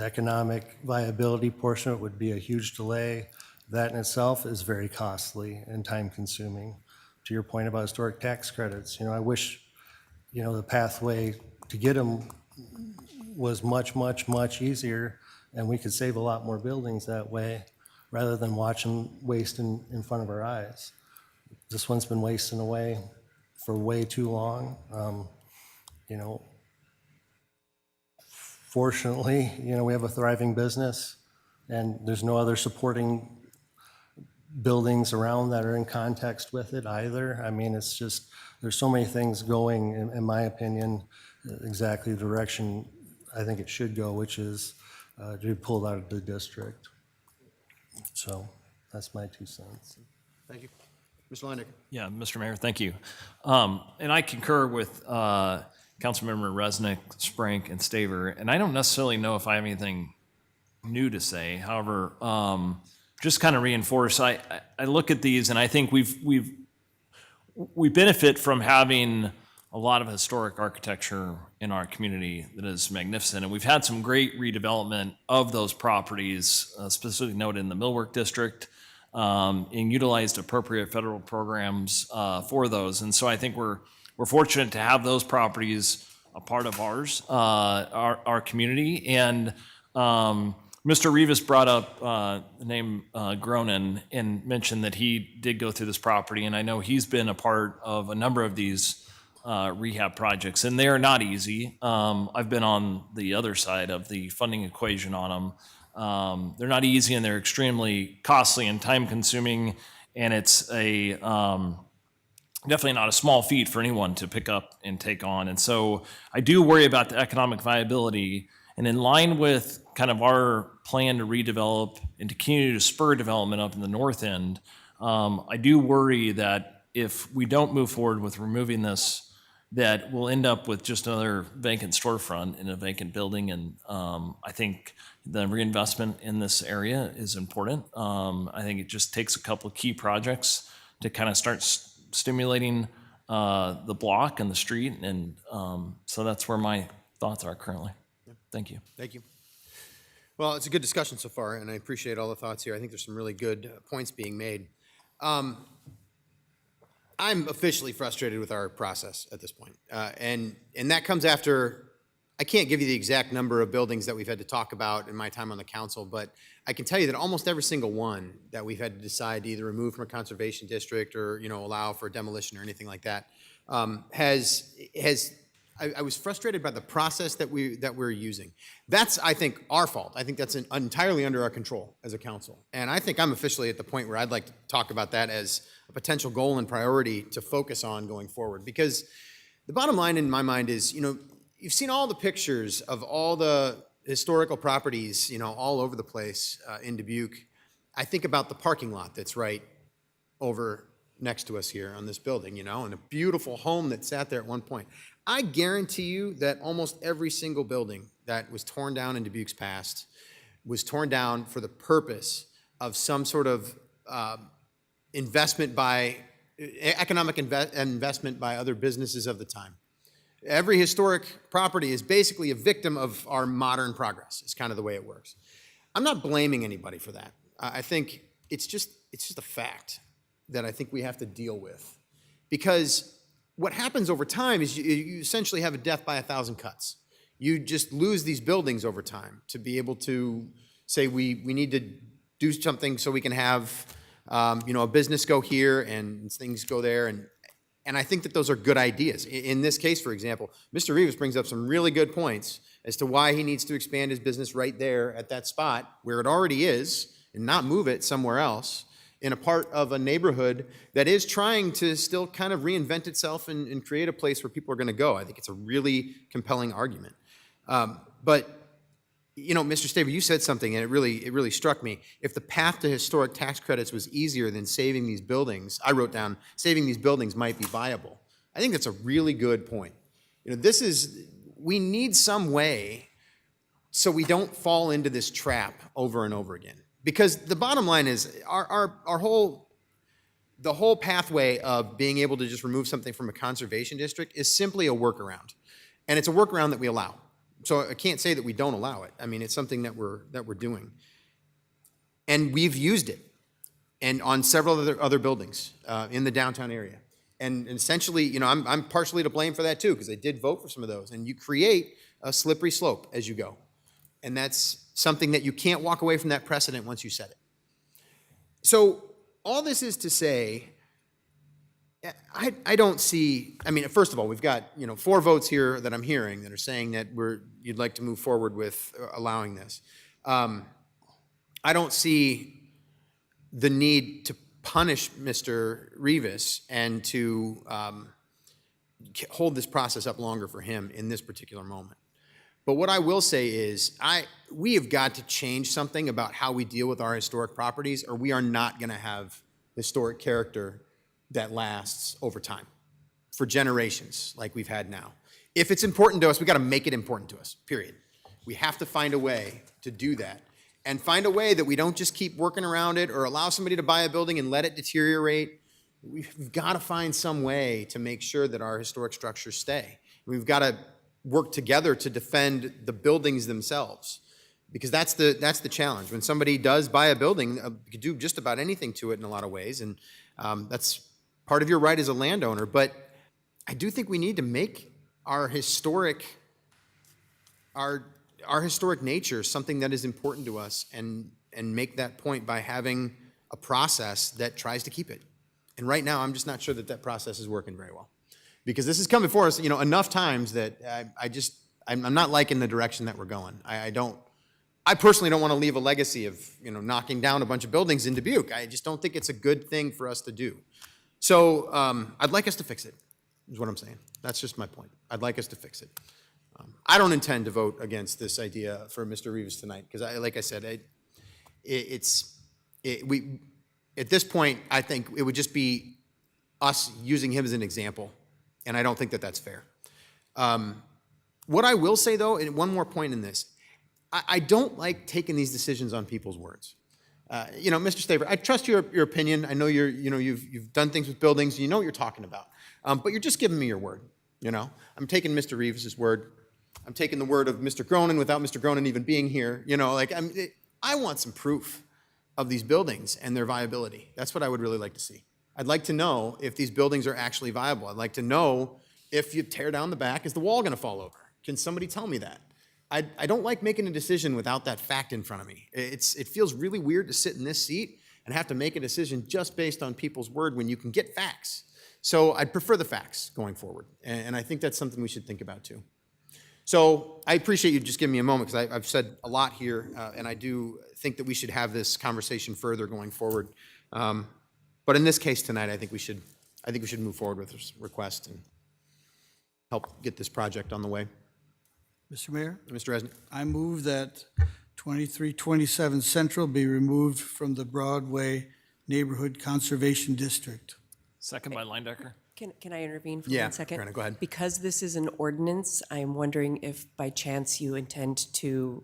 economic viability portion of it would be a huge delay. That in itself is very costly and time-consuming. To your point about historic tax credits, I wish, the pathway to get them was much, much, much easier, and we could save a lot more buildings that way, rather than watch them waste in front of our eyes. This one's been wasting away for way too long. Fortunately, we have a thriving business, and there's no other supporting buildings around that are in context with it either. I mean, it's just, there's so many things going, in my opinion, exactly the direction I think it should go, which is to be pulled out of the district. So that's my 2 cents. Thank you. Mr. Lineker. Yeah, Mr. Mayor, thank you. And I concur with Councilmember Resnick, Sprank, and Staver, and I don't necessarily know if I have anything new to say. However, just kind of reinforce, I look at these and I think we benefit from having a lot of historic architecture in our community that is magnificent. And we've had some great redevelopment of those properties, specifically noted in the Millwork District, and utilized appropriate federal programs for those. And so I think we're fortunate to have those properties a part of our community. And Mr. Rivas brought up the name Gronin and mentioned that he did go through this property. And I know he's been a part of a number of these rehab projects, and they are not easy. I've been on the other side of the funding equation on them. They're not easy, and they're extremely costly and time-consuming, and it's a definitely not a small feat for anyone to pick up and take on. And so I do worry about the economic viability, and in line with kind of our plan to redevelop and to continue to spur development up in the north end, I do worry that if we don't move forward with removing this, that we'll end up with just another vacant storefront in a vacant building. And I think the reinvestment in this area is important. I think it just takes a couple of key projects to kind of start stimulating the block and the street. And so that's where my thoughts are currently. Thank you. Thank you. Well, it's a good discussion so far, and I appreciate all the thoughts here. I think there's some really good points being made. I'm officially frustrated with our process at this point. And that comes after, I can't give you the exact number of buildings that we've had to talk about in my time on the council, but I can tell you that almost every single one that we've had to decide to either remove from a conservation district or, allow for demolition or anything like that, I was frustrated by the process that we're using. That's, I think, our fault. I think that's entirely under our control as a council. And I think I'm officially at the point where I'd like to talk about that as a potential goal and priority to focus on going forward. Because the bottom line in my mind is, you've seen all the pictures of all the historical properties, all over the place in Dubuque. I think about the parking lot that's right over next to us here on this building, and a beautiful home that sat there at one point. I guarantee you that almost every single building that was torn down in Dubuque's past was torn down for the purpose of some sort of investment by, economic investment by other businesses of the time. Every historic property is basically a victim of our modern progress. It's kind of the way it works. I'm not blaming anybody for that. I think it's just a fact that I think we have to deal with. Because what happens over time is you essentially have a death by 1,000 cuts. You just lose these buildings over time to be able to say we need to do something so we can have a business go here and things go there. And I think that those are good ideas. In this case, for example, Mr. Rivas brings up some really good points as to why he needs to expand his business right there at that spot where it already is and not move it somewhere else in a part of a neighborhood that is trying to still kind of reinvent itself and create a place where people are going to go. I think it's a really compelling argument. But Mr. Staver, you said something, and it really struck me. If the path to historic tax credits was easier than saving these buildings, I wrote down, saving these buildings might be viable. I think that's a really good point. We need some way so we don't fall into this trap over and over again. Because the bottom line is the whole pathway of being able to just remove something from a conservation district is simply a workaround. And it's a workaround that we allow. So I can't say that we don't allow it. I mean, it's something that we're doing. And we've used it and on several other buildings in the downtown area. And essentially, I'm partially to blame for that too, because I did vote for some of those. And you create a slippery slope as you go. And that's something that you can't walk away from that precedent once you set it. So all this is to say, I don't see, first of all, we've got 4 votes here that I'm hearing that are saying that you'd like to move forward with allowing this. I don't see the need to punish Mr. Rivas and to hold this process up longer for him in this particular moment. But what I will say is, we have got to change something about how we deal with our historic properties, or we are not going to have historic character that lasts over time for generations like we've had now. If it's important to us, we got to make it important to us, period. We have to find a way to do that, and find a way that we don't just keep working around it or allow somebody to buy a building and let it deteriorate. We've got to find some way to make sure that our historic structures stay. We've got to work together to defend the buildings themselves, because that's the challenge. When somebody does buy a building, you can do just about anything to it in a lot of ways, and that's part of your right as a landowner. But I do think we need to make our historic nature something that is important to us, and make that point by having a process that tries to keep it. And right now, I'm just not sure that that process is working very well, because this has come before us, enough times that I'm not liking the direction that we're going. I personally don't want to leave a legacy of, knocking down a bunch of buildings in Dubuque. I just don't think it's a good thing for us to do. So I'd like us to fix it, is what I'm saying. That's just my point. I'd like us to fix it. I don't intend to vote against this idea for Mr. Rivas tonight, because like I said, at this point, I think it would just be us using him as an example, and I don't think that that's fair. What I will say, though, and one more point in this, I don't like taking these decisions on people's words. Mr. Staver, I trust your opinion. I know you've done things with buildings. You know what you're talking about. But you're just giving me your word. I'm taking Mr. Rivas' word. I'm taking the word of Mr. Cronin without Mr. Cronin even being here. I want some proof of these buildings and their viability. That's what I would really like to see. I'd like to know if these buildings are actually viable. I'd like to know if you tear down the back, is the wall going to fall over? Can somebody tell me that? I don't like making a decision without that fact in front of me. It feels really weird to sit in this seat and have to make a decision just based on people's word when you can get facts. So I'd prefer the facts going forward, and I think that's something we should think about too. So I appreciate you just giving me a moment, because I've said a lot here, and I do think that we should have this conversation further going forward. But in this case tonight, I think we should move forward with this request and help get this project on the way. Mr. Mayor? Mr. Resnick? I move that 2327 Central be removed from the Broadway Neighborhood Conservation District. Second by Leindecker. Can I intervene for Yeah, 1 second? Karen, go ahead. Because this is an ordinance, I'm wondering if by chance you intend to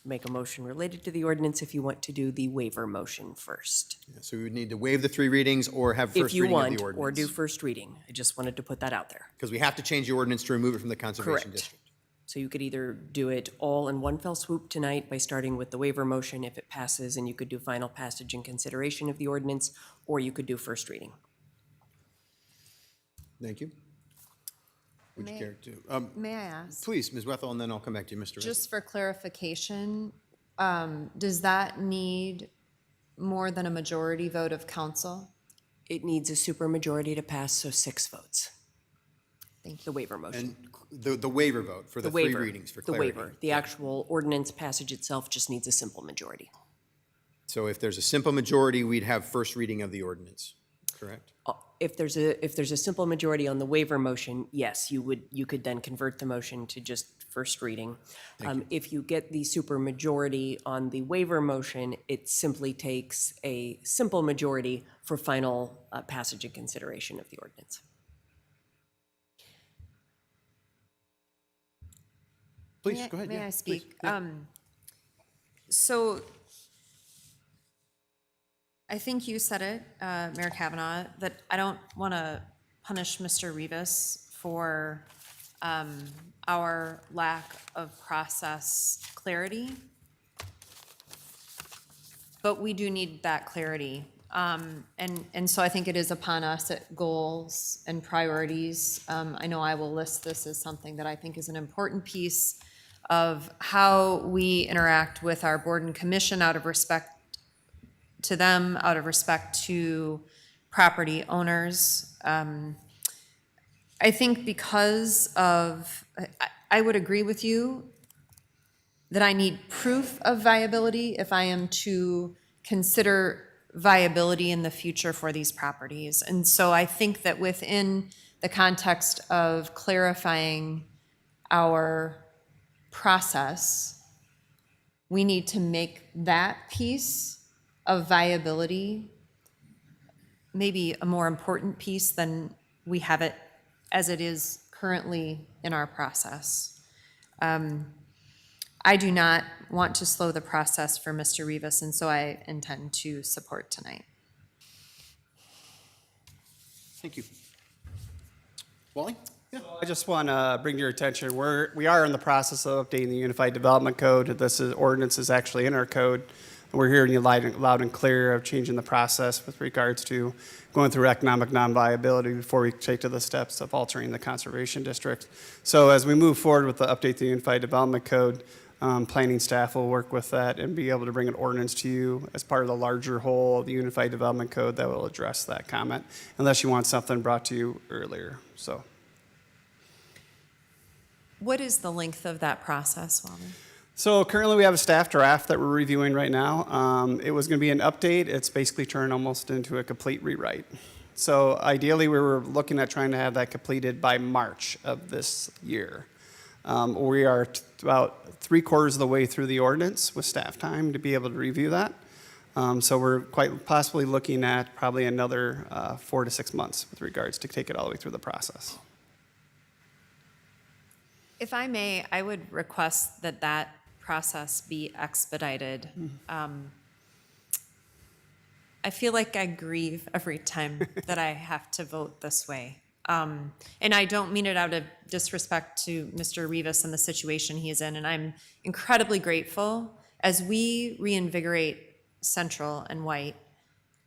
make a motion related to the ordinance, if you want to do the waiver motion first. So we would need to waive the 3 readings or have If first you reading of want, the ordinance. or do first reading. I just wanted to put that out there. Because we have to change the ordinance to remove it from the Conservation Correct. District. So you could either do it all in one fell swoop tonight by starting with the waiver motion if it passes, and you could do final passage and consideration of the ordinance, or you could do first reading. Thank you. Would you May- care to? May I ask? Please, Ms. Wethel, and then I'll come back to you, Mr. Resnick. Just for clarification, does that need more than a majority vote of council? It needs a supermajority to pass, so 6 votes. Thank you. The waiver motion. And the waiver vote for the 3 waiver, readings for the clarity. waiver. The actual ordinance passage itself just needs a simple majority. So if there's a simple majority, we'd have first reading of the ordinance, correct? If there's a simple majority on the waiver motion, yes, you could then convert the motion to just first reading. If you get the supermajority on the waiver motion, it simply takes a simple majority for final passage and consideration of the ordinance. Please, go ahead. May yeah, I please. speak? Yeah. So I think you said it, Mayor Kavanaugh, that I don't want to punish Mr. Rivas for our lack of process clarity. But we do need that clarity. And so I think it is upon us at goals and priorities. I know I will list this as something that I think is an important piece of how we interact with our board and commission out of respect to them, out of respect to property owners. I think because of, I would agree with you that I need proof of viability if I am to consider viability in the future for these properties. And so I think that within the context of clarifying our process, we need to make that piece of viability maybe a more important piece than we have it as it is currently in our process. I do not want to slow the process for Mr. Rivas, and so I intend to support tonight. Thank you. Wally? Yeah. I just want to bring to your attention, we are in the process of updating the Unified Development Code. This ordinance is actually in our code. We're hearing you loud and clear of changing the process with regards to going through economic non-viability before we take to the steps of altering the conservation district. So as we move forward with the update to the Unified Development Code, planning staff will work with that and be able to bring an ordinance to you as part of the larger whole of the Unified Development Code that will address that comment, unless you want something brought to you earlier. So. What is the length of that process, Wally? So currently we have a staff draft that we're reviewing right now. It was going to be an update. It's basically turned almost into a complete rewrite. So ideally we were looking at trying to have that completed by March of this year. We are about 3/4 of the way through the ordinance with staff time to be able to review that. So we're quite possibly looking at probably another 4 to 6 months with regards to take it all the way through the process. If I may, I would request that that process be expedited. I feel like I grieve every time that I have to vote this way. And I don't mean it out of disrespect to Mr. Rivas and the situation he is in, and I'm incredibly grateful. As we reinvigorate Central and White,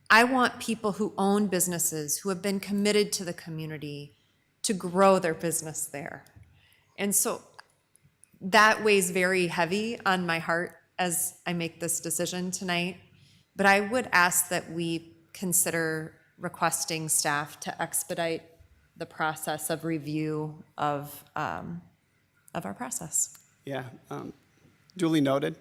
I want people who own businesses, who have been committed to the community, to grow their business there. And so that weighs very heavy on my heart as I make this decision tonight. But I would ask that we consider requesting staff to expedite the process of review of our process. Yeah, duly noted.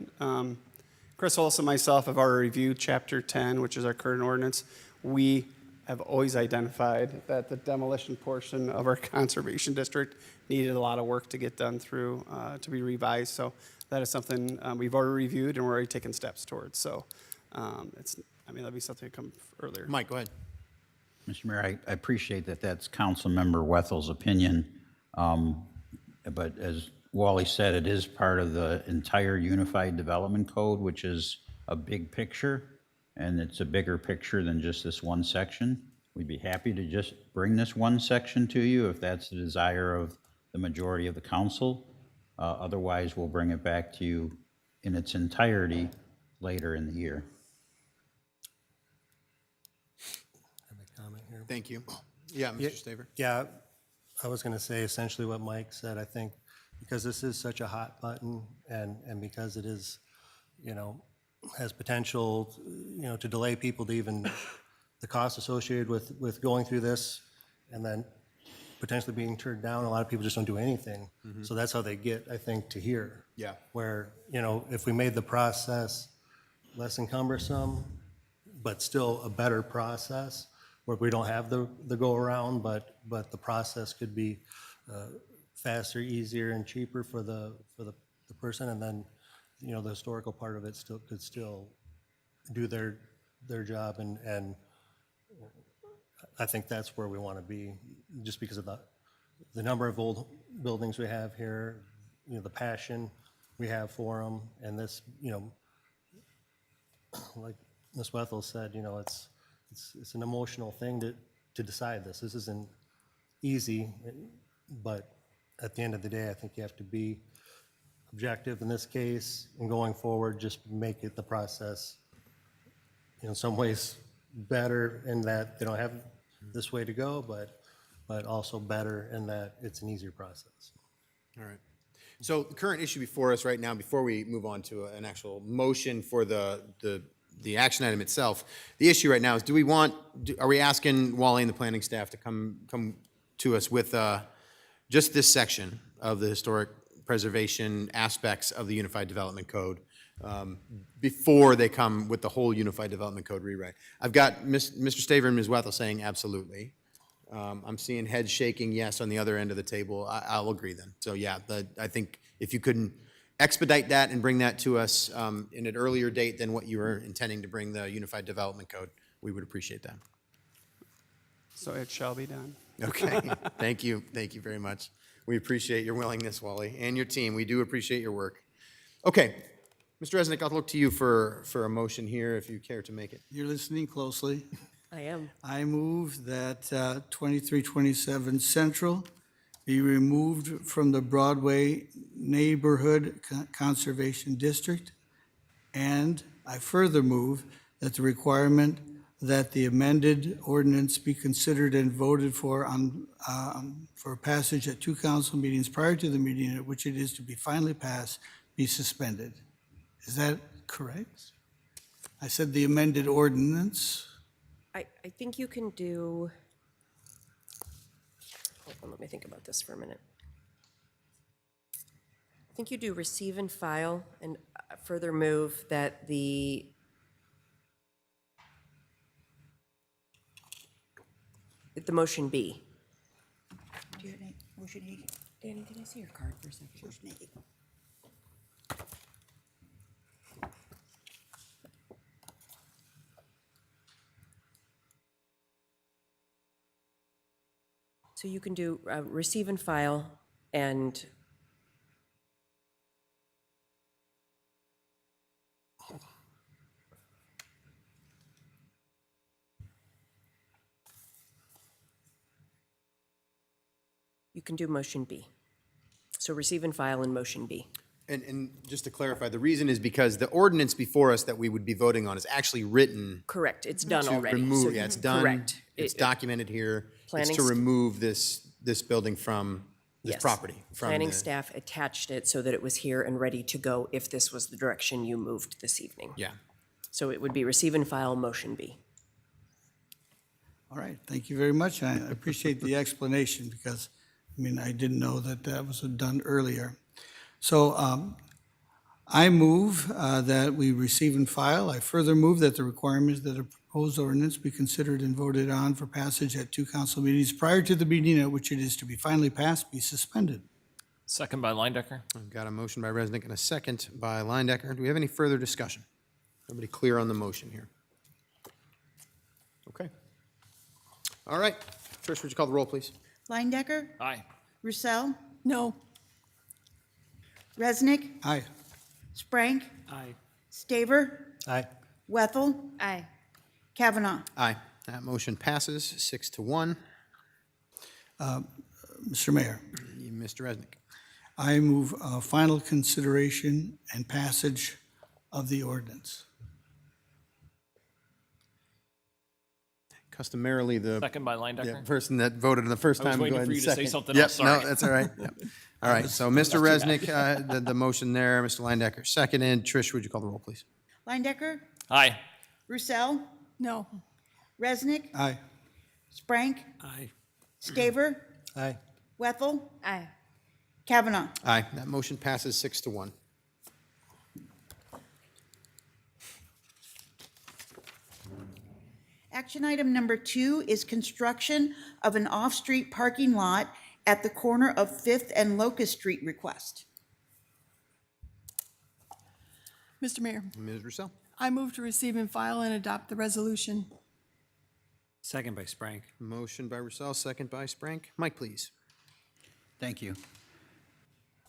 Chris Olson and myself have already reviewed Chapter 10, which is our current ordinance. We have always identified that the demolition portion of our conservation district needed a lot of work to get done through, to be revised. So that is something we've already reviewed and we're already taking steps towards. So that'll be something to come earlier. Mike, go ahead. Mr. Mayor, I appreciate that that's Councilmember Wethel's opinion. But as Wally said, it is part of the entire Unified Development Code, which is a big picture, and it's a bigger picture than just this one section. We'd be happy to just bring this one section to you if that's the desire of the majority of the council. Otherwise, we'll bring it back to you in its entirety later in the year. Thank you. Yeah, Mr. Staver. Yeah, I was going to say essentially what Mike said. I think because this is such a hot button and because it is, has potential, to delay people to even the cost associated with going through this and then potentially being turned down. A lot of people just don't do anything. Mhm. So that's how they get, I think, to here. Yeah. Where, if we made the process less cumbersome, but still a better process, where we don't have the go around, but the process could be faster, easier, and cheaper for the person, and then the historical part of it could still do their job, and I think that's where we want to be, just because of the number of old buildings we have here, the passion we have for them, and this, like Ms. Wethel said, it's an emotional thing to decide this. This isn't easy, but at the end of the day, I think you have to be objective in this case, and going forward, just make it the process, in some ways, better in that they don't have this way to go, but also better in that it's an easier process. All right. So the current issue before us right now, before we move on to an actual motion for the action item itself, the issue right now is, are we asking Wally and the planning staff to come to us with just this section of the historic preservation aspects of the Unified Development Code before they come with the whole Unified Development Code rewrite? I've got Mr. Staver and Ms. Wethel saying absolutely. I'm seeing heads shaking yes on the other end of the table. I'll agree then. So yeah, I think if you couldn't expedite that and bring that to us in an earlier date than what you were intending to bring the Unified Development Code, we would appreciate that. So it shall be done. Okay, thank you very much. We appreciate your willingness, Wally, and your team. We do appreciate your work. Okay, Mr. Resnick, I'll look to you for a motion here if you care to make it. You're listening closely. I am. I move that 2327 Central be removed from the Broadway Neighborhood Conservation District. And I further move that the requirement that the amended ordinance be considered and voted for for passage at 2 council meetings prior to the meeting at which it is to be finally passed be suspended. Is that correct? I said the amended ordinance. I think you can do, hold on, let me think about this for a minute. I think you do receive and file and further move that the motion be. Do you have any motion A? Danny, can I see your card for a second? Motion A. So you can do receive and file and you can do motion B. So receive and file in motion B. And just to clarify, the reason is because the ordinance before us that we would be voting on is actually written. Correct, it's done to already. remove, So- yeah, it's done. Correct. It's documented here. It's Planning to st- remove this building from this Yes. property. From Planning the- staff attached it so that it was here and ready to go if this was the direction you moved this evening. Yeah. So it would be receive and file motion B. All right, thank you very much. I appreciate the explanation because, I didn't know that that was done earlier. So I move that we receive and file. I further move that the requirements that a proposed ordinance be considered and voted on for passage at 2 council meetings prior to the meeting at which it is to be finally passed be suspended. Second by Leindecker. I've got a motion by Resnick and a second by Leindecker. Do we have any further discussion? Everybody clear on the motion here? Okay. All right. Trish, would you call the roll, please? Leindecker? Aye. Roussel? No. Resnick? Aye. Sprank? Aye. Staver? Aye. Wethel? Aye. Kavanaugh? Aye. That motion passes 6-1. Mr. Mayor, Mr. Resnick. I move final consideration and passage of the ordinance. Customarily, the Second by Leindecker. person that voted the first I was time. waiting go ahead for and you to say second. something Yep, else, sorry. No, that's all right. Yep. All right, so Mr. Resnick, the motion there, Mr. Leindecker, seconded. Trish, would you call the roll, please? Leindecker? Aye. Roussel? No. Resnick? Aye. Sprank? Aye. Staver? Aye. Wethel? Aye. Kavanaugh? Aye. That motion passes 6-1. Action item number 2 is construction of an off-street parking lot at the corner of 5th and Locust Street request. Mr. Mayor, Ms. Roussel? I move to receive and file and adopt the resolution. Second by Sprank. Motion by Roussel, second by Sprank. Mike, please. Thank you.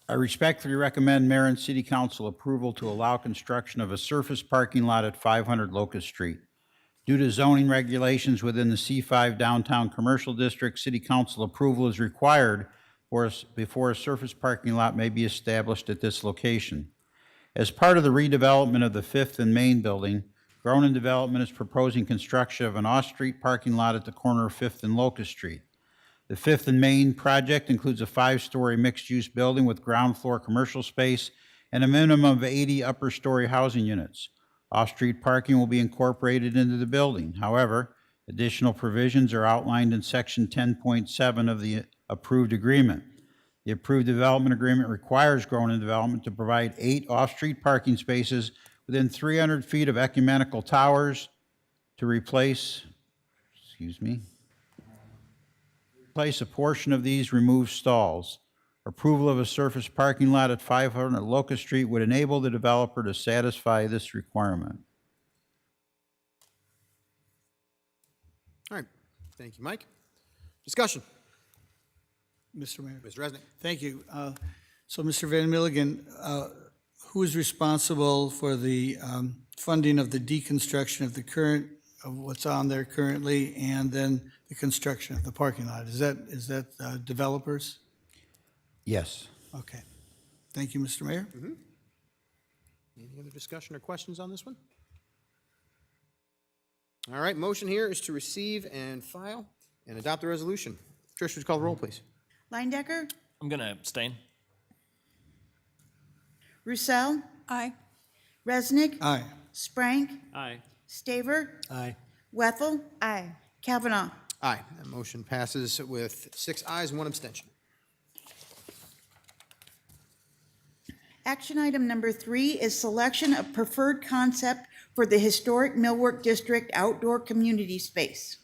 I respectfully recommend Mayor and City Council approval to allow construction of a surface parking lot at 500 Locust Street. Due to zoning regulations within the C5 Downtown Commercial District, City Council approval is required before a surface parking lot may be established at this location. As part of the redevelopment of the 5th and Main building, Gronin Development is proposing construction of an off-street parking lot at the corner of 5th and Locust Street. The 5th and Main project includes a 5-story mixed-use building with ground floor commercial space and a minimum of 80 upper-story housing units. Off-street parking will be incorporated into the building. However, additional provisions are outlined in Section 10.7 of the approved agreement. The approved development agreement requires Gronin Development to provide 8 off-street parking spaces within 300 feet of ecumenical towers to replace a portion of these removed stalls. Approval of a surface parking lot at 500 Locust Street would enable the developer to satisfy this requirement. All right, thank you, Mike. Discussion. Mr. Mayor. Mr. Resnick. Thank you. So, Mr. Van Milligan, who is responsible for the funding of the deconstruction of the current, of what's on there currently, and then the construction of the parking lot? Is that developers? Yes. Okay. Thank you, Mr. Mayor. Any other discussion or questions on this one? All right, motion here is to receive and file and adopt the resolution. Trish, would you call the roll, please? Lindecker, I'm going to abstain. Roussel, Aye. Resnick, Aye. Sprank, Aye. Staver, Aye. Wethel. Aye. Kavanaugh. Aye. That motion passes with 6 ayes, 1 abstention. Action item number 3 is selection of preferred concept for the historic Millwork District outdoor community space.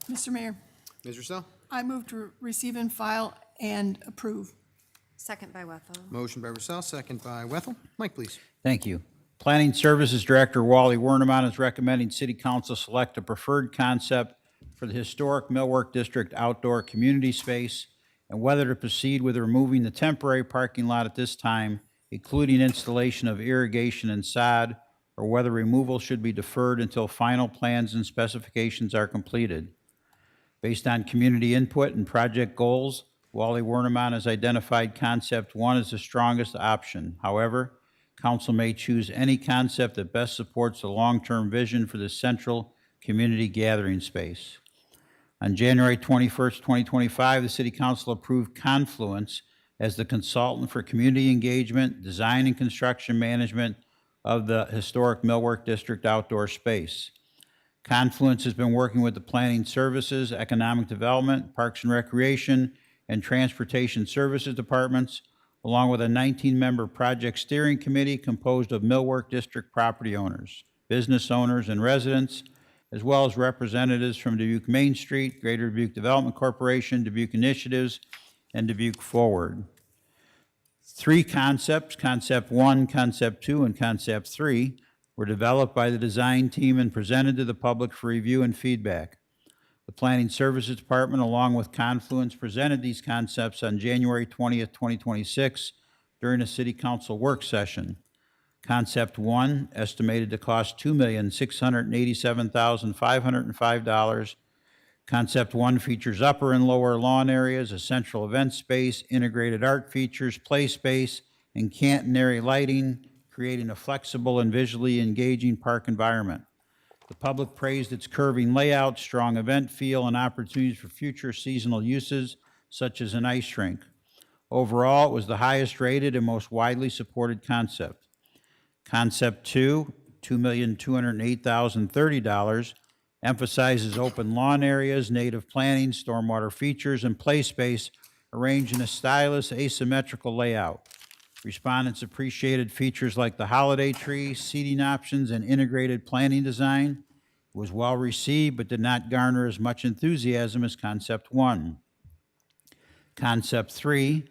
Mr. Mayor, Ms. Russell? I move to receive and file and approve. Second by Wethel. Motion by Russell, second by Wethel. Mike, please. Thank you. Planning Services Director Wally Werneman is recommending City Council select a preferred concept for the historic Millwork District outdoor community space and whether to proceed with removing the temporary parking lot at this time, including installation of irrigation and sod, or whether removal should be deferred until final plans and specifications are completed. Based on community input and project goals, Wally Werneman has identified Concept 1 as the strongest option. However, Council may choose any concept that best supports the long-term vision for the central community gathering space. On January 21st, 2025, the City Council approved Confluence as the consultant for community engagement, design, and construction management of the historic Millwork District outdoor space. Confluence has been working with the Planning Services, Economic Development, Parks and Recreation, and Transportation Services Departments, along with a 19-member project steering committee composed of Millwork District property owners, business owners, and residents, as well as representatives from Dubuque Main Street, Greater Dubuque Development Corporation, Dubuque Initiatives, and Dubuque Forward. 3 concepts, Concept 1, Concept 2, and Concept 3, were developed by the design team and presented to the public for review and feedback. The Planning Services Department, along with Confluence, presented these concepts on January 20th, 2026, during a City Council work session. Concept 1, estimated to cost $2,687,505. Concept 1 features upper and lower lawn areas, a central event space, integrated art features, play space, and catenary lighting, creating a flexible and visually engaging park environment. The public praised its curving layout, strong event feel, and opportunities for future seasonal uses, such as an ice rink. Overall, it was the highest rated and most widely supported concept. Concept 2, $2,208,030, emphasizes open lawn areas, native planting, stormwater features, and play space arranged in a stylish, asymmetrical layout. Respondents appreciated features like the holiday tree, seating options, and integrated planting design. It was well received, but did not garner as much enthusiasm as Concept 1. Concept 3,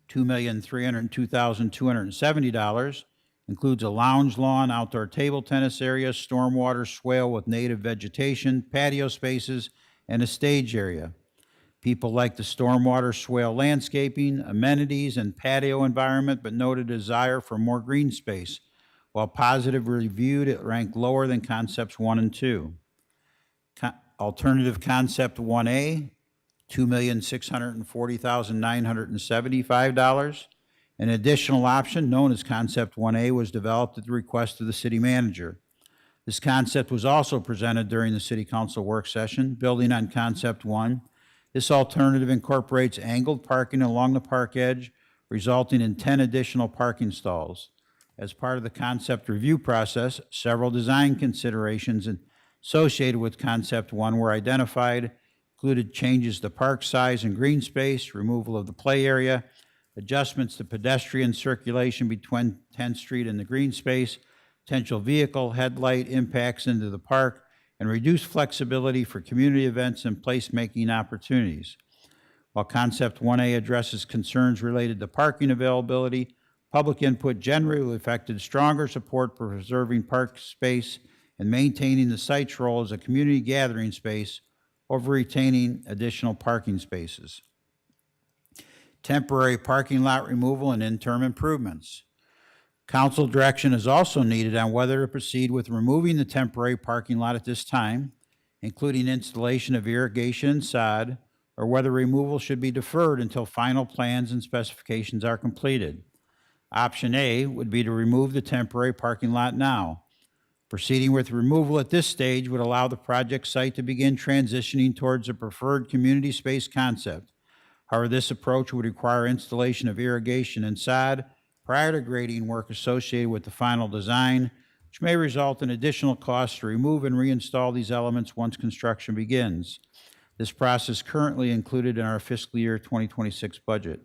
$2,302,270, includes a lounge lawn, outdoor table tennis area, stormwater swale with native vegetation, patio spaces, and a stage area. People like the stormwater swale landscaping, amenities, and patio environment, but noted a desire for more green space. While positive reviewed, it ranked lower than Concepts 1 and 2. Alternative Concept 1A, $2,640,975. An additional option, known as Concept 1A, was developed at the request of the city manager. This concept was also presented during the City Council work session. Building on Concept 1, this alternative incorporates angled parking along the park edge, resulting in 10 additional parking stalls. As part of the concept review process, several design considerations associated with Concept 1 were identified, included changes to park size and green space, removal of the play area, adjustments to pedestrian circulation between 10th Street and the green space, potential vehicle headlight impacts into the park, and reduce flexibility for community events and placemaking opportunities. While Concept 1A addresses concerns related to parking availability, public input generally reflected stronger support for preserving park space and maintaining the site's role as a community gathering space over retaining additional parking spaces. Temporary parking lot removal and interim improvements. Council direction is also needed on whether to proceed with removing the temporary parking lot at this time, including installation of irrigation and sod, or whether removal should be deferred until final plans and specifications are completed. Option A would be to remove the temporary parking lot now. Proceeding with removal at this stage would allow the project site to begin transitioning towards a preferred community space concept. However, this approach would require installation of irrigation and sod prior to grading work associated with the final design, which may result in additional costs to remove and reinstall these elements once construction begins. This process is currently included in our fiscal year 2026 budget.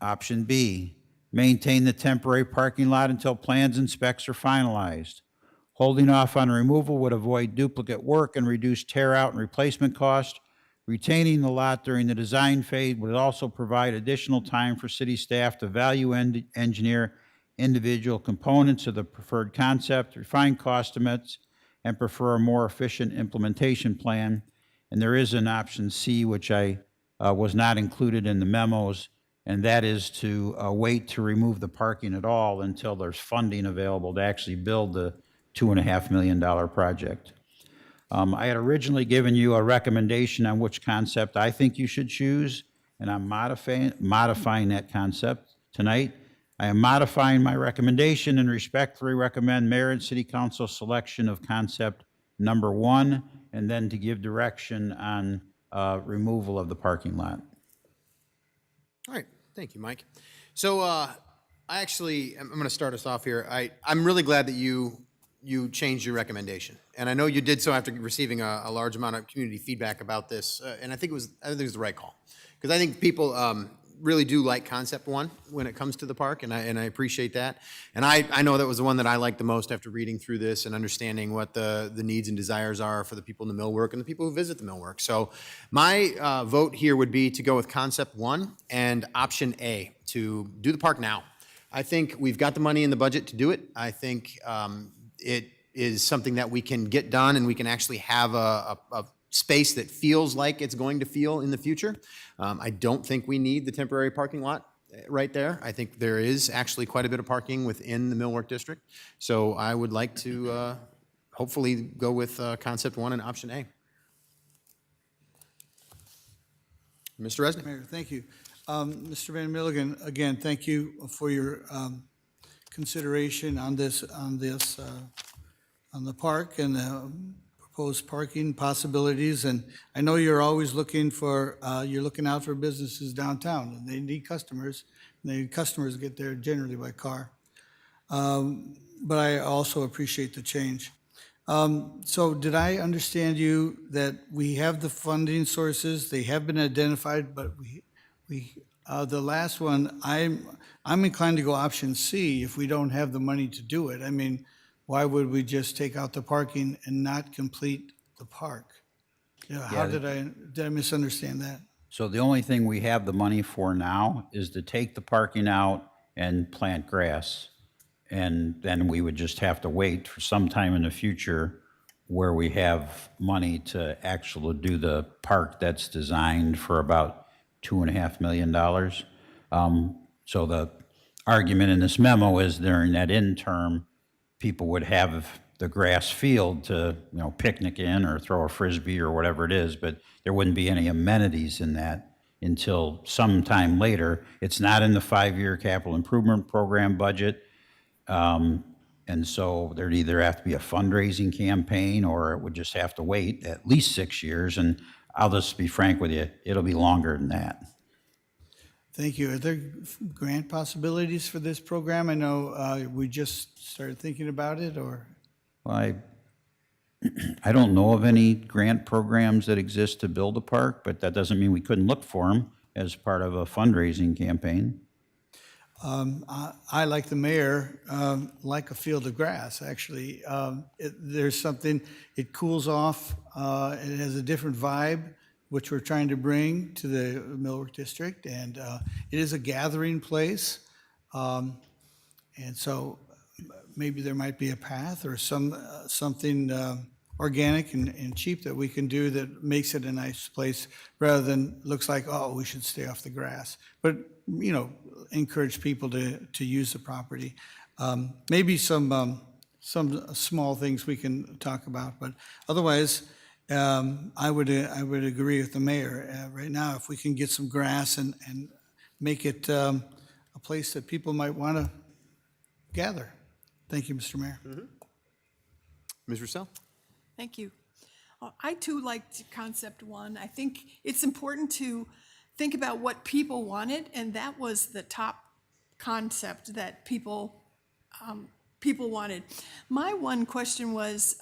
Option B, maintain the temporary parking lot until plans and specs are finalized. Holding off on removal would avoid duplicate work and reduce tear-out and replacement costs. Retaining the lot during the design phase would also provide additional time for city staff to value engineer individual components of the preferred concept, refine cost estimates, and prefer a more efficient implementation plan. And there is an option C, which I was not included in the memos, and that is to wait to remove the parking at all until there's funding available to actually build the $2.5 million project. I had originally given you a recommendation on which concept I think you should choose, and I'm modifying that concept tonight. I am modifying my recommendation and respectfully recommend Mayor and City Council selection of concept number 1, and then to give direction on removal of the parking lot. All right, thank you, Mike. So I'm going to start us off here. I'm really glad that you changed your recommendation, and I know you did so after receiving a large amount of community feedback about this, and I think it was the right call, because I think people really do like concept 1 when it comes to the park, and I appreciate that. And I know that was the one that I liked the most after reading through this and understanding what the needs and desires are for the people in the millwork and the people who visit the millwork. So my vote here would be to go with concept 1 and option A, to do the park now. I think we've got the money in the budget to do it. I think it is something that we can get done, and we can actually have a space that feels like it's going to feel in the future. I don't think we need the temporary parking lot right there. I think there is actually quite a bit of parking within the Millwork District. So I would like to hopefully go with concept 1 and option A. Mr. Resnick. Mayor, thank you. Mr. Van Milligan, again, thank you for your consideration on the park and the proposed parking possibilities. And I know you're always looking out for businesses downtown, and they need customers. And customers get there generally by car. But I also appreciate the change. So did I understand you that we have the funding sources, they have been identified, but the last one, I'm inclined to go option C if we don't have the money to do it. I mean, why would we just take out the parking and not complete the park? How did I misunderstand that? So the only thing we have the money for now is to take the parking out and plant grass. And then we would just have to wait for some time in the future where we have money to actually do the park that's designed for about $2.5 million. So the argument in this memo is during that interim, people would have the grass field to, picnic in or throw a Frisbee or whatever it is, but there wouldn't be any amenities in that until sometime later. It's not in the 5-year capital improvement program budget. And so there'd either have to be a fundraising campaign or it would just have to wait at least 6 years. And I'll just be frank with you, it'll be longer than that. Thank you. Are there grant possibilities for this program? I know we just started thinking about it, or? Well, I don't know of any grant programs that exist to build a park, but that doesn't mean we couldn't look for them as part of a fundraising campaign. I, like the mayor, like a field of grass, actually. There's something, it cools off, it has a different vibe, which we're trying to bring to the Millwork District, and it is a gathering place. And so maybe there might be a path or something organic and cheap that we can do that makes it a nice place rather than looks like, oh, we should stay off the grass. But, you know, encourage people to use the property. Maybe some small things we can talk about, but otherwise, I would agree with the mayor. Right now, if we can get some grass and make it a place that people might want to gather. Thank you, Mr. Mayor. Ms. Roussel? Thank you. I too liked concept one. I think it's important to think about what people wanted, and that was the top concept that people wanted. My one question was,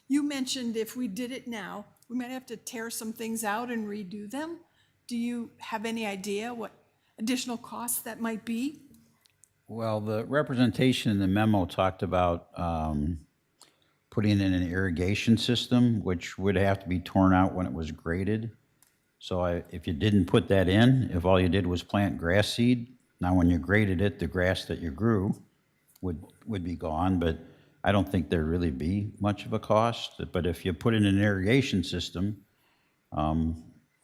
you mentioned if we did it now, we might have to tear some things out and redo them. Do you have any idea what additional costs that might be? Well, the representation in the memo talked about putting in an irrigation system, which would have to be torn out when it was graded. So if you didn't put that in, if all you did was plant grass seed, now when you graded it, the grass that you grew would be gone, but I don't think there'd really be much of a cost. But if you put in an irrigation system,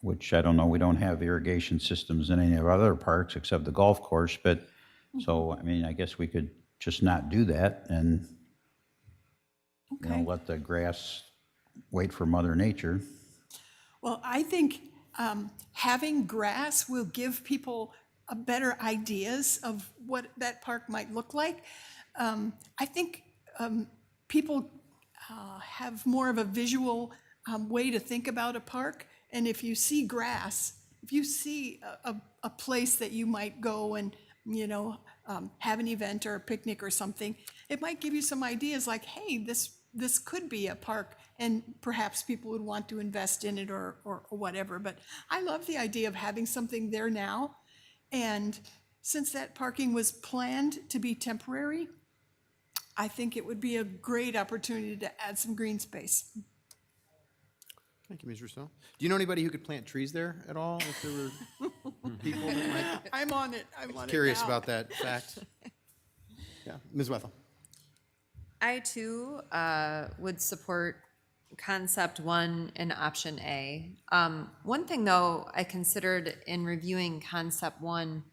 which I don't know, we don't have irrigation systems in any of our other parks except the golf course, but so, I mean, I guess we could just not do that and, you know, let the grass wait for Mother Nature. Well, I think having grass will give people a better ideas of what that park might look like. I think people have more of a visual way to think about a park. And if you see grass, if you see a place that you might go and, you know, have an event or a picnic or something, it might give you some ideas like, hey, this could be a park, and perhaps people would want to invest in it or whatever. But I love the idea of having something there now. And since that parking was planned to be temporary, I think it would be a great opportunity to add some green space. Thank you, Ms. Rousseau. Do you know anybody who could plant trees there at all? If there were people that might I'm on it. I'm on it curious now. about that fact. Yeah, Ms. Wethel. I too would support concept one and option A. One thing though I considered in reviewing concept one,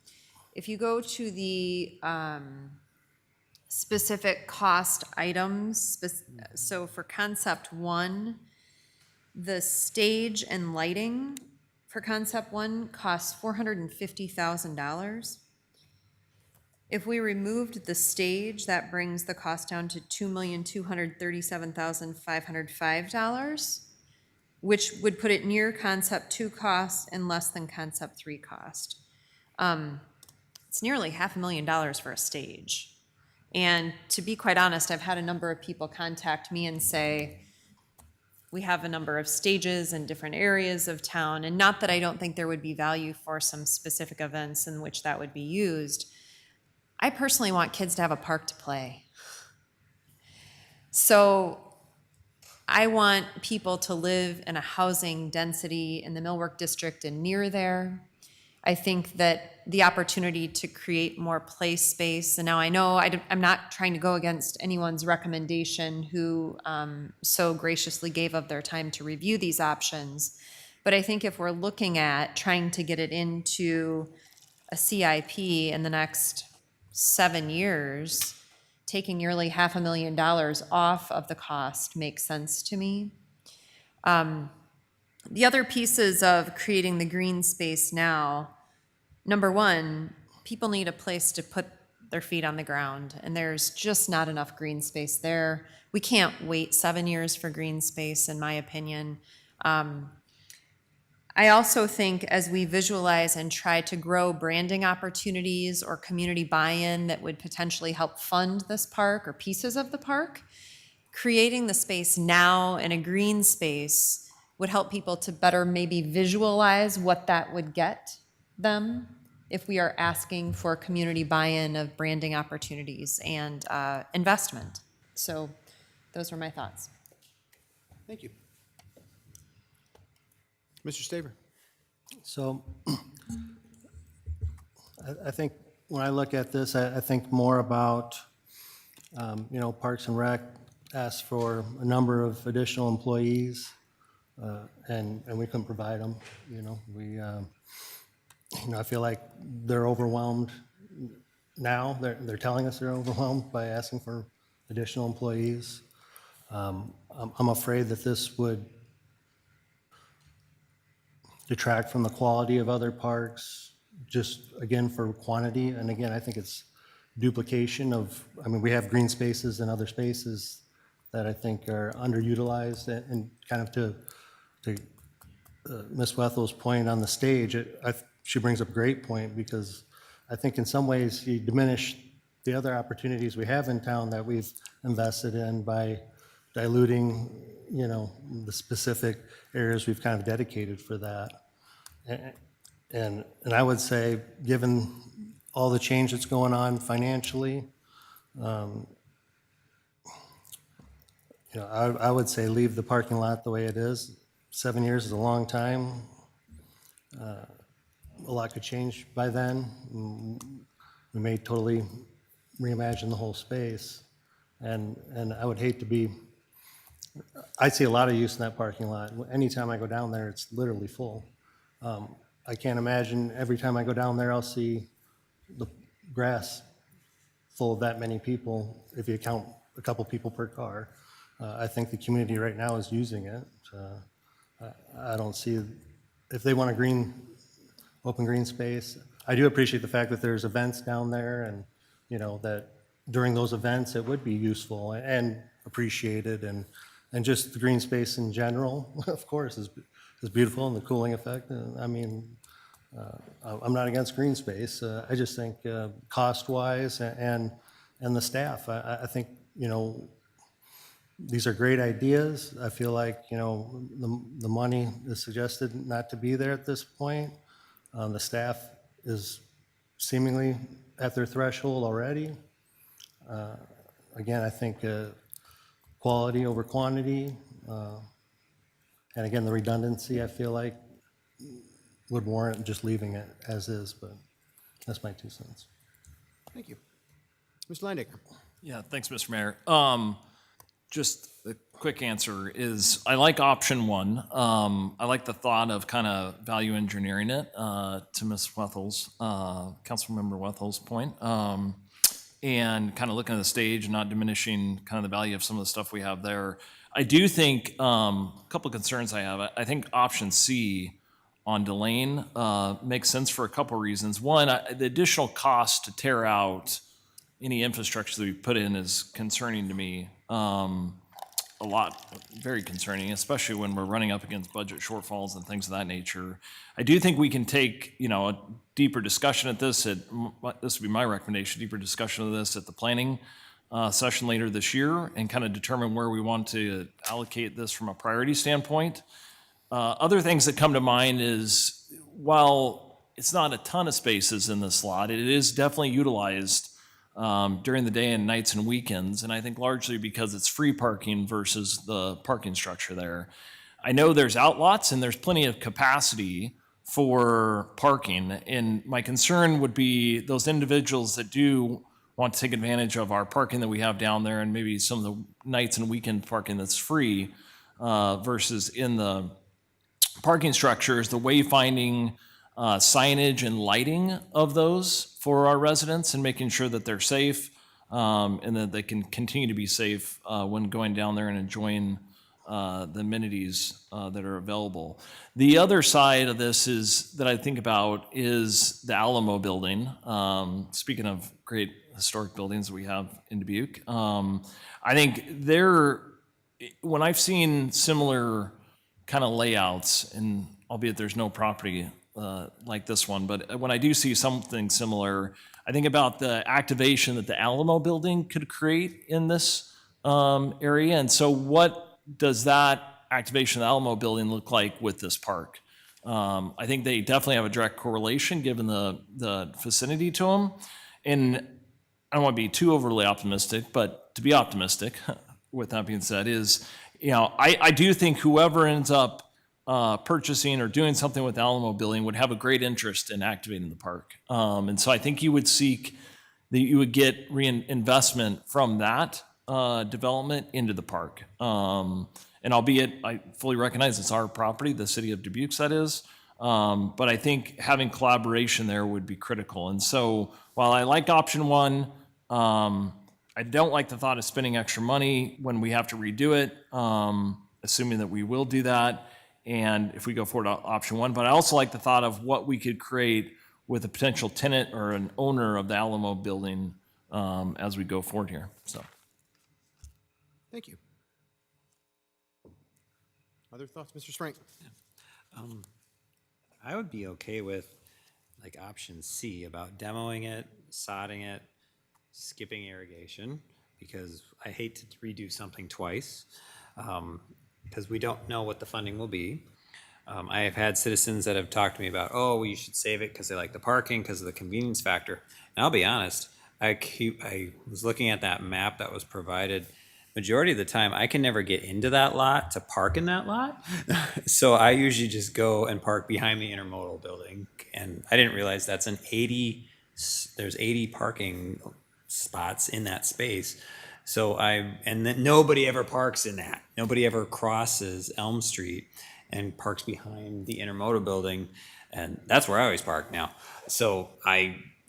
if you go to the specific cost items, so for concept one, the stage and lighting for concept one costs $450,000. If we removed the stage, that brings the cost down to $2,237,505, which would put it near concept two cost and less than concept three cost. It's nearly $500,000 for a stage. And to be quite honest, I've had a number of people contact me and say, we have a number of stages in different areas of town, and not that I don't think there would be value for some specific events in which that would be used. I personally want kids to have a park to play. So I want people to live in a housing density in the Millwork District and near there. I think that the opportunity to create more play space, and now I know I'm not trying to go against anyone's recommendation who so graciously gave of their time to review these options, but I think if we're looking at trying to get it into a CIP in the next 7 years, taking nearly $500,000 off of the cost makes sense to me. The other pieces of creating the green space now, number one, people need a place to put their feet on the ground, and there's just not enough green space there. We can't wait 7 years for green space, in my opinion. I also think as we visualize and try to grow branding opportunities or community buy-in that would potentially help fund this park or pieces of the park, creating the space now in a green space would help people to better maybe visualize what that would get them if we are asking for community buy-in of branding opportunities and investment. So those were my thoughts. Thank you. Mr. Staver. So I think when I look at this, I think more about, you know, Parks and Rec asked for a number of additional employees, and we couldn't provide them, you know. You know, I feel like they're overwhelmed now. They're telling us they're overwhelmed by asking for additional employees. I'm afraid that this would detract from the quality of other parks, just again for quantity. And again, I think it's duplication of, I mean, we have green spaces and other spaces that I think are underutilized, and kind of to Ms. Wethel's point on the stage, she brings up a great point, because I think in some ways you diminish the other opportunities we have in town that we've invested in by diluting, you know, the specific areas we've kind of dedicated for that. And I would say, given all the change that's going on financially, you know, I would say leave the parking lot the way it is. 7 years is a long time. A lot could change by then. We may totally reimagine the whole space. And I would hate to be, I see a lot of use in that parking lot. Anytime I go down there, it's literally full. I can't imagine every time I go down there, I'll see the grass full of that many people, if you count a couple people per car. I think the community right now is using it. I don't see, if they want a open green space. I do appreciate the fact that there's events down there, and, you know, that during those events, it would be useful and appreciated, and just the green space in general, of course, is beautiful, and the cooling effect. I mean, I'm not against green space. I just think cost-wise and the staff, I think, you know, these are great ideas. I feel like, you know, the money is suggested not to be there at this point. The staff is seemingly at their threshold already. Again, I think quality over quantity, and again, the redundancy, I feel like, would warrant just leaving it as is, but that's my 2 cents. Thank you. Mr. Landaker. Yeah, thanks, Mr. Mayor. Just a quick answer is, I like option 1. I like the thought of kind of value engineering it, to Ms. Wethel's, Councilmember Wethel's point, and kind of looking at the stage and not diminishing kind of the value of some of the stuff we have there. I do think, a couple of concerns I have. I think option C on Delane makes sense for a couple of reasons. One, the additional cost to tear out any infrastructure that we put in is concerning to me. A lot, very concerning, especially when we're running up against budget shortfalls and things of that nature. I do think we can take, you know, a deeper discussion at this. This would be my recommendation: deeper discussion of this at the planning session later this year, and kind of determine where we want to allocate this from a priority standpoint. Other things that come to mind is, while it's not a ton of spaces in this lot, it is definitely utilized during the day and nights and weekends, and I think largely because it's free parking versus the parking structure there. I know there's outlots and there's plenty of capacity for parking, and my concern would be those individuals that do want to take advantage of our parking that we have down there, and maybe some of the nights and weekend parking that's free versus in the parking structures, the wayfinding, signage and lighting of those for our residents, and making sure that they're safe, and that they can continue to be safe when going down there and enjoying the amenities that are available. The other side of this is that I think about is the Alamo building. Speaking of great historic buildings that we have in Dubuque, I think when I've seen similar kind of layouts, and albeit there's no property like this one, but when I do see something similar, I think about the activation that the Alamo building could create in this area. And so what does that activation of the Alamo building look like with this park? I think they definitely have a direct correlation given the vicinity to them. And I don't want to be too overly optimistic, but to be optimistic, with that being said, is, I do think whoever ends up purchasing or doing something with Alamo Building would have a great interest in activating the park. And so I think you would seek that you would get reinvestment from that development into the park. And albeit I fully recognize it's our property, the city of Dubuque, that is. But I think having collaboration there would be critical. And so while I like option one, I don't like the thought of spending extra money when we have to redo it, assuming that we will do that. And if we go forward to option one, but I also like the thought of what we could create with a potential tenant or an owner of the Alamo Building as we go forward here. So, Thank you. Other thoughts, Mr. Sprank? I would be okay with like option C about demoing it, sodding it, skipping irrigation, because I hate to redo something twice, because we don't know what the funding will be. I have had citizens that have talked to me about, oh, well, you should save it because they like the parking, because of the convenience factor. And I'll be honest, I was looking at that map that was provided. Majority of the time, I can never get into that lot to park in that lot. So I usually just go and park behind the intermodal building. And I didn't realize there's 80 parking spots in that space. So and then nobody ever parks in that. Nobody ever crosses Elm Street and parks behind the intermodal building. And that's where I always park now. So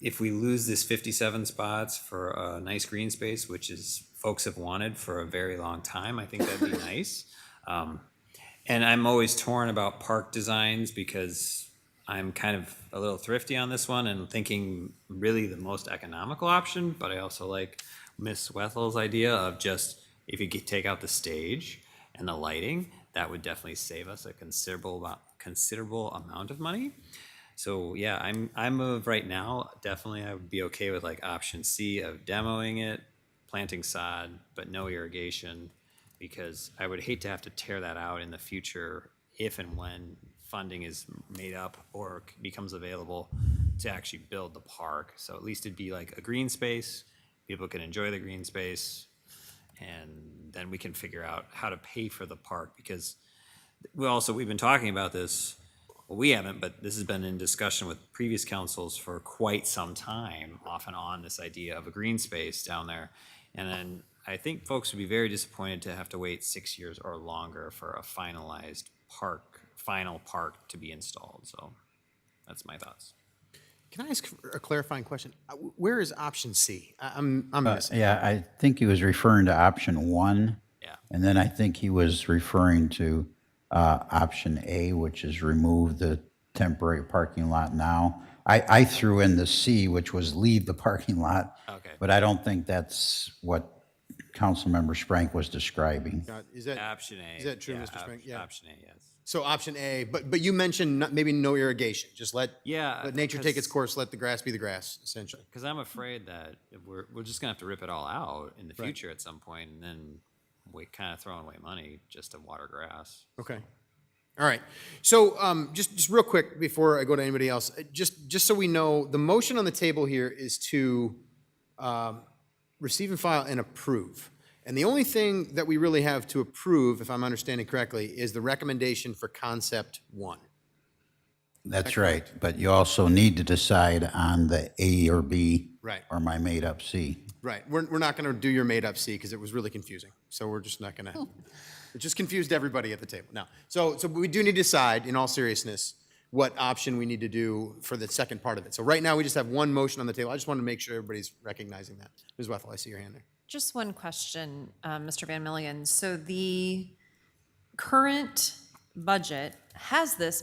if we lose this 57 spots for a nice green space, which is folks have wanted for a very long time, I think that'd be nice. And I'm always torn about park designs because I'm kind of a little thrifty on this one and thinking really the most economical option, but I also like Miss Wethel's idea of just, if you could take out the stage and the lighting, that would definitely save us a considerable amount of money. So yeah, I'm of right now, definitely I would be okay with like option C of demoing it, planting sod, but no irrigation, because I would hate to have to tear that out in the future if and when funding is made up or becomes available to actually build the park. So at least it'd be like a green space, people can enjoy the green space, and then we can figure out how to pay for the park, because we've been talking about this. Well, we haven't, but this has been in discussion with previous councils for quite some time, off and on, this idea of a green space down there. And then I think folks would be very disappointed to have to wait 6 years or longer for a final park to be installed. So that's my thoughts. Can I ask a clarifying question? Where is option C? I'm missing. Yeah, I think he was referring to option one. Yeah. And then I think he was referring to option A, which is remove the temporary parking lot now. I threw in the C, which was leave the parking lot. Okay. But I don't think that's what Councilmember Sprank was describing. Is that Option A? Is that true, yeah, Mr. Sprank? Yeah. Option A, yes. So option A, but you mentioned maybe no irrigation. Just let nature take its course. Let the grass be the grass, essentially. Because I'm afraid that we're just gonna have to rip it all out in the future at some point, and then we kind of throwing away money just to water grass. Okay. All right. So just real quick before I go to anybody else, just so we know, the motion on the table here is to receive and file and approve. And the only thing that we really have to approve, if I'm understanding correctly, is the recommendation for concept one. That's right, but you also need to decide on the A or B. Right. Or my made-up C. Right. We're not going to do your made-up C because it was really confusing. So we're just not going to. It just confused everybody at the table. Now, so we do need to decide, in all seriousness, what option we need to do for the second part of it. So right now, we just have one motion on the table. I just want to make sure everybody's recognizing that. Ms. Wethel, I see your hand there. Just one question, Mr. Van Million. So the current budget has had this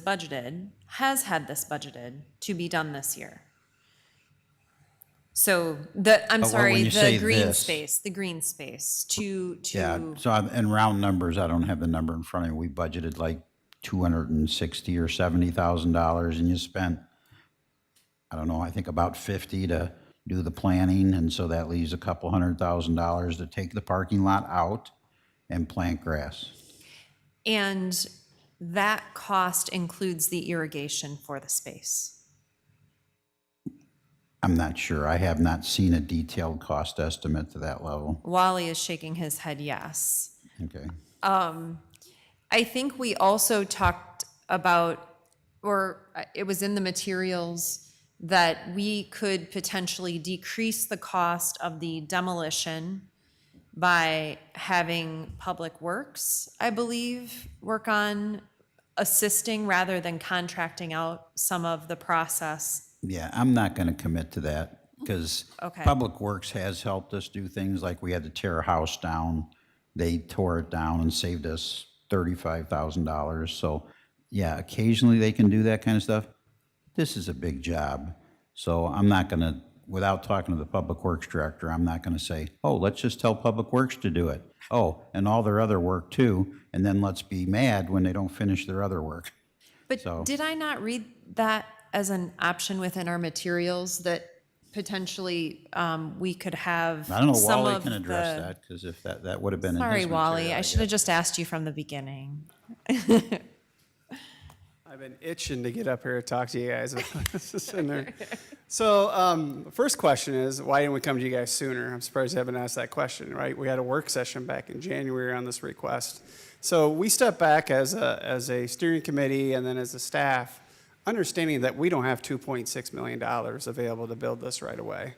budgeted to be done this year. So the green space to. Yeah, so in round numbers, I don't have the number in front of me. We budgeted like $260,000 or $70,000, and you spent, I don't know, I think about 50 to do the planning, and so that leaves a couple $100,000 to take the parking lot out and plant grass. And that cost includes the irrigation for the space. I'm not sure. I have not seen a detailed cost estimate to that level. Wally is shaking his head yes. Okay. I think we also talked about, or it was in the materials, that we could potentially decrease the cost of the demolition by having Public Works, I believe, work on assisting rather than contracting out some of the process. Yeah, I'm not going to commit to that because Okay. Public Works has helped us do things like we had to tear a house down. They tore it down and saved us $35,000. So yeah, occasionally they can do that kind of stuff. This is a big job. So I'm not going to, without talking to the Public Works Director, I'm not going to say, oh, let's just tell Public Works to do it. Oh, and all their other work too. And then let's be mad when they don't finish their other work. But So- did I not read that as an option within our materials that potentially we could have I don't know, some Wally of can address the- that because if that would have been in his Sorry, Wally, material, I should have just asked you from the beginning. I've been itching to get up here and talk to you guys about this in there. So, first question is, why didn't we come to you guys sooner? I'm surprised you haven't asked that question, right? We had a work session back in January on this request. So we stepped back as a steering committee and then as a staff, understanding that we don't have $2.6 million available to build this right away.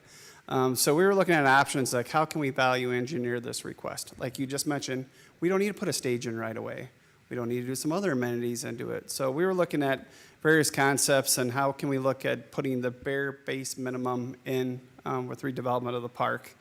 So we were looking at options like how can we value engineer this request? Like you just mentioned, we don't need to put a stage in right away. We don't need to do some other amenities and do it. So we were looking at various concepts and how can we look at putting the bare base minimum in with redevelopment of the park.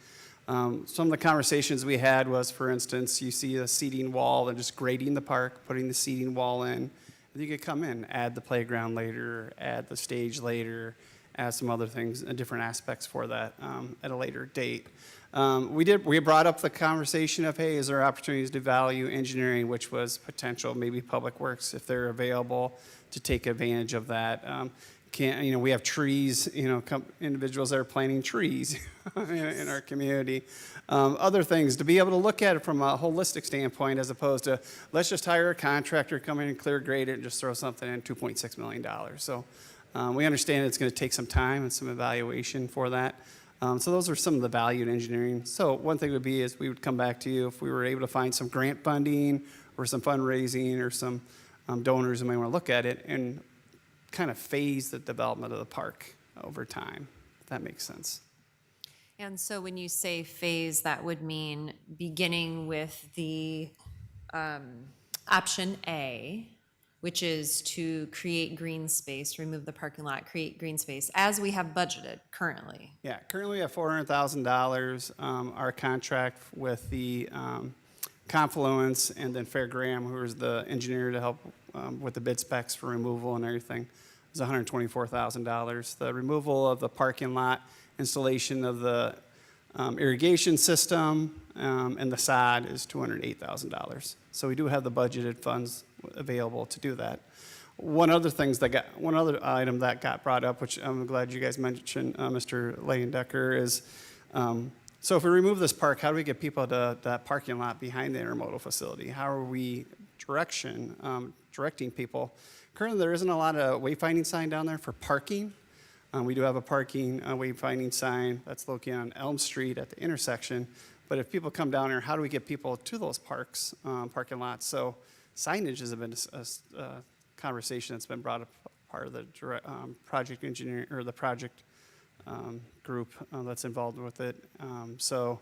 Some of the conversations we had was, for instance, you see a seating wall and just grading the park, putting the seating wall in. And you could come in, add the playground later, add the stage later, add some other things, different aspects for that at a later date. We brought up the conversation of, hey, is there opportunities to value engineering, which was potential, maybe Public Works, if they're available to take advantage of that. We have trees, individuals that are planting trees in our community. Other things, to be able to look at it from a holistic standpoint as opposed to, let's just hire a contractor, come in and clear grade it and just throw something in $2.6 million. So we understand it's going to take some time and some evaluation for that. So those are some of the value in engineering. So one thing would be is we would come back to you if we were able to find some grant funding or some fundraising or some donors who may want to look at it and kind of phase the development of the park over time, if that makes sense. And so when you say phase, that would mean beginning with the option A, which is to create green space, remove the parking lot, create green space, as we have budgeted currently. Yeah, currently we have $400,000. Our contract with the Confluence and then Fair Graham, who is the engineer to help with the bid specs for removal and everything, is $124,000. The removal of the parking lot, installation of the irrigation system, and the sod is $208,000. So we do have the budgeted funds available to do that. One other item that got brought up, which I'm glad you guys mentioned, Mr. Leyendecker, is so if we remove this park, how do we get people to that parking lot behind the intermodal facility? How are we directing people? Currently, there isn't a lot of wayfinding sign down there for parking. We do have a parking wayfinding sign that's located on Elm Street at the intersection. But if people come down here, how do we get people to those parking lots? So signage has been a conversation that's been brought up, part of the project engineering or the project group that's involved with it. So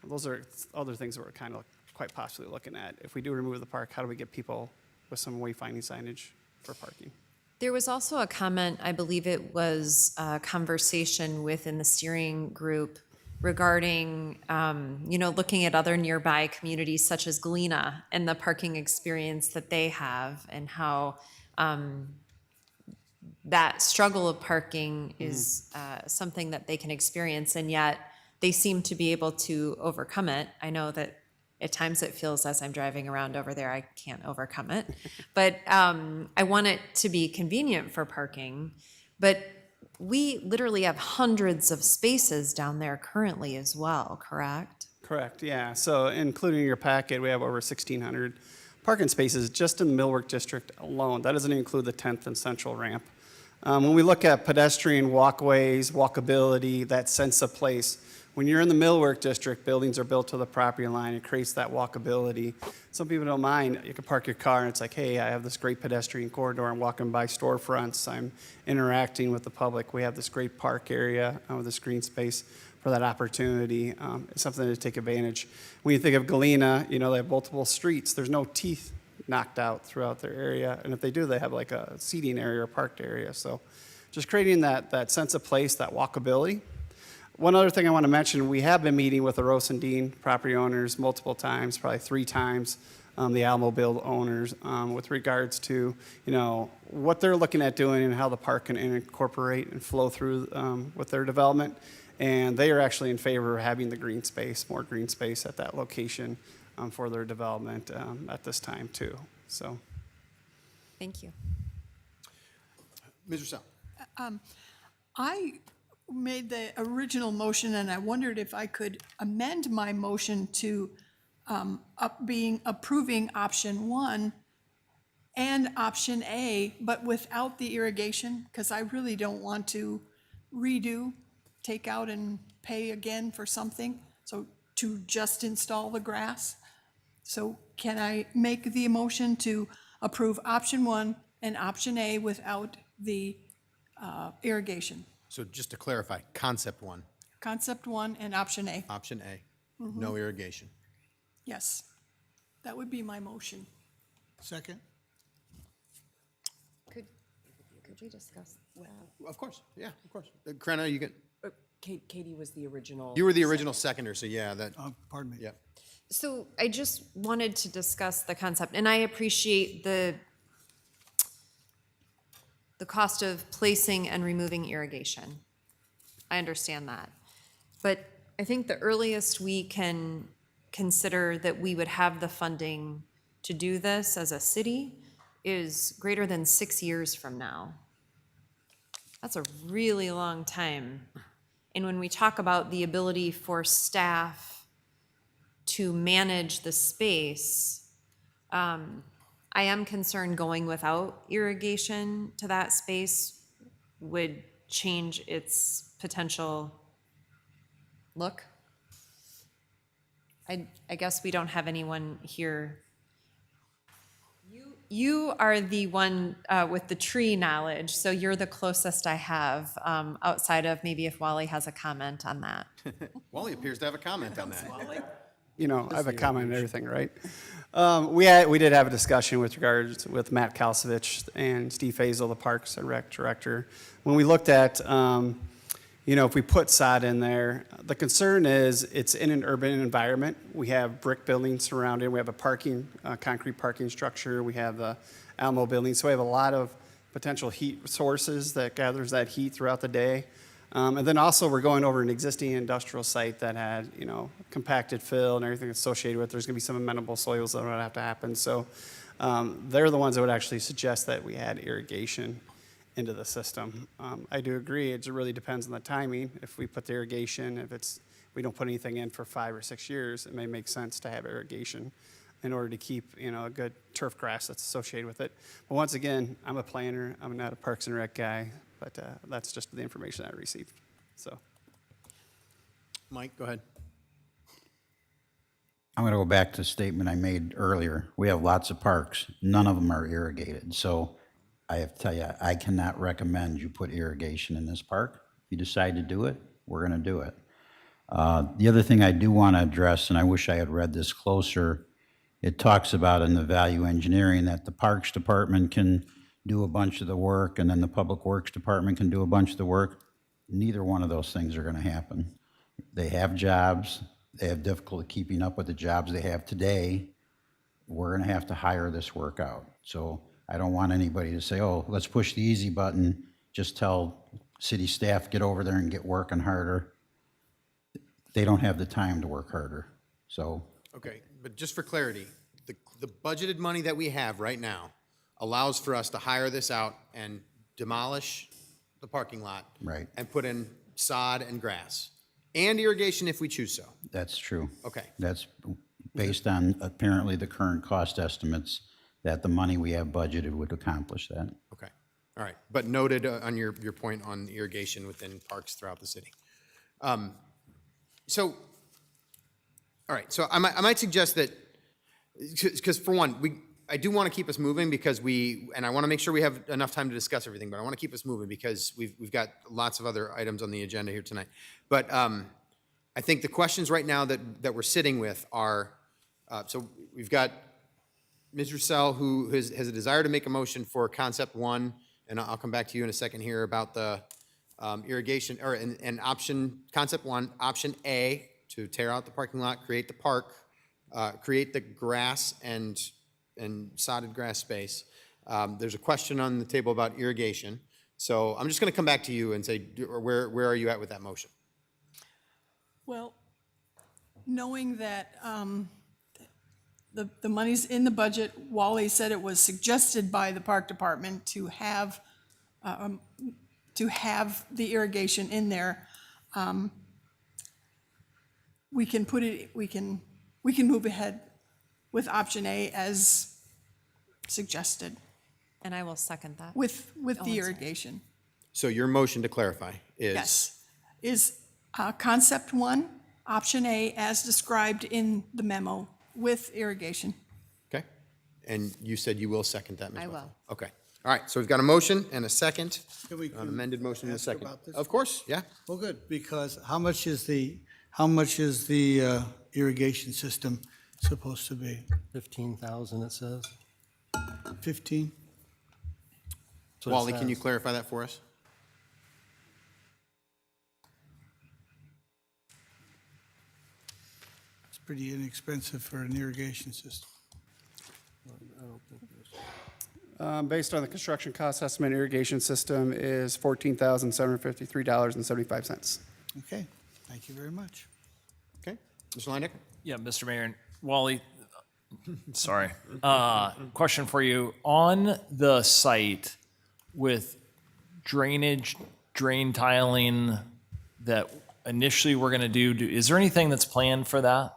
those are other things that we're kind of quite possibly looking at. If we do remove the park, how do we get people with some wayfinding signage for parking? There was also a comment, I believe it was a conversation within the steering group regarding, looking at other nearby communities such as Galena and the parking experience that they have and how that struggle of parking is something that they can experience, and yet they seem to be able to overcome it. I know that at times it feels as I'm driving around over there, I can't overcome it. But I want it to be convenient for parking. But we literally have hundreds of spaces down there currently as well, correct? Correct, yeah. So including your packet, we have over 1,600 parking spaces just in the Millwork District alone. That doesn't include the 10th and Central ramp. When we look at pedestrian walkways, walkability, that sense of place, when you're in the Millwork District, buildings are built to the property line. It creates that walkability. Some people don't mind. You can park your car and it's like, hey, I have this great pedestrian corridor. I'm walking by storefronts. I'm interacting with the public. We have this great park area with this green space for that opportunity. It's something to take advantage. When you think of Galena, they have multiple streets. There's no teeth knocked out throughout their area. And if they do, they have like a seating area or parked area. So just creating that sense of place, that walkability. One other thing I want to mention, we have been meeting with the Rosendine property owners multiple times, probably 3 times, the Alamo Build owners, with regards to, what they're looking at doing and how the park can incorporate and flow through with their development. And they are actually in favor of having the green space, more green space at that location for their development at this time too. So, Thank you. Ms. Russell. I made the original motion, and I wondered if I could amend my motion to approving option 1 and option A, but without the irrigation, because I really don't want to take out and pay again for something, so to just install the grass. So can I make the motion to approve option 1 and option A without the irrigation? So just to clarify, concept 1. Concept 1 and option A. Option A, no irrigation. Yes, that would be my motion. Second? Could you discuss that? Of course, yeah, of course. Krenna, you get. Katie was the original. You were the original seconder, so yeah, that. Pardon me. Yeah. So I just wanted to discuss the concept, and I appreciate the cost of placing and removing irrigation. I understand that. But I think the earliest we can consider that we would have the funding to do this as a city is greater than 6 years from now. That's a really long time. And when we talk about the ability for staff to manage the space, I am concerned going without irrigation to that space would change its potential look. I guess we don't have anyone here. You are the one with the tree knowledge, so you're the closest I have, outside of maybe if Wally has a comment on that. Wally appears to have a comment on that. I have a comment on everything, right? We did have a discussion with regards with Matt Kalsovich and Steve Faisal, the Parks and Rec Director. When we looked at, if we put sod in there, the concern is it's in an urban environment. We have brick buildings surrounded. We have a concrete parking structure. We have the Alamo building. So we have a lot of potential heat sources that gathers that heat throughout the day. And then also we're going over an existing industrial site that had, compacted fill and everything associated with it. There's going to be some amenable soils that would have to happen. So they're the ones that would actually suggest that we add irrigation into the system. I do agree. It really depends on the timing. If we put the irrigation, we don't put anything in for 5 or 6 years, it may make sense to have irrigation in order to keep, a good turf grass that's associated with it. But once again, I'm a planner. I'm not a Parks and Rec guy, but that's just the information I received. So, Mike, go ahead. I'm going to go back to the statement I made earlier. We have lots of parks. None of them are irrigated. So I have to tell you, I cannot recommend you put irrigation in this park. If you decide to do it, we're going to do it. The other thing I do want to address, and I wish I had read this closer, it talks about in the value engineering that the Parks Department can do a bunch of the work and then the Public Works Department can do a bunch of the work. Neither one of those things are going to happen. They have jobs. They have difficulty keeping up with the jobs they have today. We're going to have to hire this work out. So I don't want anybody to say, oh, let's push the easy button. Just tell city staff, get over there and get working harder. They don't have the time to work harder. So. Okay, but just for clarity, the budgeted money that we have right now allows for us to hire this out and demolish the parking lot. Right. And put in sod and grass and irrigation if we choose so. That's true. Okay. That's based on apparently the current cost estimates, that the money we have budgeted would accomplish that. Okay, all right. But noted on your point on irrigation within parks throughout the city. So, all right, so I might suggest that, because for one, I do want to keep us moving because and I want to make sure we have enough time to discuss everything, but I want to keep us moving because we've got lots of other items on the agenda here tonight. But I think the questions right now that we're sitting with are, so we've got Ms. Roussel, who has a desire to make a motion for concept one, and I'll come back to you in a second here about the irrigation, or an option, concept one, option A, to tear out the parking lot, create the park, create the grass and sodded grass space. There's a question on the table about irrigation. So I'm just going to come back to you and say, where are you at with that motion? Well, knowing that the money's in the budget, Wally said it was suggested by the park department to have the irrigation in there. We can put it, we can move ahead with option A as suggested And I will second that. with Oh, I'm the sorry. irrigation. So your motion to clarify is? Yes. Is concept one, option A as described in the memo with irrigation. Okay. And you said you will second that, Ms. I Bethel? will. Okay. All right, so we've got a motion and a second, Can we an amended motion and a ask second. about this? Of course, yeah. Well, good, because how much is the irrigation system supposed to be? 15,000 it says. 15? That's what it Wally, can you says. clarify that for us? It's pretty inexpensive for an irrigation system. Based on the construction cost estimate, irrigation system is $14,753.75. Okay, thank you very much. Okay. Mr. Lineker? Yeah, Mr. Mayor, and Wally, sorry. Question for you. On the site with drainage, drain tiling that initially we're going to do, is there anything that's planned for that?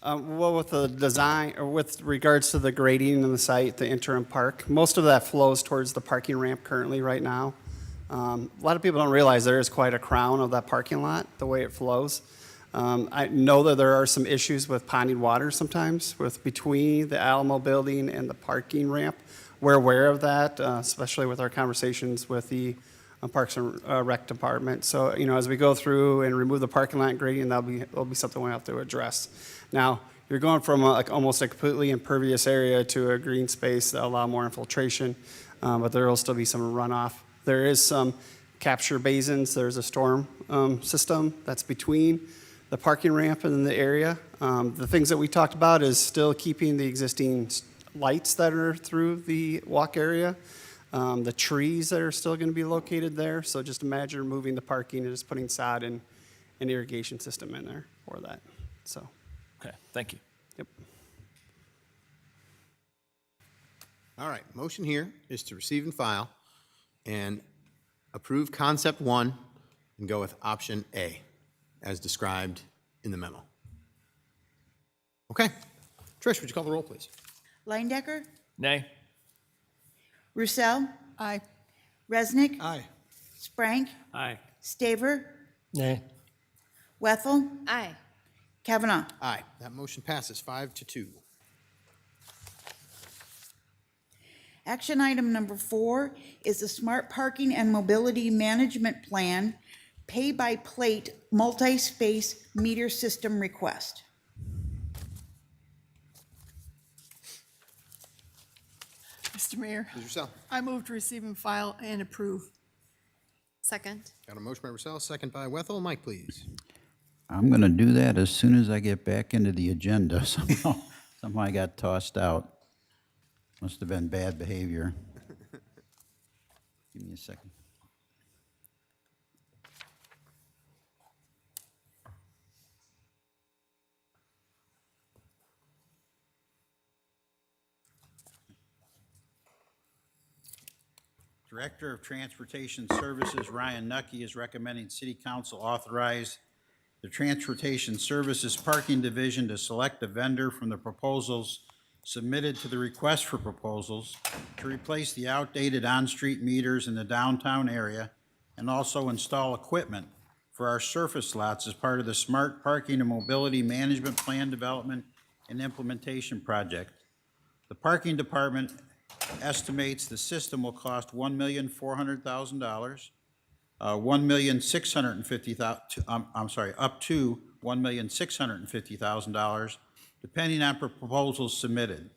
Well, with the design, or with regards to the grading in the site, the interim park, most of that flows towards the parking ramp currently right now. A lot of people don't realize there is quite a crown of that parking lot, the way it flows. I know that there are some issues with ponding water sometimes between the Alamo building and the parking ramp. We're aware of that, especially with our conversations with the Parks and Rec Department. So, as we go through and remove the parking lot grading, that'll be something we have to address. Now, you're going from almost a completely impervious area to a green space that allow more infiltration, but there will still be some runoff. There is some capture basins. There's a storm system that's between the parking ramp and the area. The things that we talked about is still keeping the existing lights that are through the walk area, the trees that are still going to be located there. So just imagine removing the parking and just putting sod and an irrigation system in there for that. So. Okay, thank you. Yep. All right, motion here is to receive and file and approve concept one and go with option A as described in the memo. Okay. Trish, would you call the roll, please? Linedecker, Nay? Roussel, Aye. Resnick, Aye. Sprank, Aye. Staver, Nay. Wethel, Aye. Kavanaugh. Aye, that motion passes 5-2. Action item number 4 is the Smart Parking and Mobility Management Plan Pay-by-Plate Multi-Space Meter System Request. Mr. Mayor, Ms. Roussel, I move to receive and file and approve. Second. got a motion by Roussel, second by Wethel. Mike, please. I'm going to do that as soon as I get back into the agenda. Somehow I got tossed out. Must have been bad behavior. Give me a second. Director of Transportation Services Ryan Nucky is recommending City Council authorize the Transportation Services Parking Division to select a vendor from the proposals submitted to the request for proposals to replace the outdated on-street meters in the downtown area and also install equipment for our surface lots as part of the Smart Parking and Mobility Management Plan Development and Implementation Project. The Parking Department estimates the system will cost $1,400,000, up to $1,650,000, depending on proposals submitted.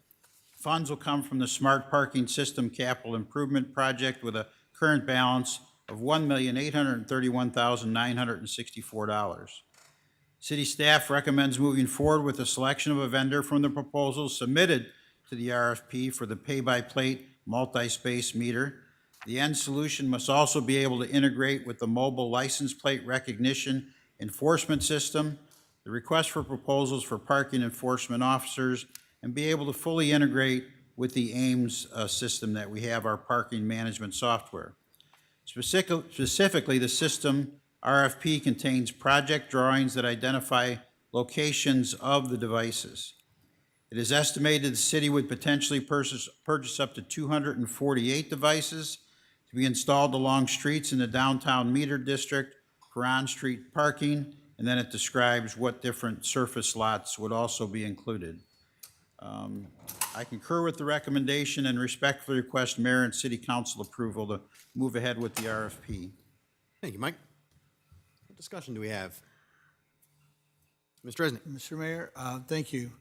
Funds will come from the Smart Parking System Capital Improvement Project with a current balance of $1,831,964. City staff recommends moving forward with the selection of a vendor from the proposals submitted to the RFP for the pay-by-plate multi-space meter. The end solution must also be able to integrate with the mobile license plate recognition enforcement system, the request for proposals for parking enforcement officers, and be able to fully integrate with the AIMS system that we have, our parking management software. Specifically, the system RFP contains project drawings that identify locations of the devices. It is estimated the city would potentially purchase up to 248 devices to be installed along streets in the downtown meter district for on-street parking, and then it describes what different surface lots would also be included. I concur with the recommendation and respectfully request mayor and city council approval to move ahead with the RFP. Thank you, Mike. What discussion do we have? Mr. Resnick. Mr. Mayor, thank you.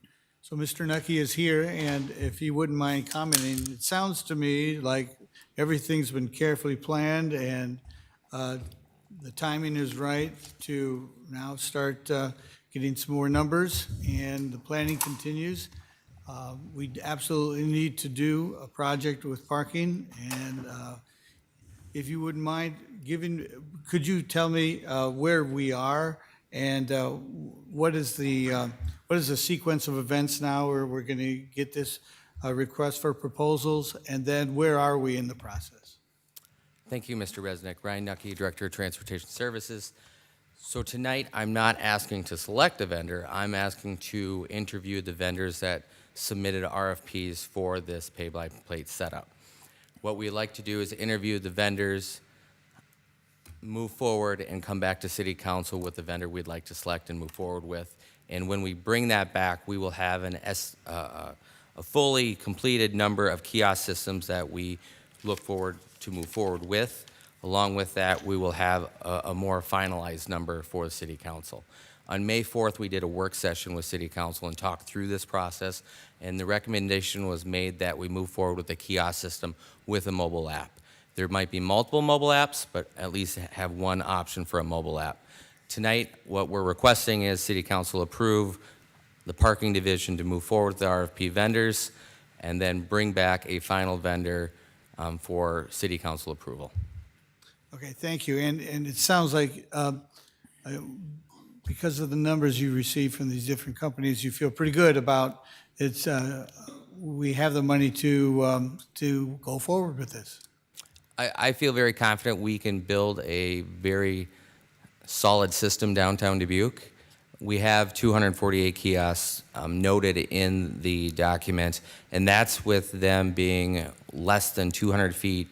So Mr. Nucky is here, and if he wouldn't mind commenting, it sounds to me like everything's been carefully planned and the timing is right to now start getting some more numbers, and the planning continues. We absolutely need to do a project with parking, and if you wouldn't mind could you tell me where we are and what is the sequence of events now where we're going to get this request for proposals, and then where are we in the process? Thank you, Mr. Resnick. Ryan Nucky, Director of Transportation Services. So tonight, I'm not asking to select a vendor. I'm asking to interview the vendors that submitted RFPs for this pay-by-plate setup. What we like to do is interview the vendors, move forward, and come back to City Council with the vendor we'd like to select and move forward with. And when we bring that back, we will have a fully completed number of kiosk systems that we look forward to move forward with. Along with that, we will have a more finalized number for the City Council. On May 4th, we did a work session with City Council and talked through this process, and the recommendation was made that we move forward with the kiosk system with a mobile app. There might be multiple mobile apps, but at least have one option for a mobile app. Tonight, what we're requesting is City Council approve the parking division to move forward with the RFP vendors and then bring back a final vendor for City Council approval. Okay, thank you. And it sounds like because of the numbers you received from these different companies, you feel pretty good about it's. We have the money to go forward with this. I feel very confident we can build a very solid system downtown Dubuque. We have 248 kiosks noted in the document, and that's with them being less than 200 feet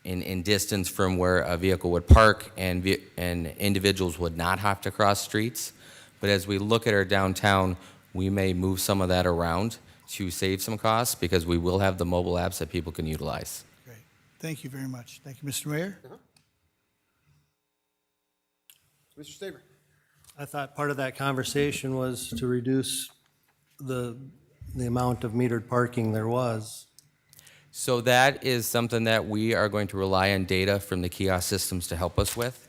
in distance from where a vehicle would park, and individuals would not have to cross streets. But as we look at our downtown, we may move some of that around to save some costs because we will have the mobile apps that people can utilize. Great. Thank you very much. Thank you, Mr. Mayor. Mr. Staver. I thought part of that conversation was to reduce the amount of metered parking there was. So that is something that we are going to rely on data from the kiosk systems to help us with.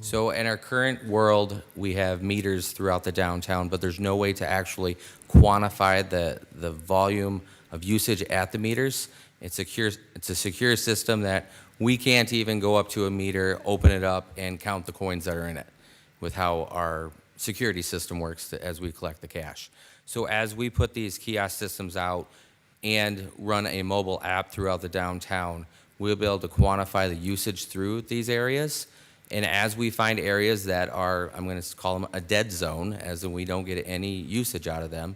So in our current world, we have meters throughout the downtown, but there's no way to actually quantify the volume of usage at the meters. It's a secure system that we can't even go up to a meter, open it up, and count the coins that are in it with how our security system works as we collect the cash. So as we put these kiosk systems out and run a mobile app throughout the downtown, we'll be able to quantify the usage through these areas And as we find areas that are, I'm going to call them a dead zone, as in we don't get any usage out of them,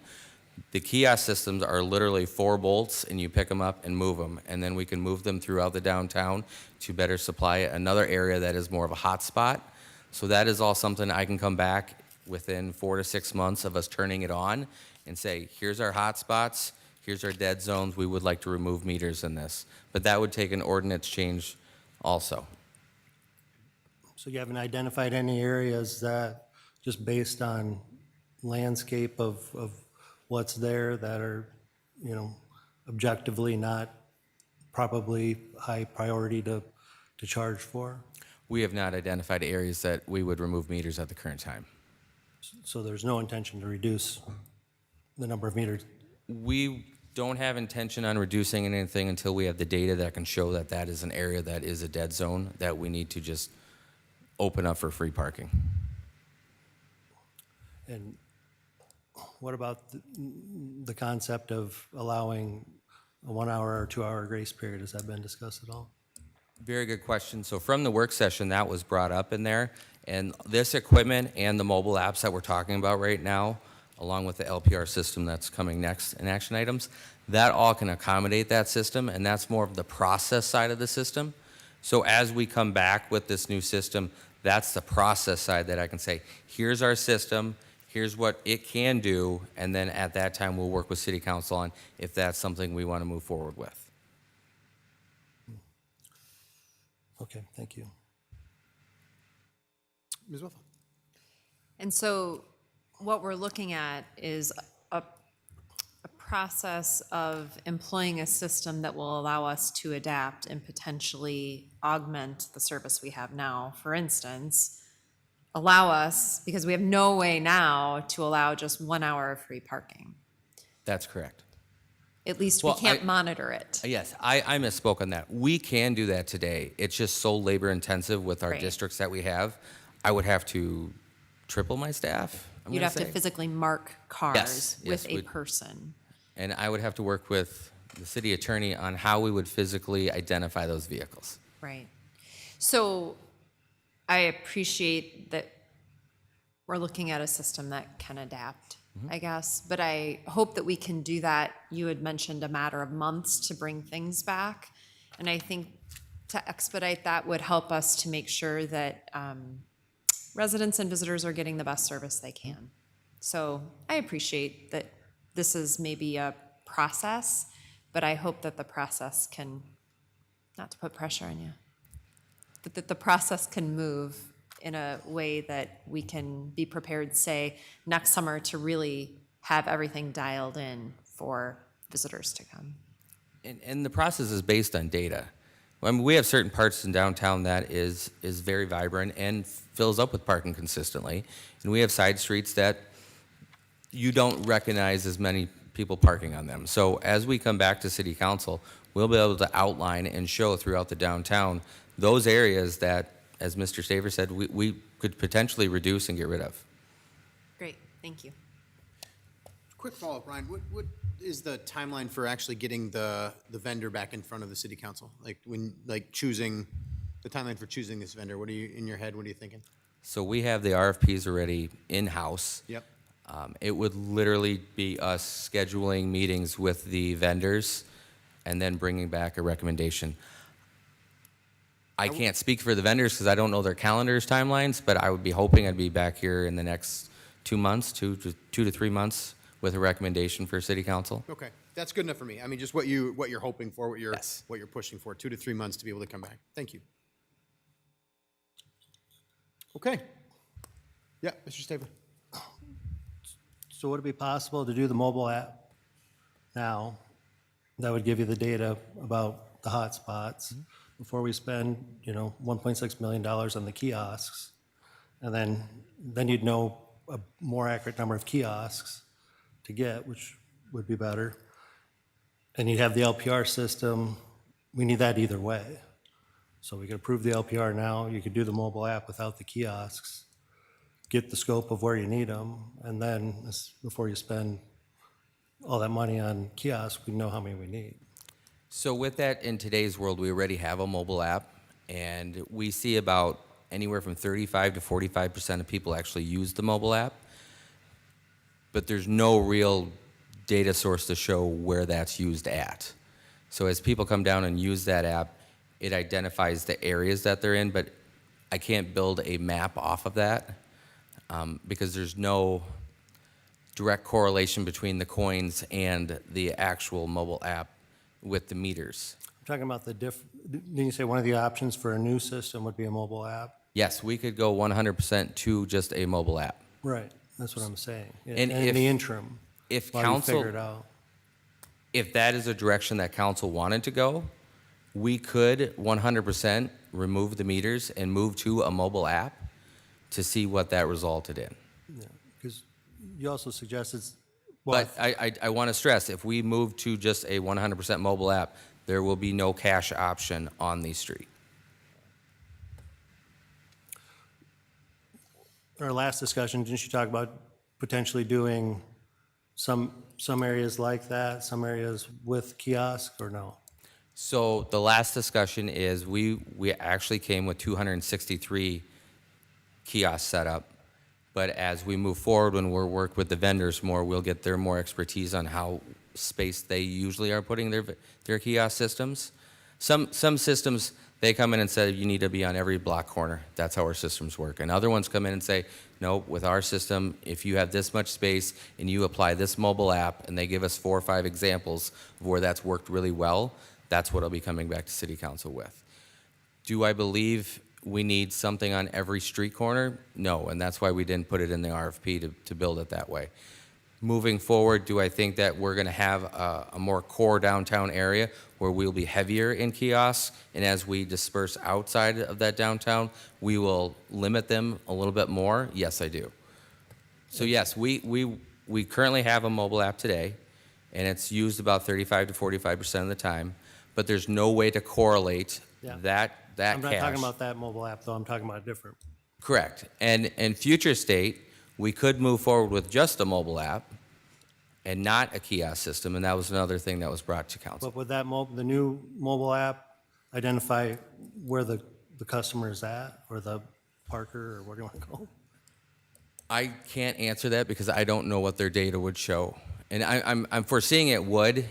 the kiosk systems are literally 4 bolts, and you pick them up and move them. And then we can move them throughout the downtown to better supply another area that is more of a hot spot. So that is all something I can come back within 4 to 6 months of us turning it on and say, here's our hot spots, here's our dead zones, we would like to remove meters in this. But that would take an ordinance change also. So you haven't identified any areas that, just based on landscape of what's there, that are, objectively not probably high priority to charge for? We have not identified areas that we would remove meters at the current time. So there's no intention to reduce the number of meters? We don't have intention on reducing anything until we have the data that can show that that is an area that is a dead zone that we need to just open up for free parking. And what about the concept of allowing a 1 hour or 2 hour grace period? Has that been discussed at all? Very good question. So from the work session, that was brought up in there. And this equipment and the mobile apps that we're talking about right now, along with the LPR system that's coming next in action items, that all can accommodate that system, and that's more of the process side of the system. So as we come back with this new system, that's the process side that I can say, here's our system, here's what it can do, and then at that time, we'll work with City Council on if that's something we want to move forward with. Okay, thank you. Ms. Wilfa? And so what we're looking at is a process of employing a system that will allow us to adapt and potentially augment the service we have now. For instance, allow us, because we have no way now to allow just 1 hour of free parking. That's correct. At least Well, we can't monitor it. Yes, I misspoke on that. We can do that today. It's just so labor intensive with our Right. districts that we have. I would have to triple my staff. You'd have to physically mark cars Yes, with a we'd- person. And I would have to work with the city attorney on how we would physically identify those vehicles. Right. So I appreciate that we're looking at a system that can adapt, I guess, but I hope that we can do that. You had mentioned a matter of months to bring things back. And I think to expedite that would help us to make sure that residents and visitors are getting the best service they can. So I appreciate that this is maybe a process, but I hope that the process can, not to put pressure on you, but that the process can move in a way that we can be prepared, say, next summer to really have everything dialed in for visitors to come. And the process is based on data. I mean, we have certain parts in downtown that is very vibrant and fills up with parking consistently. And we have side streets that you don't recognize as many people parking on them. So as we come back to City Council, we'll be able to outline and show throughout the downtown those areas that, as Mr. Staver said, we could potentially reduce and get rid of. Great, thank you. Quick follow-up, Ryan. What is the timeline for actually getting the vendor back in front of the city council? Choosing, the timeline for choosing this vendor? What are you, in your head, what are you thinking? So we have the RFPs already in-house. Yep. It would literally be us scheduling meetings with the vendors and then bringing back a recommendation. I can't speak for the vendors because I don't know their calendars timelines, but I would be hoping I'd be back here in the next 2 months, 2 to 3 months, with a recommendation for City Council. Okay, that's good enough for me. I mean, just what you're hoping for, what you're pushing for, 2 to 3 months to be able to come back. Thank you. Okay. Yeah, Mr. Staver. So would it be possible to do the mobile app now? That would give you the data about the hot spots before we spend, $1.6 million on the kiosks. And then you'd know a more accurate number of kiosks to get, which would be better. And you'd have the LPR system. We need that either way. So we could approve the LPR now. You could do the mobile app without the kiosks, get the scope of where you need them, and then before you spend all that money on kiosks, we know how many we need. So with that, in today's world, we already have a mobile app, and we see about anywhere from 35 to 45% of people actually use the mobile app, but there's no real data source to show where that's used at. So as people come down and use that app, it identifies the areas that they're in, but I can't build a map off of that because there's no direct correlation between the coins and the actual mobile app with the meters. I'm talking about didn't you say one of the options for a new system would be a mobile app? Yes, we could go 100% to just a mobile app. Right, that's what I'm saying. And in if- the interim, If while you council, figure it out. if that is a direction that council wanted to go, we could 100% remove the meters and move to a mobile app to see what that resulted in. Because you also suggested, But I want to stress, if we move to just a 100% mobile app, there will be no cash option on the street. our last discussion, didn't you talk about potentially doing some areas like that, some areas with kiosk, or no? So the last discussion is we actually came with 263 kiosks set up. But as we move forward, when we're work with the vendors more, we'll get their more expertise on how spaced they usually are putting their kiosk systems. Some systems, they come in and say, you need to be on every block corner. That's how our systems work. And other ones come in and say, no, with our system, if you have this much space and you apply this mobile app, and they give us 4 or 5 examples of where that's worked really well, that's what I'll be coming back to City Council with. Do I believe we need something on every street corner? No, and that's why we didn't put it in the RFP to build it that way. Moving forward, do I think that we're going to have a more core downtown area where we'll be heavier in kiosks, and as we disperse outside of that downtown, we will limit them a little bit more? Yes, I do. So yes, we currently have a mobile app today, and it's used about 35 to 45% of the time, but there's no way to correlate that I'm not cash. talking about that mobile app, though. I'm talking about a different. Correct. And in future state, we could move forward with just a mobile app and not a kiosk system, and that was another thing that was brought to council. But would that the new mobile app identify where the customer is at, or the parker, or where do you want to go? I can't answer that because I don't know what their data would show. And I'm foreseeing it would.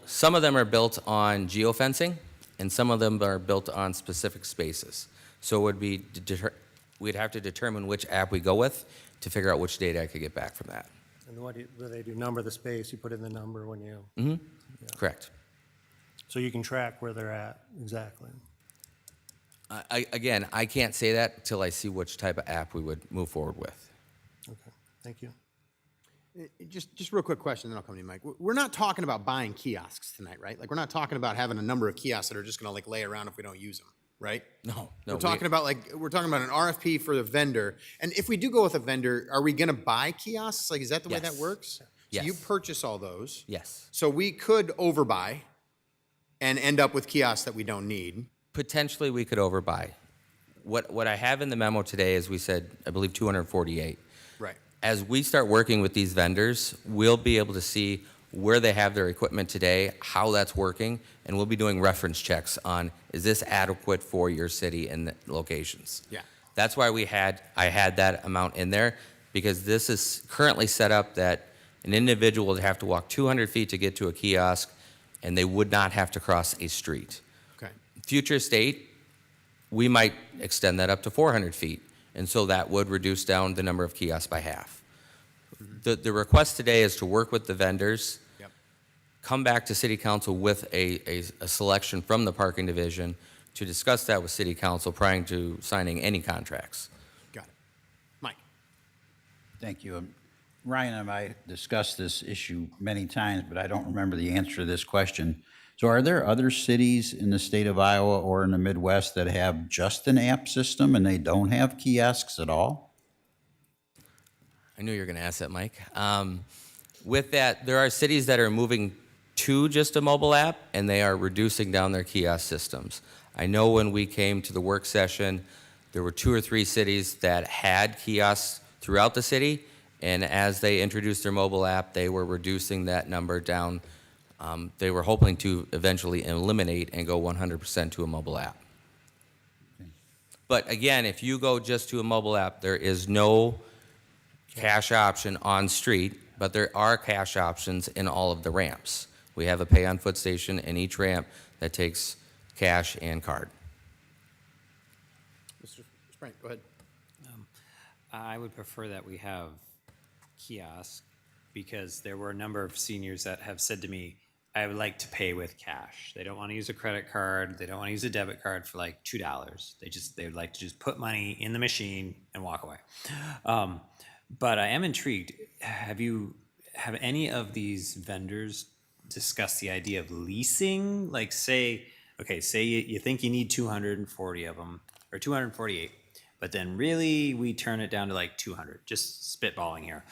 Some of them are built on geofencing, and some of them are built on specific spaces. So it would be, we'd have to determine which app we go with to figure out which data I could get back from that. And what do they do? Number the space, you put in the number when you. Mm-hmm. Correct. So you can track where they're at, exactly. Again, I can't say that until I see which type of app we would move forward with. Okay, thank you. Just real quick question, then I'll come to you, Mike. We're not talking about buying kiosks tonight, right? Like, we're not talking about having a number of kiosks that are just gonna like lay around if we don't use them, right? No. We're talking about an RFP for the vendor. And if we do go with a vendor, are we gonna buy kiosks? Like, is that the way that Yes. works? Yes. So you purchase all those. Yes. So we could overbuy and end up with kiosks that we don't need. Potentially, we could overbuy. What I have in the memo today is we said, I believe, 248. Right. As we start working with these vendors, we'll be able to see where they have their equipment today, how that's working, and we'll be doing reference checks on, is this adequate for your city and the locations? Yeah. That's why I had that amount in there, because this is currently set up that an individual would have to walk 200 feet to get to a kiosk, and they would not have to cross a street. Okay. Future state, we might extend that up to 400 feet, and so that would reduce down the number of kiosks by half. The request today is to work with the vendors, come back to City Council with a selection from the parking division to discuss that with City Council prior to signing any contracts. Got it. Mike. Thank you. Ryan and I discussed this issue many times, but I don't remember the answer to this question. So are there other cities in the state of Iowa or in the Midwest that have just an app system and they don't have kiosks at all? I knew you were going to ask that, Mike. With that, there are cities that are moving to just a mobile app, and they are reducing down their kiosk systems. I know when we came to the work session, there were 2 or 3 cities that had kiosks throughout the city, and as they introduced their mobile app, they were reducing that number down. They were hoping to eventually eliminate and go 100% to a mobile app. But again, if you go just to a mobile app, there is no cash option on street, but there are cash options in all of the ramps. We have a pay on foot station in each ramp that takes cash and card. Mr. Sprank, go ahead. I would prefer that we have kiosk because there were a number of seniors that have said to me, I would like to pay with cash. They don't want to use a credit card. They don't want to use a debit card for like $2. They would like to just put money in the machine and walk away. But I am intrigued. Have any of these vendors discussed the idea of leasing? Like say you think you need 240 of them or 248, but then really we turn it down to like 200, just spitballing here.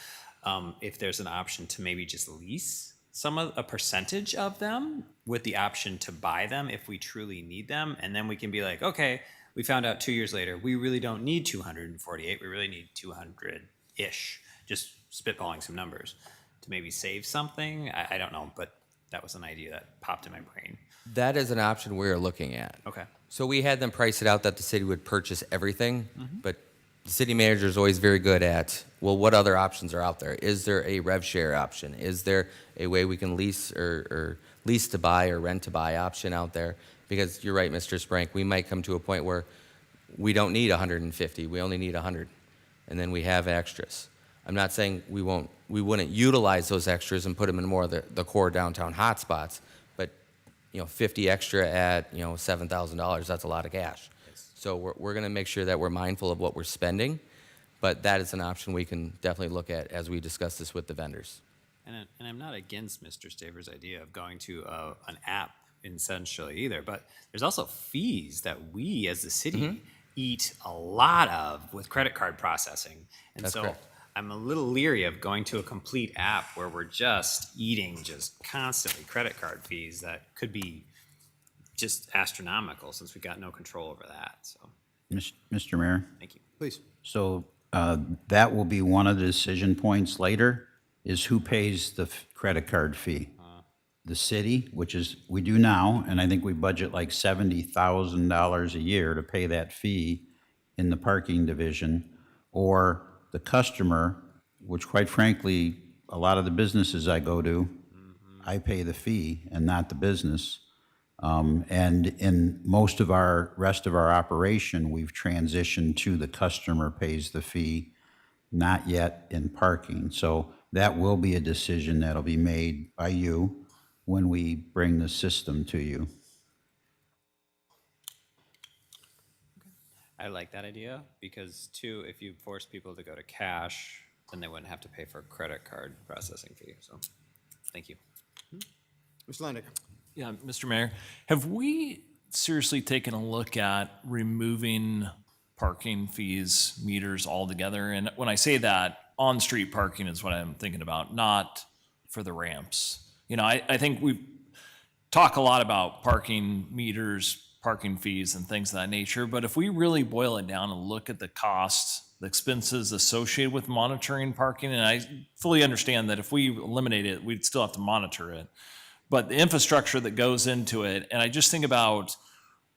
If there's an option to maybe just lease a percentage of them with the option to buy them if we truly need them. And then we can be like, okay, we found out 2 years later, we really don't need 248. We really need 200-ish, just spitballing some numbers to maybe save something. I don't know, but that was an idea that popped in my brain. That is an option we're looking at. Okay. So we had them price it out that the city would purchase everything, but the city manager is always very good at, well, what other options are out there? Is there a rev share option? Is there a way we can lease or lease to buy or rent to buy option out there? Because you're right, Mr. Sprank, we might come to a point where we don't need 150, we only need 100, and then we have extras. I'm not saying we wouldn't utilize those extras and put them in more of the core downtown hotspots, but 50 extra at $7,000, that's a lot of cash. So we're going to make sure that we're mindful of what we're spending, but that is an option we can definitely look at as we discuss this with the vendors. And I'm not against Mr. Staver's idea of going to an app essentially either, but there's also fees that we as the city eat a lot of with credit card processing. And That's so correct. I'm a little leery of going to a complete app where we're just eating just constantly credit card fees that could be just astronomical since we've got no control over that. So, Mr. Mayor? thank you. Please. So that will be one of the decision points later, is who pays the credit card fee? The city, which is, we do now, and I think we budget like $70,000 a year to pay that fee in the parking division, or the customer, which quite frankly, a lot of the businesses I go to, I pay the fee and not the business. And in most of our rest of our operation, we've transitioned to the customer pays the fee, not yet in parking. So that will be a decision that'll be made by you when we bring the system to you. I like that idea because too, if you force people to go to cash, then they wouldn't have to pay for a credit card processing fee. So, thank you. Mr. Landick. Yeah, Mr. Mayor, have we seriously taken a look at removing parking fees, meters altogether? And when I say that, on-street parking is what I'm thinking about, not for the ramps. I think we talk a lot about parking meters, parking fees, and things of that nature, but if we really boil it down and look at the costs, the expenses associated with monitoring parking, and I fully understand that if we eliminate it, we'd still have to monitor it. But the infrastructure that goes into it, and I just think about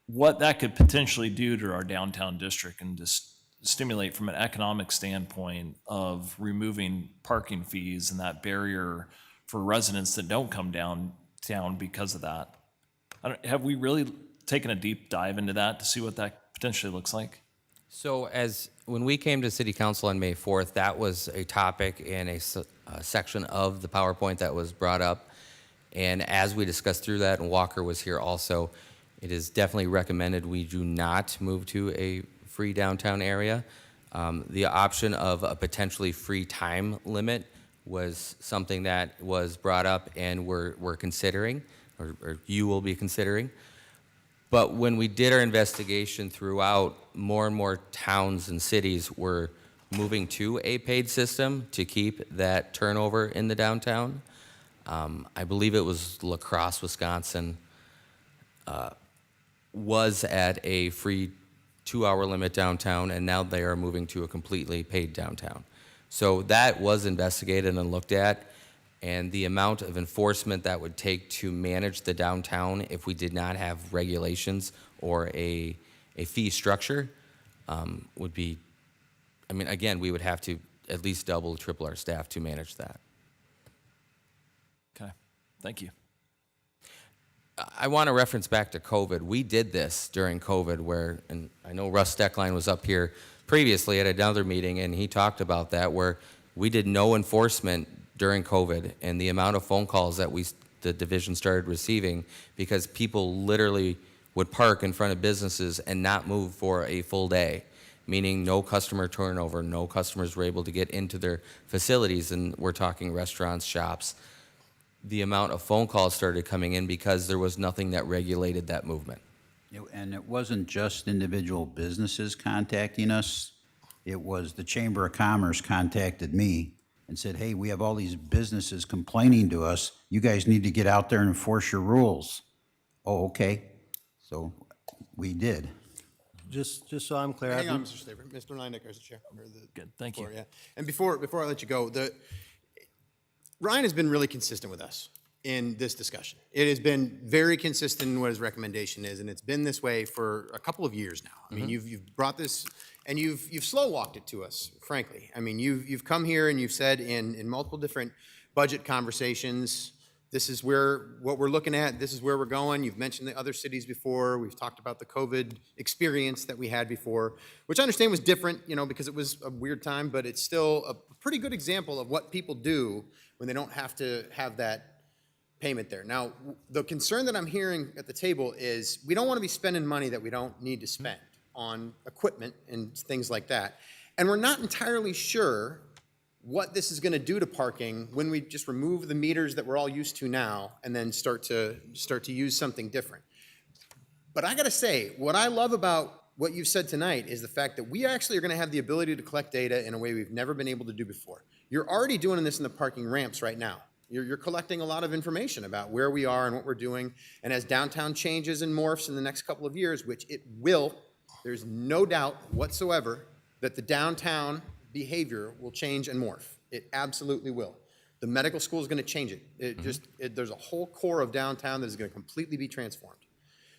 what that could potentially do to our downtown district and just stimulate from an economic standpoint of removing parking fees and that barrier for residents that don't come downtown because of that. Have we really taken a deep dive into that to see what that potentially looks like? So when we came to City Council on May 4th, that was a topic in a section of the PowerPoint that was brought up. And as we discussed through that, and Walker was here also, it is definitely recommended we do not move to a free downtown area. The option of a potentially free time limit was something that was brought up and we're considering, or you will be considering. But when we did our investigation throughout, more and more towns and cities were moving to a paid system to keep that turnover in the downtown. I believe it was La Crosse, Wisconsin, was at a free 2-hour limit downtown, and now they are moving to a completely paid downtown. So that was investigated and looked at, and the amount of enforcement that would take to manage the downtown if we did not have regulations or a fee structure would be, I mean, again, we would have to at least double, triple our staff to manage that. Okay, thank you. I want to reference back to COVID. We did this during COVID where, and I know Russ Steckline was up here previously at another meeting, and he talked about that, where we did no enforcement during COVID, and the amount of phone calls that the division started receiving because people literally would park in front of businesses and not move for a full day, meaning no customer turnover, no customers were able to get into their facilities, and we're talking restaurants, shops. The amount of phone calls started coming in because there was nothing that regulated that movement. And it wasn't just individual businesses contacting us. It was the Chamber of Commerce contacted me and said, hey, we have all these businesses complaining to us. You guys need to get out there and enforce your rules. Oh, okay. So we did. Just so I'm clear. Hang on, Mr. Staver. Mr. Leinecker is the chair. Good, thank you. Yeah. And before I let you go, Ryan has been really consistent with us in this discussion. It has been very consistent in what his recommendation is, and it's been this way for a couple of years now. I mean, you've brought this, and you've slow walked it to us, frankly. I mean, you've come here and you've said in multiple different budget conversations, this is what we're looking at, this is where we're going. You've mentioned the other cities before. We've talked about the COVID experience that we had before, which I understand was different, because it was a weird time, but it's still a pretty good example of what people do when they don't have to have that payment there. Now, the concern that I'm hearing at the table is we don't want to be spending money that we don't need to spend on equipment and things like that. And we're not entirely sure what this is going to do to parking when we just remove the meters that we're all used to now and then start to use something different. But I got to say, what I love about what you've said tonight is the fact that we actually are going to have the ability to collect data in a way we've never been able to do before. You're already doing this in the parking ramps right now. You're collecting a lot of information about where we are and what we're doing. And as downtown changes and morphs in the next couple of years, which it will, there's no doubt whatsoever that the downtown behavior will change and morph. It absolutely will. The medical school is going to change it. There's a whole core of downtown that is going to completely be transformed.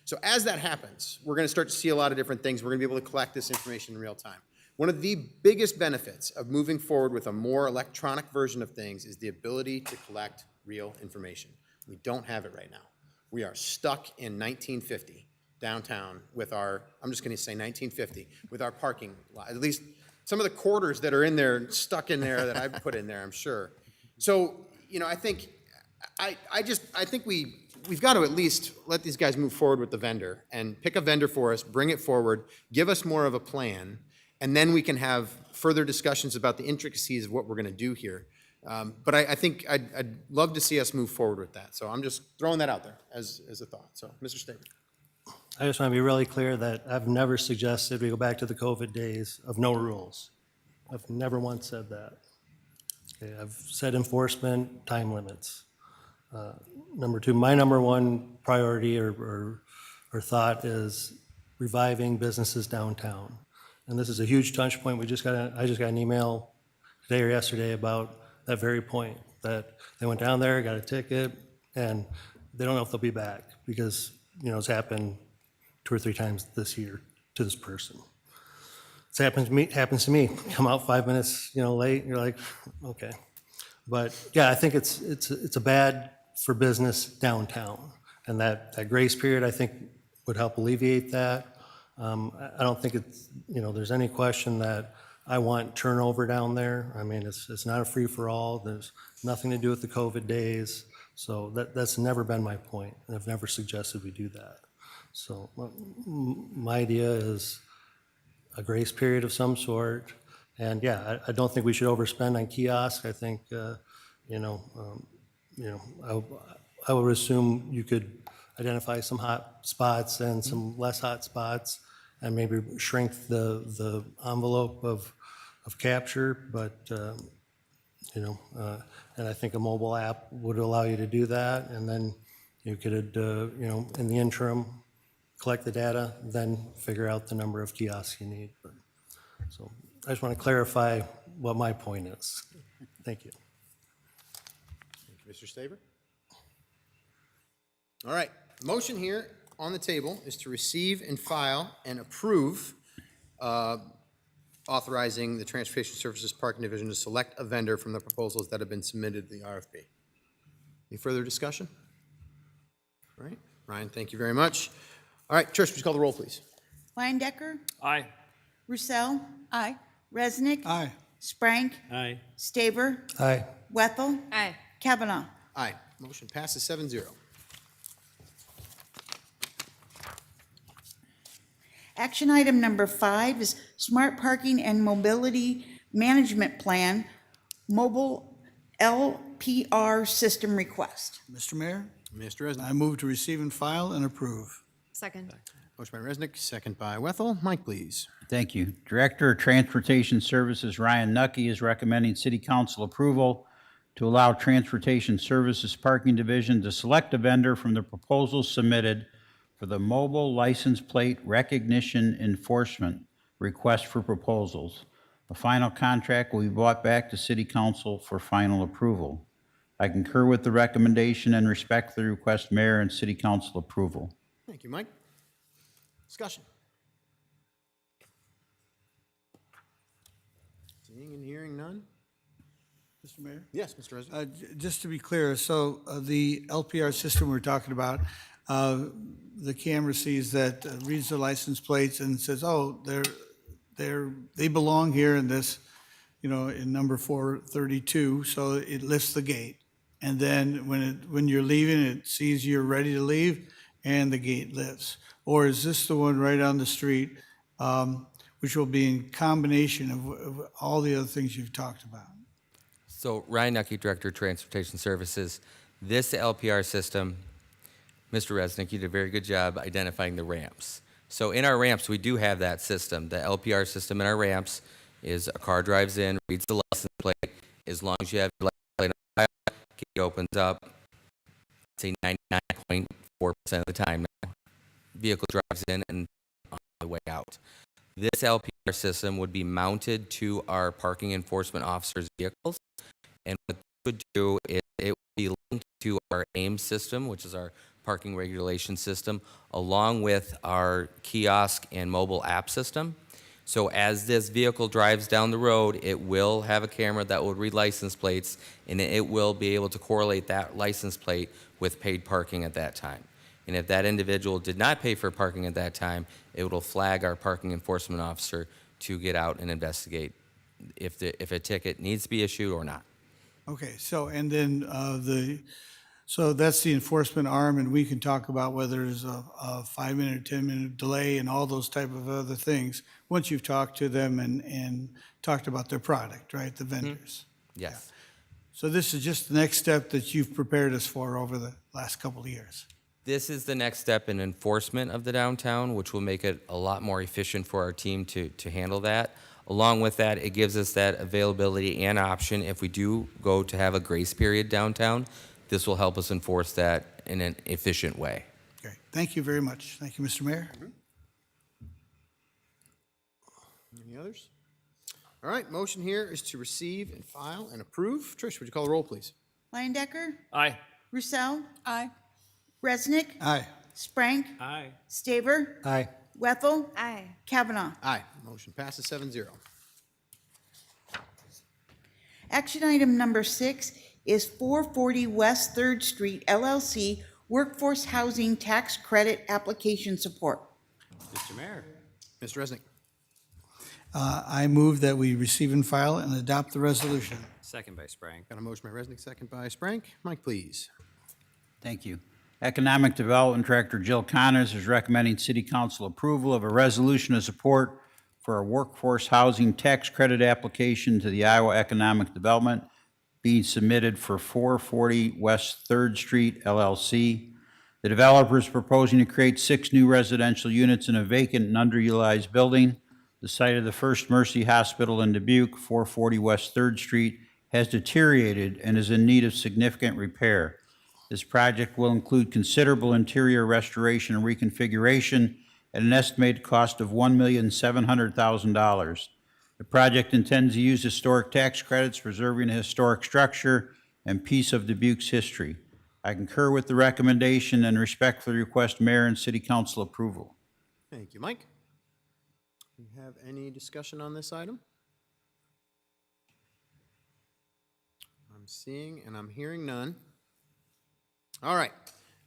So as that happens, we're going to start to see a lot of different things. We're going to be able to collect this information in real time. One of the biggest benefits of moving forward with a more electronic version of things is the ability to collect real information. We don't have it right now. We are stuck in 1950 downtown with our, I'm just going to say 1950, with our parking lot. At least some of the quarters that are in there, stuck in there that I've put in there, I'm sure. So, I think, I think we've got to at least let these guys move forward with the vendor and pick a vendor for us, bring it forward, give us more of a plan, and then we can have further discussions about the intricacies of what we're going to do here. But I think I'd love to see us move forward with that. So I'm just throwing that out there as a thought. So, Mr. Staver. I just want to be really clear that I've never suggested we go back to the COVID days of no rules. I've never once said that. Okay, I've said enforcement, time limits. Number two, my number one priority or thought is reviving businesses downtown. And this is a huge touch point. I just got an email today or yesterday about that very point, that they went down there, got a ticket, and they don't know if they'll be back because, it's happened 2 or 3 times this year to this person. It's happens to me. Come out 5 minutes, late, you're like, okay. But yeah, I think it's a bad for business downtown. And that grace period, I think, would help alleviate that. I don't think there's any question that I want turnover down there. I mean, it's not a free-for-all. There's nothing to do with the COVID days. So that's never been my point. And I've never suggested we do that. So my idea is a grace period of some sort. And yeah, I don't think we should overspend on kiosks. I think, I would assume you could identify some hot spots and some less hot spots and maybe shrink the envelope of capture, but, and I think a mobile app would allow you to do that. And then you could, in the interim, collect the data, then figure out the number of kiosks you need. So I just want to clarify what my point is. Thank you. Thank you, Mr. Staver. All right, motion here on the table is to receive and file and approve authorizing the Transportation Services Parking Division to select a vendor from the proposals that have been submitted to the RFP. Any further discussion? All right, Ryan, thank you very much. All right, Trish, would you call the roll, please? Leyendecker, Aye. Roussel, Aye. Resnick. Aye. Sprank. Aye. Staver. Aye. Wethel. Aye. Kavanaugh. Aye. Motion passes 7-0. Action item number 5 is Smart Parking and Mobility Management Plan, Mobile LPR System Request. Mr. Mayor, Mr. Resnick. I move to receive and file and approve. Second. Motion by Resnick, second by Wethel. Mike, please. Thank you. Director of Transportation Services Ryan Nucky is recommending City Council approval to allow Transportation Services Parking Division to select a vendor from the proposals submitted for the mobile license plate recognition enforcement request for proposals. The final contract will be brought back to City Council for final approval. I concur with the recommendation and respectfully request Mayor and City Council approval. Thank you, Mike. Discussion. Seeing and hearing none? Mr. Mayor? Yes, Mr. Resnick. Just to be clear, so the LPR system we're talking about, the camera sees that, reads the license plates and says, oh, they belong here in this, in number 432, so it lifts the gate. And then when you're leaving, it sees you're ready to leave and the gate lifts. Or is this the one right on the street, which will be in combination of all the other things you've talked about? So Ryan Nucky, Director of Transportation Services. This LPR system, Mr. Resnick, you did a very good job identifying the ramps. So in our ramps, we do have that system. The LPR system in our ramps is a car drives in, reads the license plate. As long as you have your license plate on file, gate opens up, say 99.4% of the time now. Vehicle drives in and on the way out. This LPR system would be mounted to our parking enforcement officers' vehicles. And what this would do is it would be linked to our AIM system, which is our parking regulation system, along with our kiosk and mobile app system. So as this vehicle drives down the road, it will have a camera that will read license plates, and it will be able to correlate that license plate with paid parking at that time. And if that individual did not pay for parking at that time, it will flag our parking enforcement officer to get out and investigate if a ticket needs to be issued or not. Okay, so, and then so that's the enforcement arm, and we can talk about whether there's a 5-minute or 10-minute delay and all those type of other things, once you've talked to them and talked about their product, right, the vendors? Yes. Yeah. So this is just the next step that you've prepared us for over the last couple of years. This is the next step in enforcement of the downtown, which will make it a lot more efficient for our team to handle that. Along with that, it gives us that availability and option if we do go to have a grace period downtown. This will help us enforce that in an efficient way. Okay, thank you very much. Thank you, Mr. Mayor. Any others? All right, motion here is to receive and file and approve. Trish, would you call the roll, please? Leyendecker. Aye. Roussel. Aye. Resnick. Aye. Sprank. Aye. Staver. Aye. Wethel. Aye. Kavanaugh. Aye. Motion passes 7-0. Action item number 6 is 440 West 3rd Street LLC Workforce Housing Tax Credit Application Support. Mr. Mayor. Mr. Resnick. I move that we receive and file and adopt the resolution. Second by Sprank. Got a motion by Resnick, second by Sprank. Mike, please. Thank you. Economic Development Director Jill Connors is recommending City Council approval of a resolution of support for a workforce housing tax credit application to the Iowa Economic Development being submitted for 440 West 3rd Street LLC. The developer is proposing to create 6 new residential units in a vacant and underutilized building. The site of the First Mercy Hospital in Dubuque, 440 West 3rd Street, has deteriorated and is in need of significant repair. This project will include considerable interior restoration and reconfiguration at an estimated cost of $1,700,000. The project intends to use historic tax credits, preserving a historic structure and piece of Dubuque's history. I concur with the recommendation and respectfully request Mayor and City Council approval. Thank you, Mike. We have any discussion on this item? I'm seeing and I'm hearing none. All right.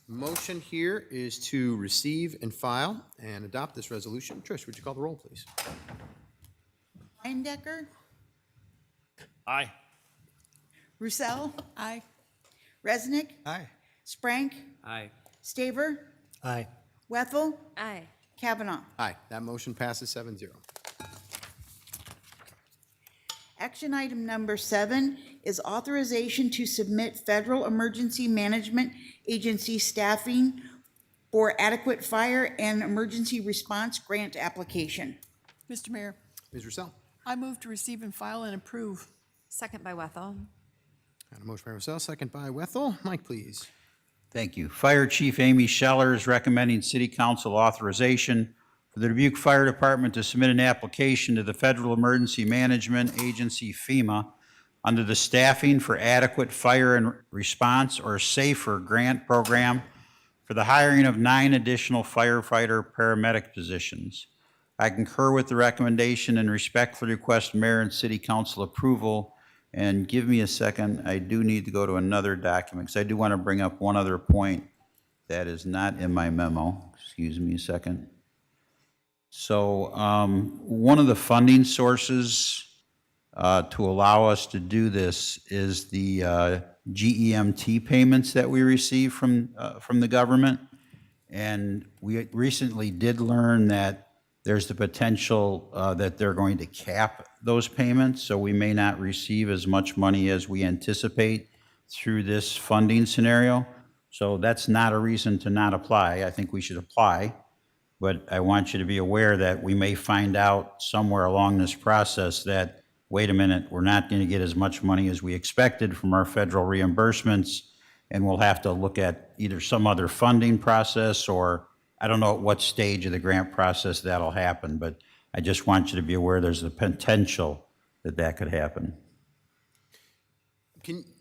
Motion here is to receive and file and adopt this resolution. Trish, would you call the roll, please? Eindecker, Aye. Roussel, Aye. Resnick, Aye. Sprank, Aye. Staver, Aye. Wethel, Aye. Kavanaugh. Aye. That motion passes 7-0. Action item number 7 is authorization to submit Federal Emergency Management Agency staffing for adequate fire and emergency response grant application. Mr. Mayor, Ms. Roussel. I move to receive and file and approve. Second by Wethel. Got a motion by Roussel, second by Wethel. Mike, please. Thank you. Fire Chief Amy Scheller is recommending City Council authorization for the Dubuque Fire Department to submit an application to the Federal Emergency Management Agency, FEMA, under the Staffing for Adequate Fire and Response or SAFER grant program for the hiring of 9 additional firefighter paramedic positions. I concur with the recommendation and respectfully request Mayor and City Council approval. And give me a second, I do need to go to another document, because I do want to bring up one other point that is not in my memo. Excuse me a second. So one of the funding sources to allow us to do this is the GEMT payments that we receive from the government. And we recently did learn that there's the potential that they're going to cap those payments, so we may not receive as much money as we anticipate through this funding scenario. So that's not a reason to not apply. I think we should apply, but I want you to be aware that we may find out somewhere along this process that, wait a minute, we're not going to get as much money as we expected from our federal reimbursements, and we'll have to look at either some other funding process, or I don't know at what stage of the grant process that'll happen, but I just want you to be aware there's the potential that that could happen.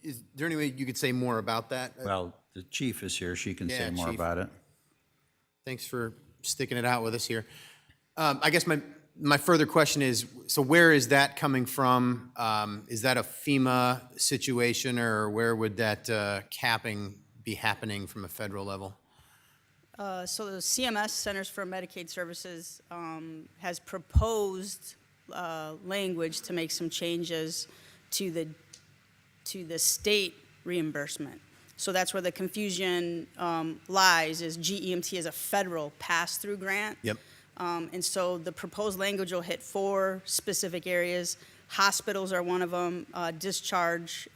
Is there any way you could say more about that? Well, the chief is here. She can say more Chief. about it. Thanks for sticking it out with us here. I guess my further question is, so where is that coming from? Is that a FEMA situation, or where would that capping be happening from a federal level? So the CMS, Centers for Medicaid Services, has proposed language to make some changes to the state reimbursement. So that's where the confusion lies, is GEMT is a federal pass-through grant. Yep. And so the proposed language will hit 4 specific areas. Hospitals are one of them, discharge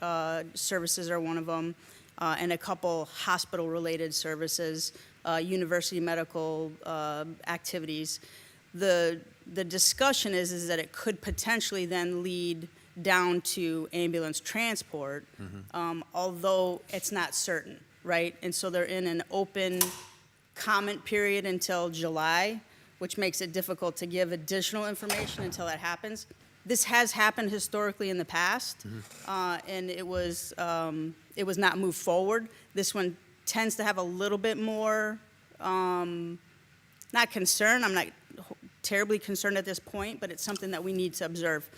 services are one of them, and a couple hospital-related services, university medical activities. The discussion is that it could potentially then lead down to ambulance transport, although it's not certain, right? And so they're in an open comment period until July, which makes it difficult to give additional information until that happens. This has happened historically in the past, and it was not moved forward. This one tends to have a little bit more, not concern, I'm not terribly concerned at this point, but it's something that we need to observe.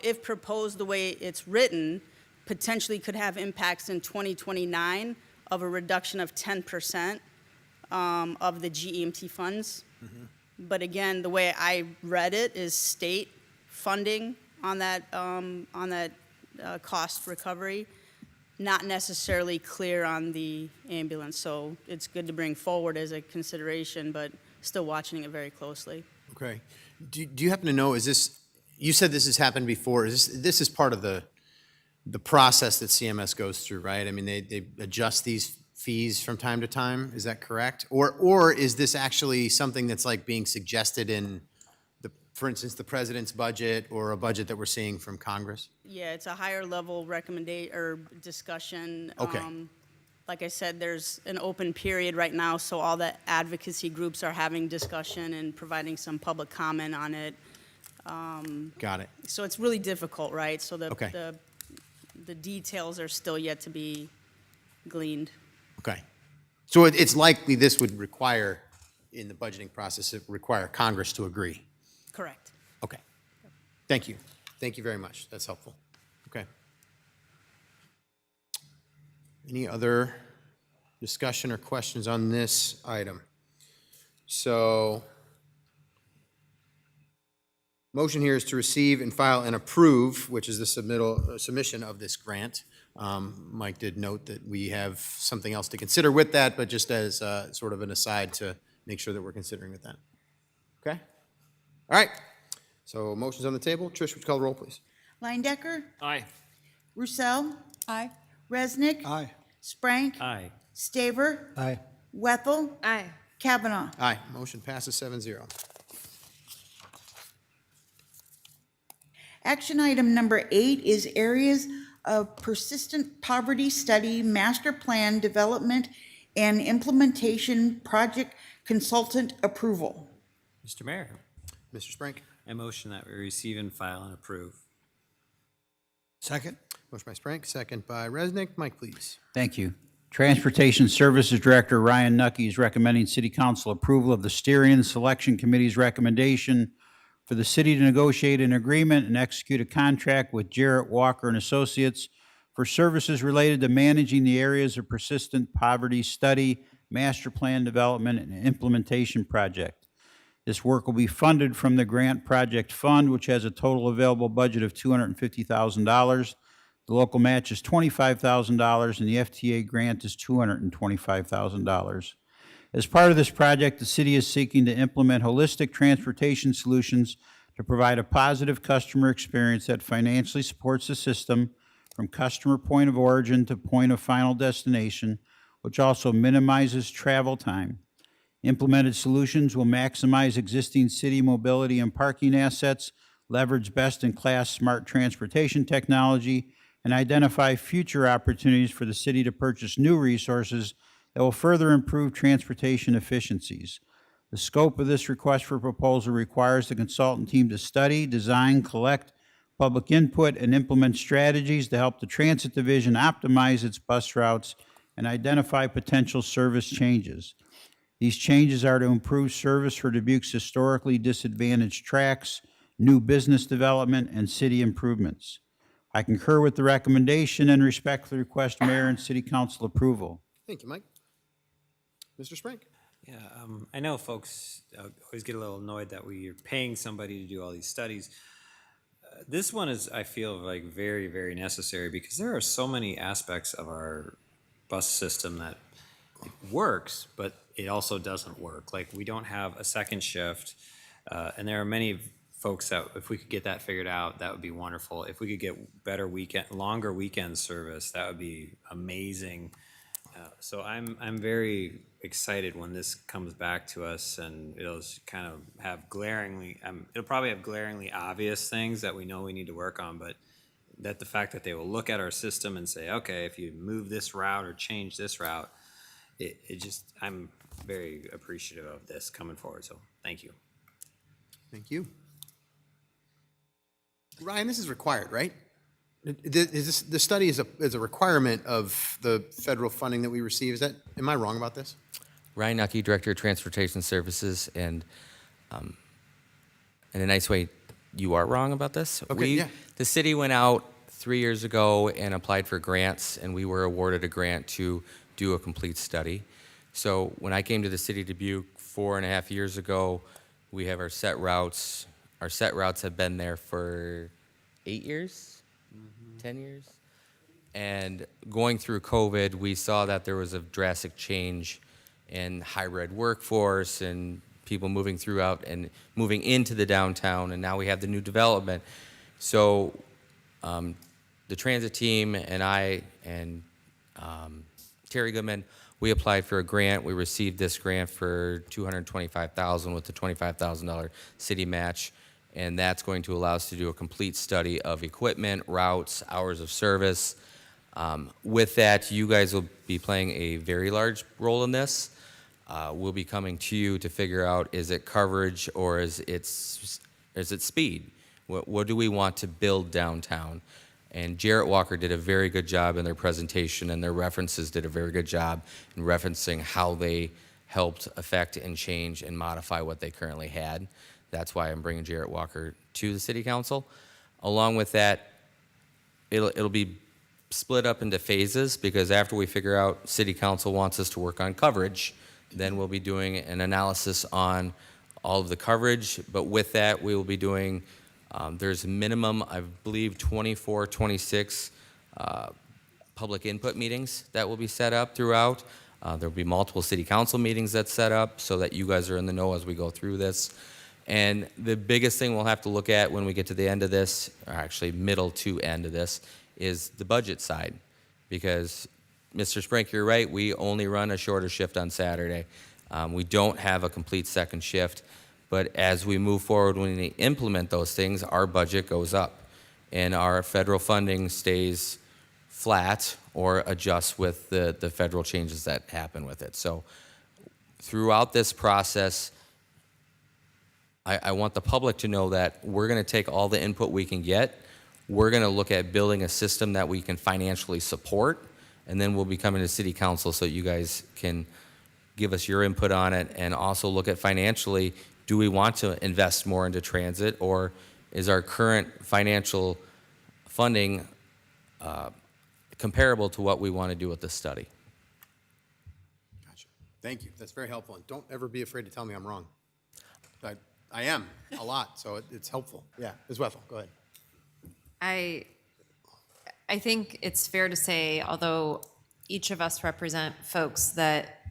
If proposed the way it's written, potentially could have impacts in 2029 of a reduction of 10% of the GEMT funds. But again, the way I read it is state funding on that cost recovery, not necessarily clear on the ambulance. So it's good to bring forward as a consideration, but still watching it very closely. Okay. Do you happen to know, is this, you said this has happened before, this is part of the process that CMS goes through, right? I mean, they adjust these fees from time to time, is that correct? Or is this actually something that's like being suggested in, for instance, the president's budget or a budget that we're seeing from Congress? Yeah, it's a higher level recommendation or discussion. Okay. Like I said, there's an open period right now, so all the advocacy groups are having discussion and providing some public comment on it. Got it. So it's really difficult, right? So Okay. the details are still yet to be gleaned. Okay. So it's likely this would require, in the budgeting process, it require Congress to agree. Correct. Okay. Thank you. Thank you very much. That's helpful. Okay. Any other discussion or questions on this item? So, motion here is to receive and file and approve, which is the submission of this grant. Mike did note that we have something else to consider with that, but just as sort of an aside to make sure that we're considering with that. Okay? All right. So motion's on the table. Trish, would you call the roll, please? Leindecker, Aye. Roussel, Aye. Resnick. Aye. Sprank. Aye. Staver. Aye. Wethel. Aye. Kavanaugh. Aye. Motion passes 7-0. Action item number 8 is areas of persistent poverty study, master plan development, and implementation project consultant approval. Mr. Mayor, Mr. Sprank. I motion that we receive and file and approve. Second? Motion by Sprank, second by Resnick. Mike, please. Thank you. Transportation Services Director Ryan Nucky is recommending City Council approval of the Steering and Selection Committee's recommendation for the city to negotiate an agreement and execute a contract with Jarrett Walker and Associates for services related to managing the areas of persistent poverty study, master plan development, and implementation project. This work will be funded from the Grant Project Fund, which has a total available budget of $250,000. The local match is $25,000, and the FTA grant is $225,000. As part of this project, the city is seeking to implement holistic transportation solutions to provide a positive customer experience that financially supports the system from customer point of origin to point of final destination, which also minimizes travel time. Implemented solutions will maximize existing city mobility and parking assets, leverage best-in-class smart transportation technology, and identify future opportunities for the city to purchase new resources that will further improve transportation efficiencies. The scope of this request for proposal requires the consultant team to study, design, collect public input, and implement strategies to help the Transit Division optimize its bus routes and identify potential service changes. These changes are to improve service for Dubuque's historically disadvantaged tracks, new business development, and city improvements. I concur with the recommendation and respectfully request Mayor and City Council approval. Thank you, Mike. Mr. Sprank. Yeah, I know folks always get a little annoyed that we're paying somebody to do all these studies. This one is, I feel like, very, very necessary because there are so many aspects of our bus system that it works, but it also doesn't work. Like, we don't have a second shift, and there are many folks that, if we could get that figured out, that would be wonderful. If we could get better longer weekend service, that would be amazing. So I'm very excited when this comes back to us, and it'll kind of have it'll probably have glaringly obvious things that we know we need to work on, but that the fact that they will look at our system and say, okay, if you move this route or change this route, I'm very appreciative of this coming forward, so thank you. Thank you. Ryan, this is required, right? The study is a requirement of the federal funding that we receive. Am I wrong about this? Ryan Nucky, Director of Transportation Services, and in a nice way, you are wrong about this. Okay, The city went out 3 years ago and applied for grants, and we were awarded a grant to do a complete study. So when I came to the city of Dubuque 4.5 years ago, we have our set routes. Our set routes have been there for 8 years, 10 years. And going through COVID, we saw that there was a drastic change in hybrid workforce and people moving throughout and moving into the downtown, and now we have the new development. So the transit team and I and Terry Goodman, we applied for a grant. We received this grant for $225,000 with the $25,000 city match, and that's going to allow us to do a complete study of equipment, routes, hours of service. With that, you guys will be playing a very large role in this. We'll be coming to you to figure out, is it coverage or is it speed? What do we want to build downtown? And Jarrett Walker did a very good job in their presentation, and their references did a very good job in referencing how they helped affect and change and modify what they currently had. That's why I'm bringing Jarrett Walker to the city council. Along with that, it'll be split up into phases, because after we figure out city council wants us to work on coverage, then we'll be doing an analysis on all of the coverage. But with that, we will be doing, there's a minimum, I believe, 24, 26 public input meetings that will be set up throughout. There'll be multiple city council meetings that's set up so that you guys are in the know as we go through this. And the biggest thing we'll have to look at when we get to the end of this, or actually middle to end of this, is the budget side. Because, Mr. Sprink, you're right, we only run a shorter shift on Saturday. We don't have a complete second shift. But as we move forward, when we implement those things, our budget goes up. And our federal funding stays flat or adjusts with the federal changes that happen with it. So throughout this process, I want the public to know that we're going to take all the input we can get. We're going to look at building a system that we can financially support, and then we'll be coming to city council so you guys can give us your input on it, and also look at financially, do we want to invest more into transit, or is our current financial funding comparable to what we want to do with this study? Gotcha. Thank you. That's very helpful. And don't ever be afraid to tell me I'm wrong. I am a lot, so it's helpful. Yeah, Ms. Wethel, go ahead. I think it's fair to say, although each of us represent folks that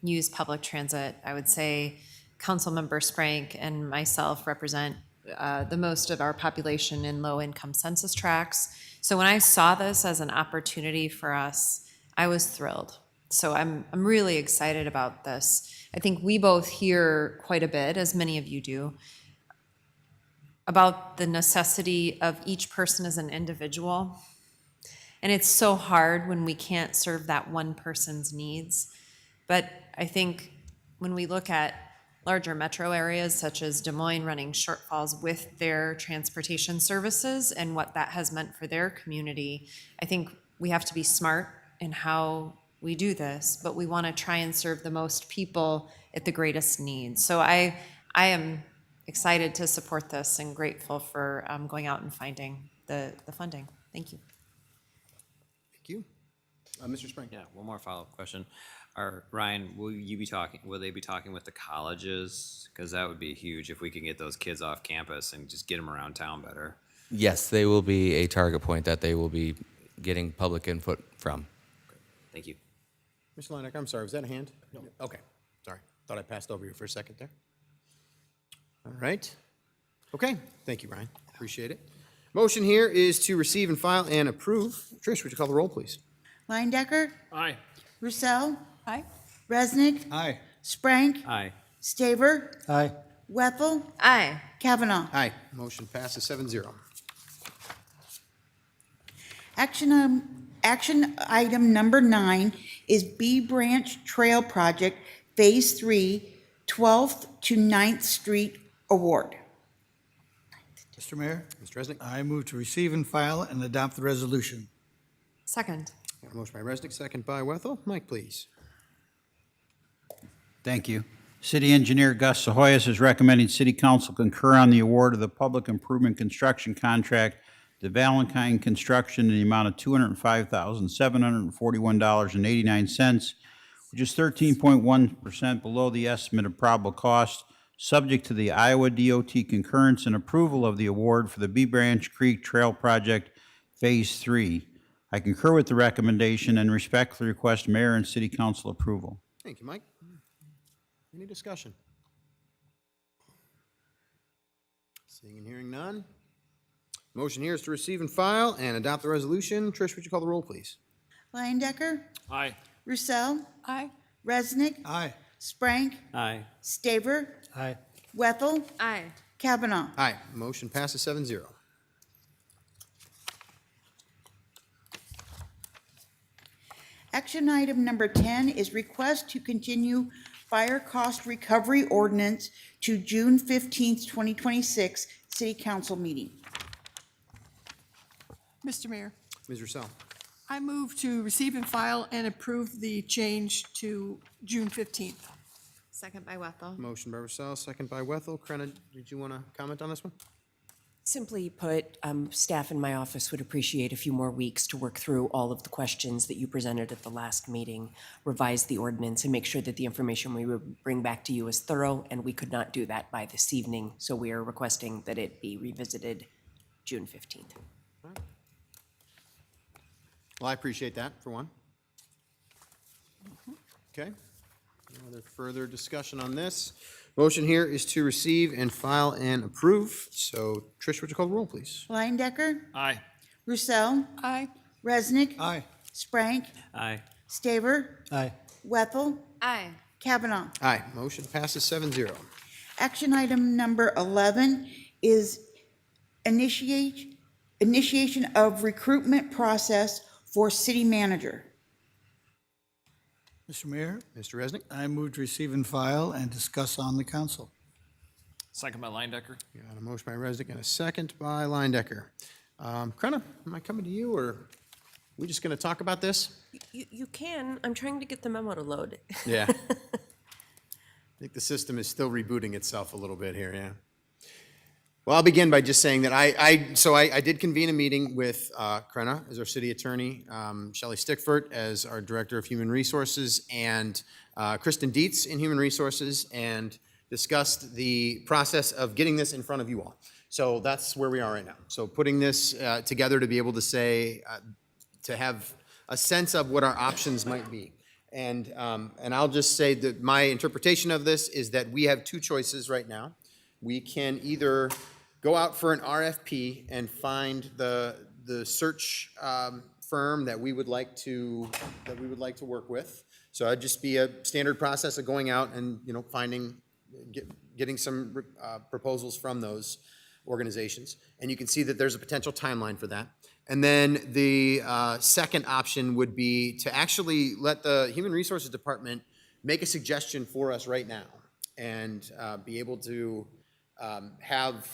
use public transit, I would say Councilmember Sprank and myself represent the most of our population in low-income census tracts. So when I saw this as an opportunity for us, I was thrilled. So I'm really excited about this. I think we both hear quite a bit, as many of you do, about the necessity of each person as an individual. And it's so hard when we can't serve that one person's needs. But I think when we look at larger metro areas such as Des Moines running shortfalls with their transportation services and what that has meant for their community, I think we have to be smart in how we do this, but we want to try and serve the most people at the greatest need. So I am excited to support this and grateful for going out and finding the funding. Thank you. Thank you. Mr. Spring. Yeah, one more follow-up question. Ryan, will they be talking with the colleges? Because that would be huge if we can get those kids off campus and just get them around town better. Yes, they will be a target point that they will be getting public input from. Thank you. Mr. Leineck, I'm sorry, was that a hand? No. Okay, sorry. Thought I passed over you for a second there. All right. Okay, thank you, Ryan. Appreciate it. Motion here is to receive and file and approve. Trish, would you call the roll, please? Leindecker, Aye. Roussel, Aye. Resnick, Aye. Sprank, Aye. Staver, Aye. Wethel, Aye. Kavanaugh. Aye. Motion passes 7-0. Action item number 9 is B Branch Trail Project Phase 3, 12th to 9th Street Award. Mr. Mayor, Mr. Resnick. I move to receive and file and adopt the resolution. Second. Got a motion by Resnick, second by Wethel. Mike, please. Thank you. City Engineer Gus Sahoyas is recommending City Council concur on the award of the Public Improvement Construction Contract to Valentine Construction in the amount of $205,741.89, which is 13.1% below the estimate of probable cost, subject to the Iowa DOT concurrence and approval of the award for the Bee Branch Creek Trail Project Phase 3. I concur with the recommendation and respectfully request Mayor and City Council approval. Thank you, Mike. Any discussion? Seeing and hearing none. Motion here is to receive and file and adopt the resolution. Trish, would you call the roll, please? Leindecker, Aye. Roussel, Aye. Resnick, Aye. Sprank, Aye. Staver, Aye. Wethel, Aye. Kavanaugh. Aye. Motion passes 7-0. Action item number 10 is request to continue fire cost recovery ordinance to June 15th, 2026, City Council meeting. Mr. Mayor, Ms. Roussel. I move to receive and file and approve the change to June 15th. Second by Wethel. Motion by Rousseau, second by Wethel. Krenna, did you want to comment on this one? Simply put, staff in my office would appreciate a few more weeks to work through all of the questions that you presented at the last meeting, revise the ordinance, and make sure that the information we would bring back to you is thorough, and we could not do that by this evening, so we are requesting that it be revisited June 15th. Well, I appreciate that, for one. Okay. No other further discussion on this. Motion here is to receive and file and approve. So, Trish, would you call the roll, please? Leindecker, Aye. Roussel, Aye. Resnick, Aye. Sprank, Aye. Staver, Aye. Wethel, Aye. Kavanaugh. Aye. Motion passes 7-0. Action item number 11 is initiation of recruitment process for city manager. Mr. Mayor, Mr. Resnick? I move to receive and file and discuss on the council. Second by Leindecker. Got a motion by Resnick and a second by Leindecker. Krenna, am I coming to you, or are we just going to talk about this? You can. I'm trying to get the memo to load. Yeah. I think the system is still rebooting itself a little bit here, yeah. Well, I'll begin by just saying that I did convene a meeting with Krenna as our city attorney, Shelley Stickford as our director of human resources, and Kristen Dietz in human resources, and discussed the process of getting this in front of you all. So that's where we are right now. So putting this together to be able to say, to have a sense of what our options might be. And I'll just say that my interpretation of this is that we have two choices right now. We can either go out for an RFP and find the search firm that we would like to work with. So it'd just be a standard process of going out and getting some proposals from those organizations. And you can see that there's a potential timeline for that. And then the second option would be to actually let the Human Resources Department make a suggestion for us right now and be able to have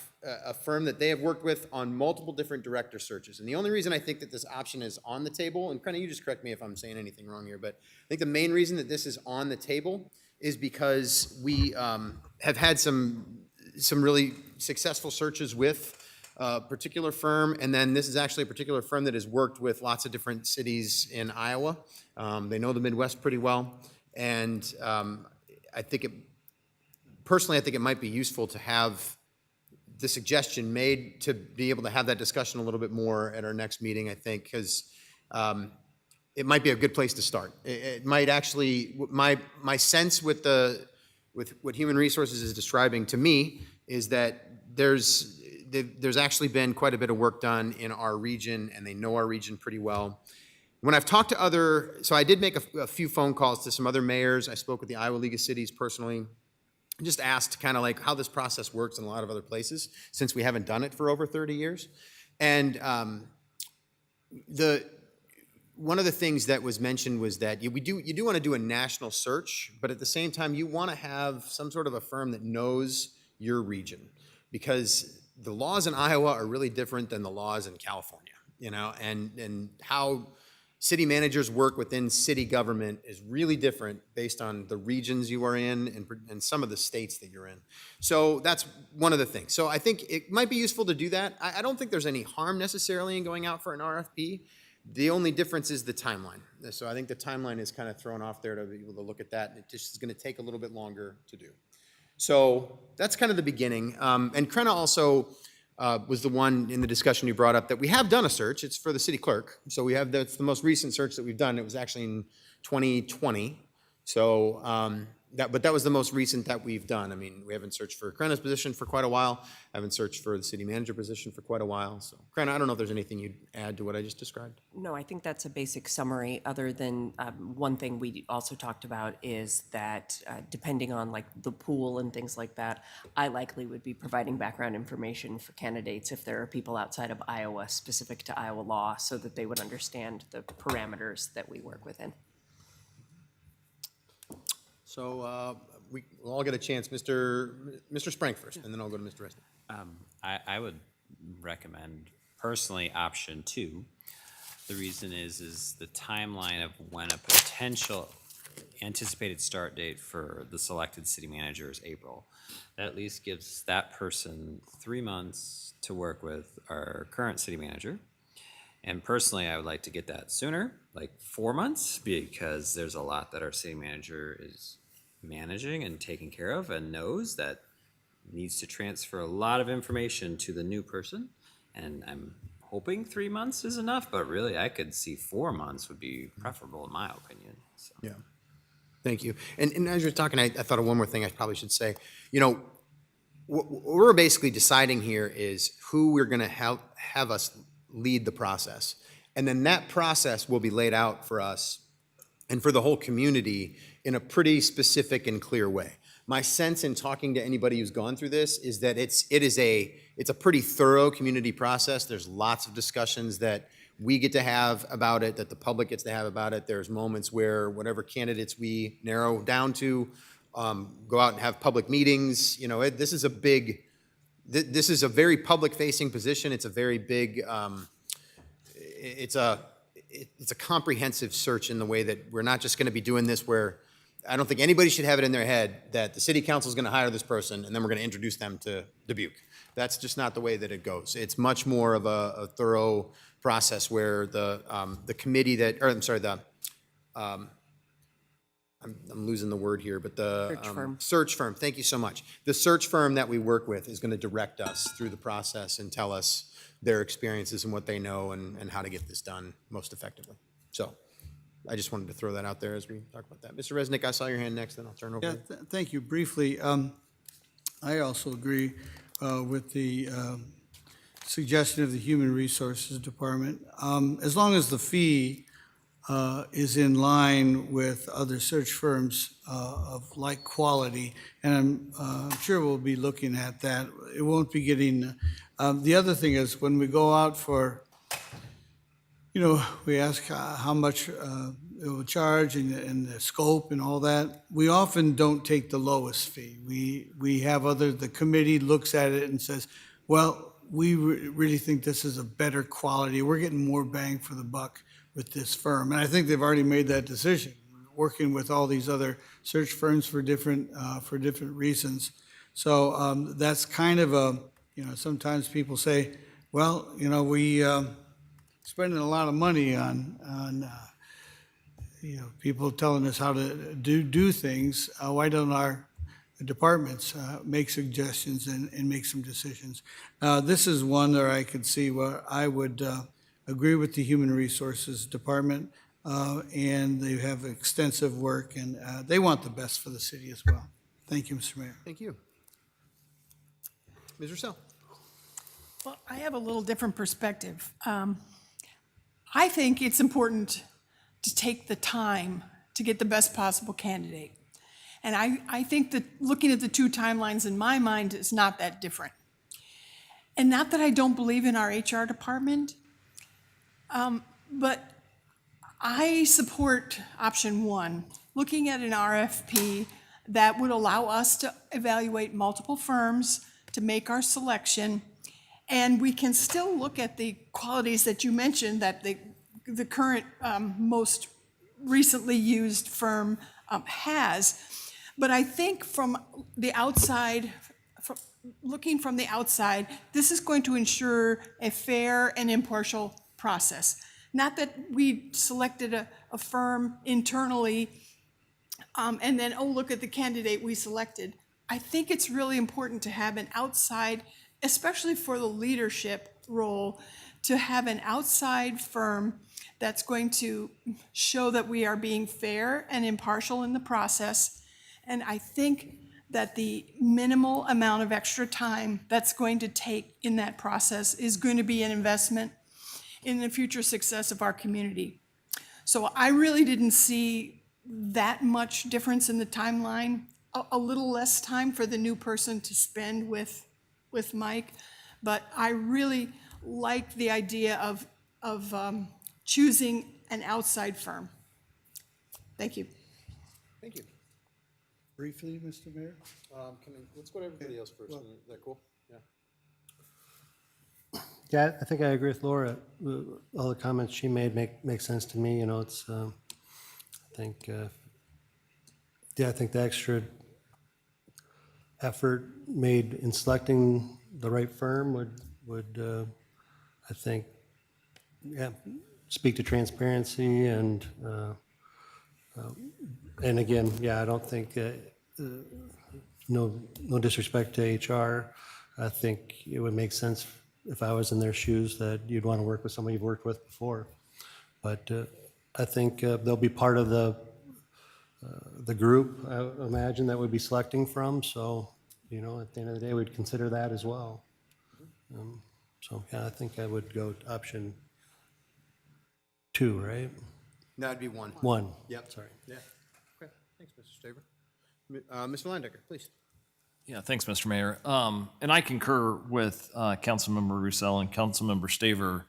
a firm that they have worked with on multiple different director searches. And the only reason I think that this option is on the table, and Krenna, you just correct me if I'm saying anything wrong here, but I think the main reason that this is on the table is because we have had some really successful searches with a particular firm, and then this is actually a particular firm that has worked with lots of different cities in Iowa. They know the Midwest pretty well, and I think it might be useful to have the suggestion made to be able to have that discussion a little bit more at our next meeting, I think, because it might be a good place to start. It might actually, my sense with what Human Resources is describing to me is that there's actually been quite a bit of work done in our region, and they know our region pretty well. When I've talked to so I did make a few phone calls to some other mayors. I spoke with the Iowa League of Cities personally. Just asked kind of like how this process works in a lot of other places, since we haven't done it for over 30 years. And one of the things that was mentioned was that you do want to do a national search, but at the same time, you want to have some sort of a firm that knows your region, because the laws in Iowa are really different than the laws in California, and how city managers work within city government is really different based on the regions you are in and some of the states that you're in. So that's one of the things. So I think it might be useful to do that. I don't think there's any harm necessarily in going out for an RFP. The only difference is the timeline. So I think the timeline is kind of thrown off there to be able to look at that. And it just is going to take a little bit longer to do. So that's kind of the beginning. And Krenna also was the one in the discussion you brought up that we have done a search. It's for the city clerk. So that's the most recent search that we've done. It was actually in 2020. So but that was the most recent that we've done. I mean, we haven't searched for Krenna's position for quite a while. Haven't searched for the city manager position for quite a while. So Krenna, I don't know if there's anything you'd add to what I just described. No, I think that's a basic summary, other than one thing we also talked about is that depending on like the pool and things like that, I likely would be providing background information for candidates if there are people outside of Iowa specific to Iowa law, so that they would understand the parameters that we work within. So we'll all get a chance. Mr. Sprank first, and then I'll go to Mr. Resnick. I would recommend personally option 2. The reason is the timeline of when a potential anticipated start date for the selected city manager is April. That at least gives that person 3 months to work with our current city manager. And personally, I would like to get that sooner, like 4 months, because there's a lot that our city manager is managing and taking care of and knows that needs to transfer a lot of information to the new person. And I'm hoping 3 months is enough, but really I could see 4 months would be preferable in my opinion. So. Yeah. Thank you. And as you're talking, I thought of one more thing I probably should say. You know, what we're basically deciding here is who we're going to have us lead the process. And then that process will be laid out for us and for the whole community in a pretty specific and clear way. My sense in talking to anybody who's gone through this is that it's a pretty thorough community process. There's lots of discussions that we get to have about it, that the public gets to have about it. There's moments where whatever candidates we narrow down to go out and have public meetings. You know, this is a very public-facing position. It's a very big, it's a comprehensive search in the way that we're not just going to be doing this where I don't think anybody should have it in their head that the city council is going to hire this person and then we're going to introduce them to Dubuque. That's just not the way that it goes. It's much more of a thorough process where the committee that, or I'm sorry, I'm losing the word here, but the search firm. Thank you so much. The search firm that we work with is going to direct us through the process and tell us their experiences and what they know and how to get this done most effectively. So I just wanted to throw that out there as we talk about that. Mr. Resnick, I saw your hand next, then I'll turn over. Yeah, thank you. Briefly, I also agree with the suggestion of the Human Resources Department. As long as the fee is in line with other search firms of like quality, and I'm sure we'll be looking at that. It won't be getting, the other thing is when we go out for, you know, we ask how much it will charge and the scope and all that. We often don't take the lowest fee. We have the committee looks at it and says, well, we really think this is a better quality. We're getting more bang for the buck with this firm. And I think they've already made that decision, working with all these other search firms for different reasons. So that's kind of sometimes people say, well, you know, we spending a lot of money on people telling us how to do things. Why don't our departments make suggestions and make some decisions? This is one where I could see where I would agree with the Human Resources Department, and they have extensive work, and they want the best for the city as well. Thank you, Mr. Mayor. Thank you. Ms. Russell. Well, I have a little different perspective. I think it's important to take the time to get the best possible candidate. And I think that looking at the two timelines in my mind is not that different. And not that I don't believe in our HR department, but I support option one, looking at an RFP that would allow us to evaluate multiple firms to make our selection. And we can still look at the qualities that you mentioned that the current most recently used firm has. But I think from the outside, looking from the outside, this is going to ensure a fair and impartial process. Not that we selected a firm internally and then, oh, look at the candidate we selected. I think it's really important to have an outside, especially for the leadership role, to have an outside firm that's going to show that we are being fair and impartial in the process. And I think that the minimal amount of extra time that's going to take in that process is going to be an investment in the future success of our community. So I really didn't see that much difference in the timeline, a little less time for the new person to spend with Mike, but I really like the idea of choosing an outside firm. Thank you. Thank you. Briefly, Mr. Mayor? Let's go to everybody else first. Is that cool? Yeah. Yeah, I think I agree with Laura. All the comments she made make sense to me. You know, it's, I think Yeah, I think the extra effort made in selecting the right firm would I think, yeah, speak to transparency and again, yeah, I don't think, no disrespect to HR. I think it would make sense if I was in their shoes that you'd want to work with somebody you've worked with before. But I think they'll be part of the group, I imagine, that we'd be selecting from. So, at the end of the day, we'd consider that as well. So, yeah, I think I would go to option 2, right? That'd be 1. 1. Yep. Sorry. Yeah. Okay, thanks, Mr. Staver. Mr. Landecker, please. Yeah, thanks, Mr. Mayor. And I concur with Councilmember Roussel and Councilmember Staver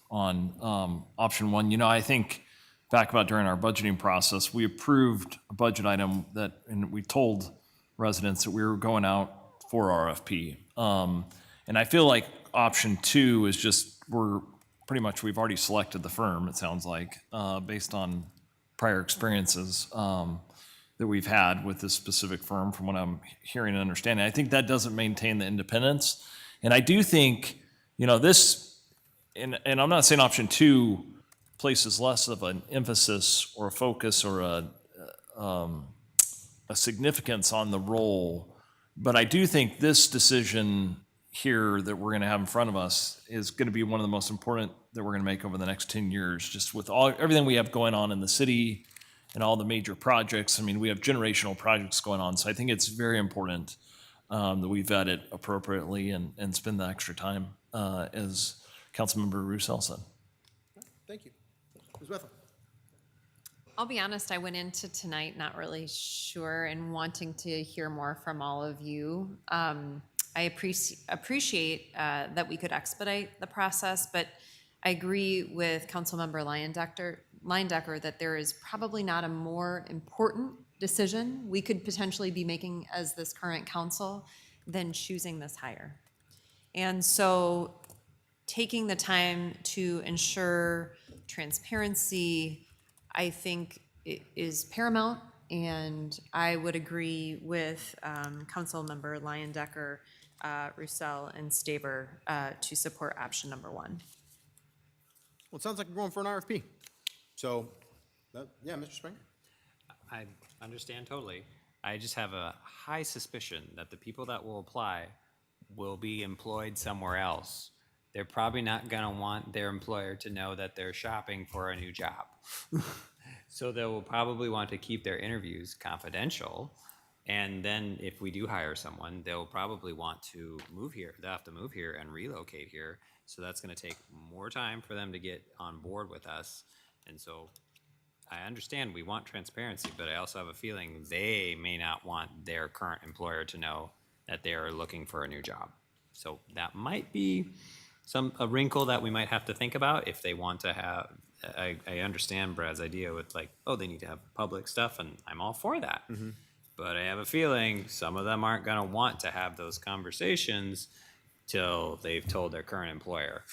on option 1. I think back about during our budgeting process, we approved a budget item and we told residents that we were going out for RFP. And I feel like option 2 is just, we've already selected the firm, it sounds like, based on prior experiences that we've had with this specific firm, from what I'm hearing and understanding. I think that doesn't maintain the independence. And I do think, this, and I'm not saying option 2 places less of an emphasis or a focus or a significance on the role, but I do think this decision here that we're going to have in front of us is going to be one of the most important that we're going to make over the next 10 years, just with everything we have going on in the city and all the major projects. I mean, we have generational projects going on, so I think it's very important that we vet it appropriately and spend the extra time, as Councilmember Roussel said. Thank you. Ms. Wethel. I'll be honest, I went into tonight not really sure and wanting to hear more from all of you. I appreciate that we could expedite the process, but I agree with Councilmember Leindecker that there is probably not a more important decision we could potentially be making as this current council than choosing this hire. And so taking the time to ensure transparency, I think is paramount, and I would agree with Councilmember Leindecker, Roussel, and Staver to support option number 1. Well, it sounds like we're going for an RFP. So, yeah, Mr. Springer. I understand totally. I just have a high suspicion that the people that will apply will be employed somewhere else. They're probably not going to want their employer to know that they're shopping for a new job. So they will probably want to keep their interviews confidential. And then if we do hire someone, they'll probably want to move here. They'll have to move here and relocate here. So that's going to take more time for them to get on board with us. And so I understand we want transparency, but I also have a feeling they may not want their current employer to know that they're looking for a new job. So that might be a wrinkle that we might have to think about if they want to have. I understand Brad's idea with they need to have public stuff, and I'm all for that. Mm-hmm. But I have a feeling some of them aren't going to want to have those conversations till they've told their current employer.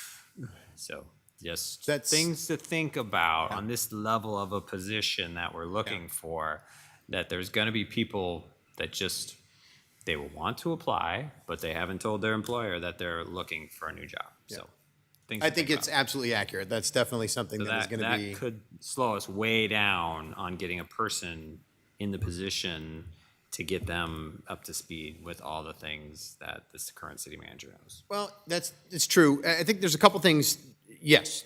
So just things to think about on this level of a position that we're looking for, that there's going to be people that just, they will want to apply, but they haven't told their employer that they're looking for a new job. So I think it's absolutely accurate. That's definitely something that is going to be. That could slow us way down on getting a person in the position to get them up to speed with all the things that this current city manager knows. Well, it's true. I think there's a couple things. Yes,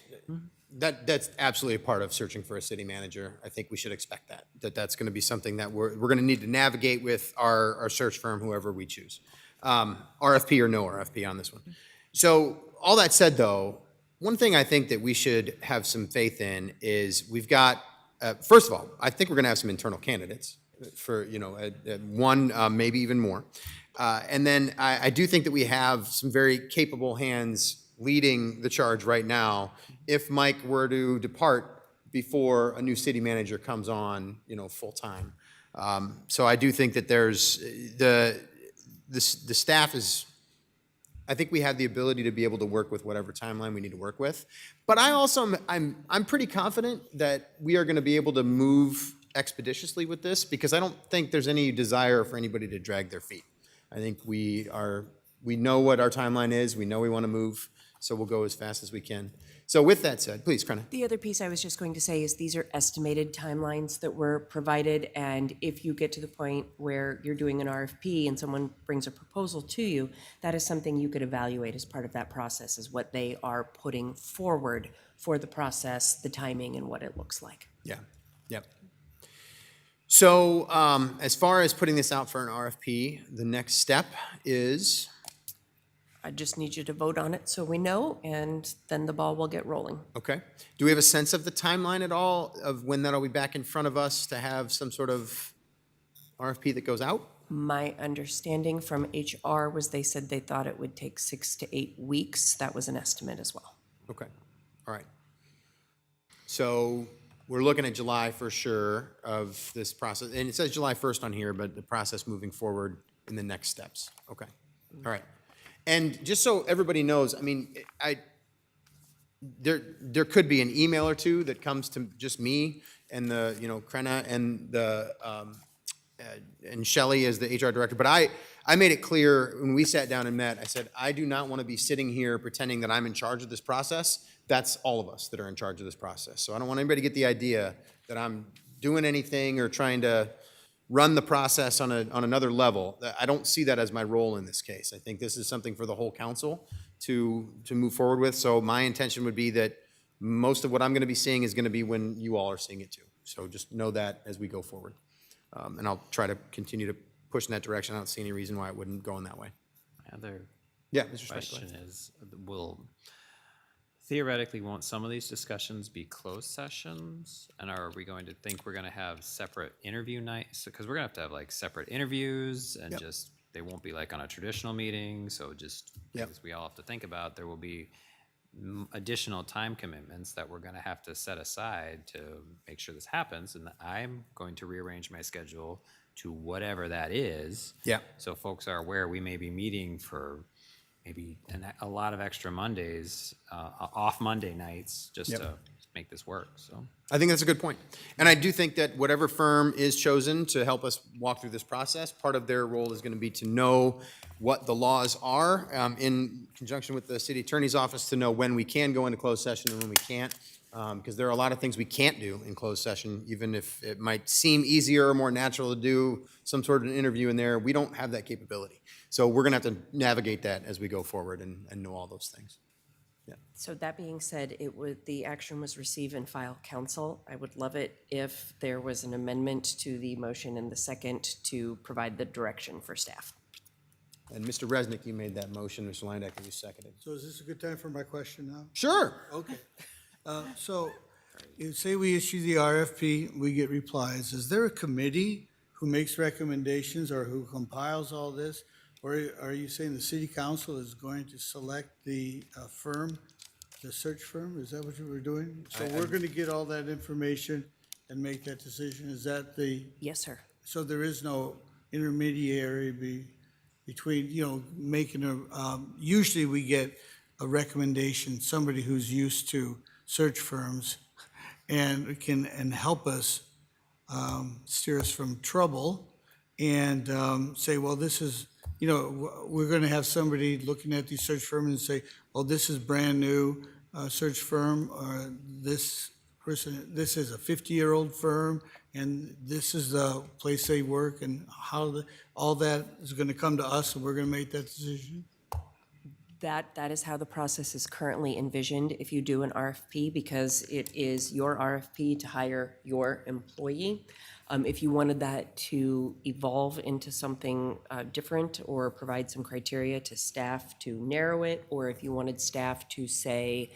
that's absolutely a part of searching for a city manager. I think we should expect that's going to be something that we're going to need to navigate with our search firm, whoever we choose, RFP or no RFP on this one. So all that said, though, one thing I think that we should have some faith in is we've got. First of all, I think we're going to have some internal candidates for one, maybe even more, and then I do think that we have some very capable hands leading the charge right now if Mike were to depart before a new city manager comes on, full time. So I do think that there's the staff is, I think we have the ability to be able to work with whatever timeline we need to work with. But I also I'm pretty confident that we are going to be able to move expeditiously with this, because I don't think there's any desire for anybody to drag their feet. I think we know what our timeline is, we know we want to move, so we'll go as fast as we can. So with that said, please, Brenna. The other piece I was just going to say is these are estimated timelines that were provided, and if you get to the point where you're doing an RFP and someone brings a proposal to you, that is something you could evaluate as part of that process, is what they are putting forward for the process, the timing, and what it looks like. Yeah, yep. So as far as putting this out for an RFP, the next step is? I just need you to vote on it so we know, and then the ball will get rolling. Okay. Do we have a sense of the timeline at all of when that'll be back in front of us to have some sort of RFP that goes out? My understanding from HR was they said they thought it would take 6 to 8 weeks. That was an estimate as well. Okay, all right. So we're looking at July for sure of this process, and it says July 1st on here, but the process moving forward in the next steps. Okay, all right. And just so everybody knows, I mean, there could be an email or two that comes to just me and the, Krenna and Shelley as the HR director. But I made it clear when we sat down and met, I said, I do not want to be sitting here pretending that I'm in charge of this process. That's all of us that are in charge of this process. So I don't want anybody to get the idea that I'm doing anything or trying to run the process on another level. I don't see that as my role in this case. I think this is something for the whole council to move forward with. So my intention would be that most of what I'm going to be seeing is going to be when you all are seeing it too. So just know that as we go forward. And I'll try to continue to push in that direction. I don't see any reason why it wouldn't go in that way. Other Yeah, Mr. Spank, go question ahead. is, theoretically, won't some of these discussions be closed sessions? And are we going to think we're going to have separate interview nights? Because we're going to have like separate interviews and Yep. just, they won't be like on a traditional meeting. So just Yep. things we all have to think about. There will be additional time commitments that we're going to have to set aside to make sure this happens. And I'm going to rearrange my schedule to whatever that is. Yeah. So folks are aware we may be meeting for maybe a lot of extra Mondays, off Monday nights, just Yep. to make this work, so. I think that's a good point. And I do think that whatever firm is chosen to help us walk through this process, part of their role is going to be to know what the laws are in conjunction with the city attorney's office to know when we can go into closed session and when we can't. Because there are a lot of things we can't do in closed session, even if it might seem easier or more natural to do some sort of an interview in there. We don't have that capability. So we're going to have to navigate that as we go forward and know all those things. Yeah. So that being said, the action was receive and file council. I would love it if there was an amendment to the motion in the second to provide the direction for staff. And Mr. Resnick, you made that motion. Mr. Landecker, you seconded. So is this a good time for my question now? Sure. Okay. So you say we issue the RFP, we get replies. Is there a committee who makes recommendations or who compiles all this? Or are you saying the city council is going to select the firm, the search firm? Is that what you were doing? So we're going to get all that information and make that decision? Is that the? Yes, sir. So there is no intermediary between, making usually we get a recommendation, somebody who's used to search firms and can help us steer us from trouble and say, well, this is, we're going to have somebody looking at these search firms and say, well, this is brand new search firm, or this is a 50-year-old firm, and this is the place they work, and how all that is going to come to us, and we're going to make that decision? That is how the process is currently envisioned if you do an RFP, because it is your RFP to hire your employee. If you wanted that to evolve into something different or provide some criteria to staff to narrow it, or if you wanted staff to say,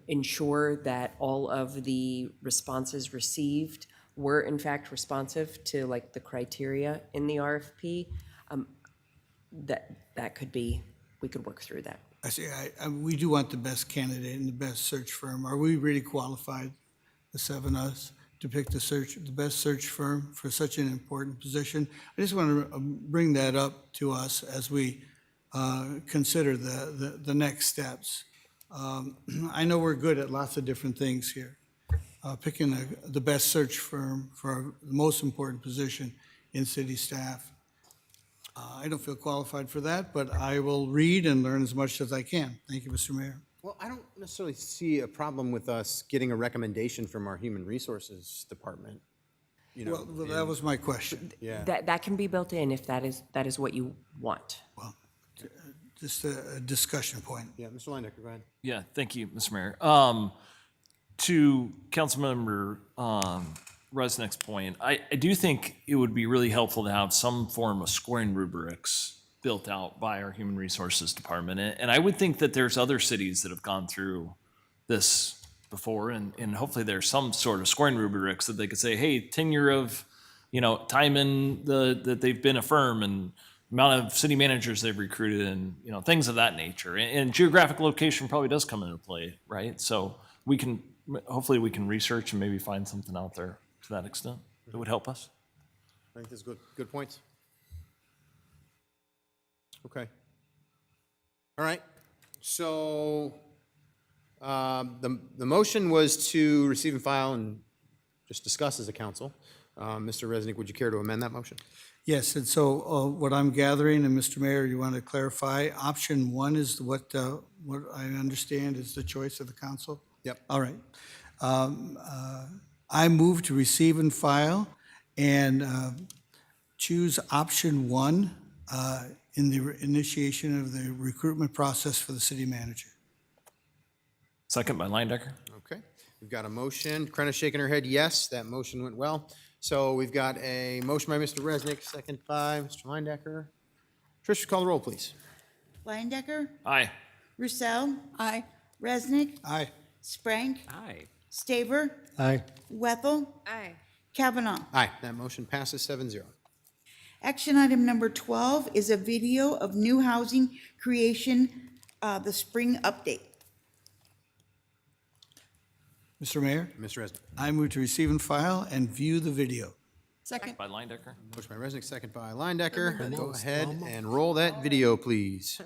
ensure that all of the responses received were in fact responsive to like the criteria in the RFP, that could be, we could work through that. I see. We do want the best candidate and the best search firm. Are we really qualified, the seven of us, to pick the best search firm for such an important position? I just want to bring that up to us as we consider the next steps. I know we're good at lots of different things here, picking the best search firm for the most important position in city staff. I don't feel qualified for that, but I will read and learn as much as I can. Thank you, Mr. Mayor. Well, I don't necessarily see a problem with us getting a recommendation from our Human Resources Department. You know, Well, that was my question. yeah. That can be built in if that is what you want. Well, just a discussion point. Yeah, Mr. Linedecker, go ahead. Yeah, thank you, Mr. Mayor. To Councilmember Resnick's point, I do think it would be really helpful to have some form of scoring rubrics built out by our Human Resources Department. And I would think that there's other cities that have gone through this before, and hopefully there's some sort of scoring rubrics that they could say, hey, tenure of, time in that they've been a firm and amount of city managers they've recruited and, things of that nature. And geographic location probably does come into play, right? So hopefully we can research and maybe find something out there to that extent that would help us. I think that's good points. Okay. All right. So the motion was to receive and file and just discuss as a council. Mr. Resnick, would you care to amend that motion? Yes, and so what I'm gathering, and Mr. Mayor, you want to clarify, option one is what I understand is the choice of the council? Yep. All right. I move to receive and file and choose option one in the initiation of the recruitment process for the city manager. Second by Linedecker. Okay. We've got a motion. Krenna's shaking her head yes. That motion went well. So we've got a motion by Mr. Resnick, second by Mr. Linedecker. Trish, call the roll, please. Linedecker, Aye. Roussel, Aye. Resnick, Aye. Sprank, Aye. Staver, Aye. Wethel, Aye. Kavanaugh. Aye. That motion passes 7-0. Action item number 12 is a video of new housing creation, the spring update. Mr. Mayor, Mr. Resnick. I move to receive and file and view the video. Second. By Linedecker. Motion by Resnick, second by Linedecker. Go ahead and roll that video, please.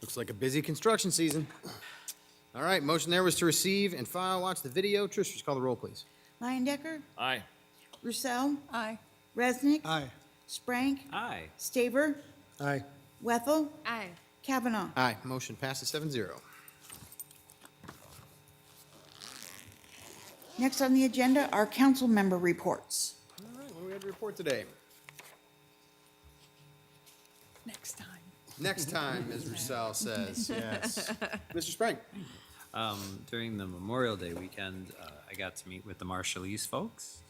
Looks like a busy construction season. All right, motion there was to receive and file. Watch the video. Trish, just call the roll, please. Linedecker, Aye. Roussel, Aye. Resnick, Aye. Sprank, Aye. Staver, Aye. Wethel, Aye. Kavanaugh. Aye, motion passes 7-0. Next on the agenda are council member reports. All right, what do we have to report today? Next time. Next time, as Roussel says, yes. Mr. Sprank. During the Memorial Day weekend, I got to meet with the Marshallese folks,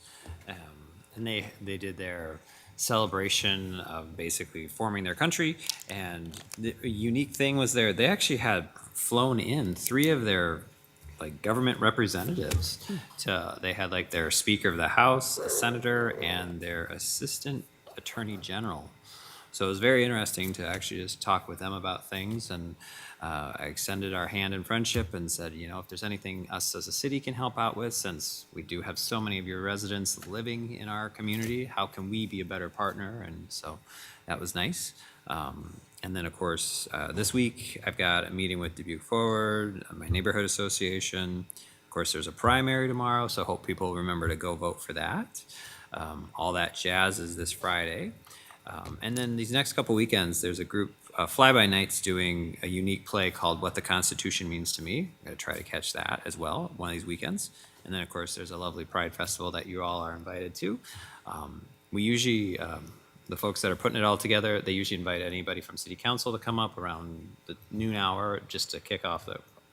and they did their celebration of basically forming their country. And the unique thing was they actually had flown in 3 of their like government representatives. They had like their Speaker of the House, a senator, and their assistant attorney general. So it was very interesting to actually just talk with them about things, and I extended our hand in friendship and said, you know, if there's anything us as a city can help out with, since we do have so many of your residents living in our community, how can we be a better partner? And so that was nice. And then, of course, this week I've got a meeting with Dubuque Forward, my neighborhood association. Of course, there's a primary tomorrow, so I hope people remember to go vote for that. All that jazz is this Friday. And then these next couple weekends, there's a group, Fly-By Nights, doing a unique play called What the Constitution Means to Me. I'm going to try to catch that as well one of these weekends. And then, of course, there's a lovely Pride Festival that you all are invited to. We usually, the folks that are putting it all together, they usually invite anybody from City Council to come up around the noon hour just to kick off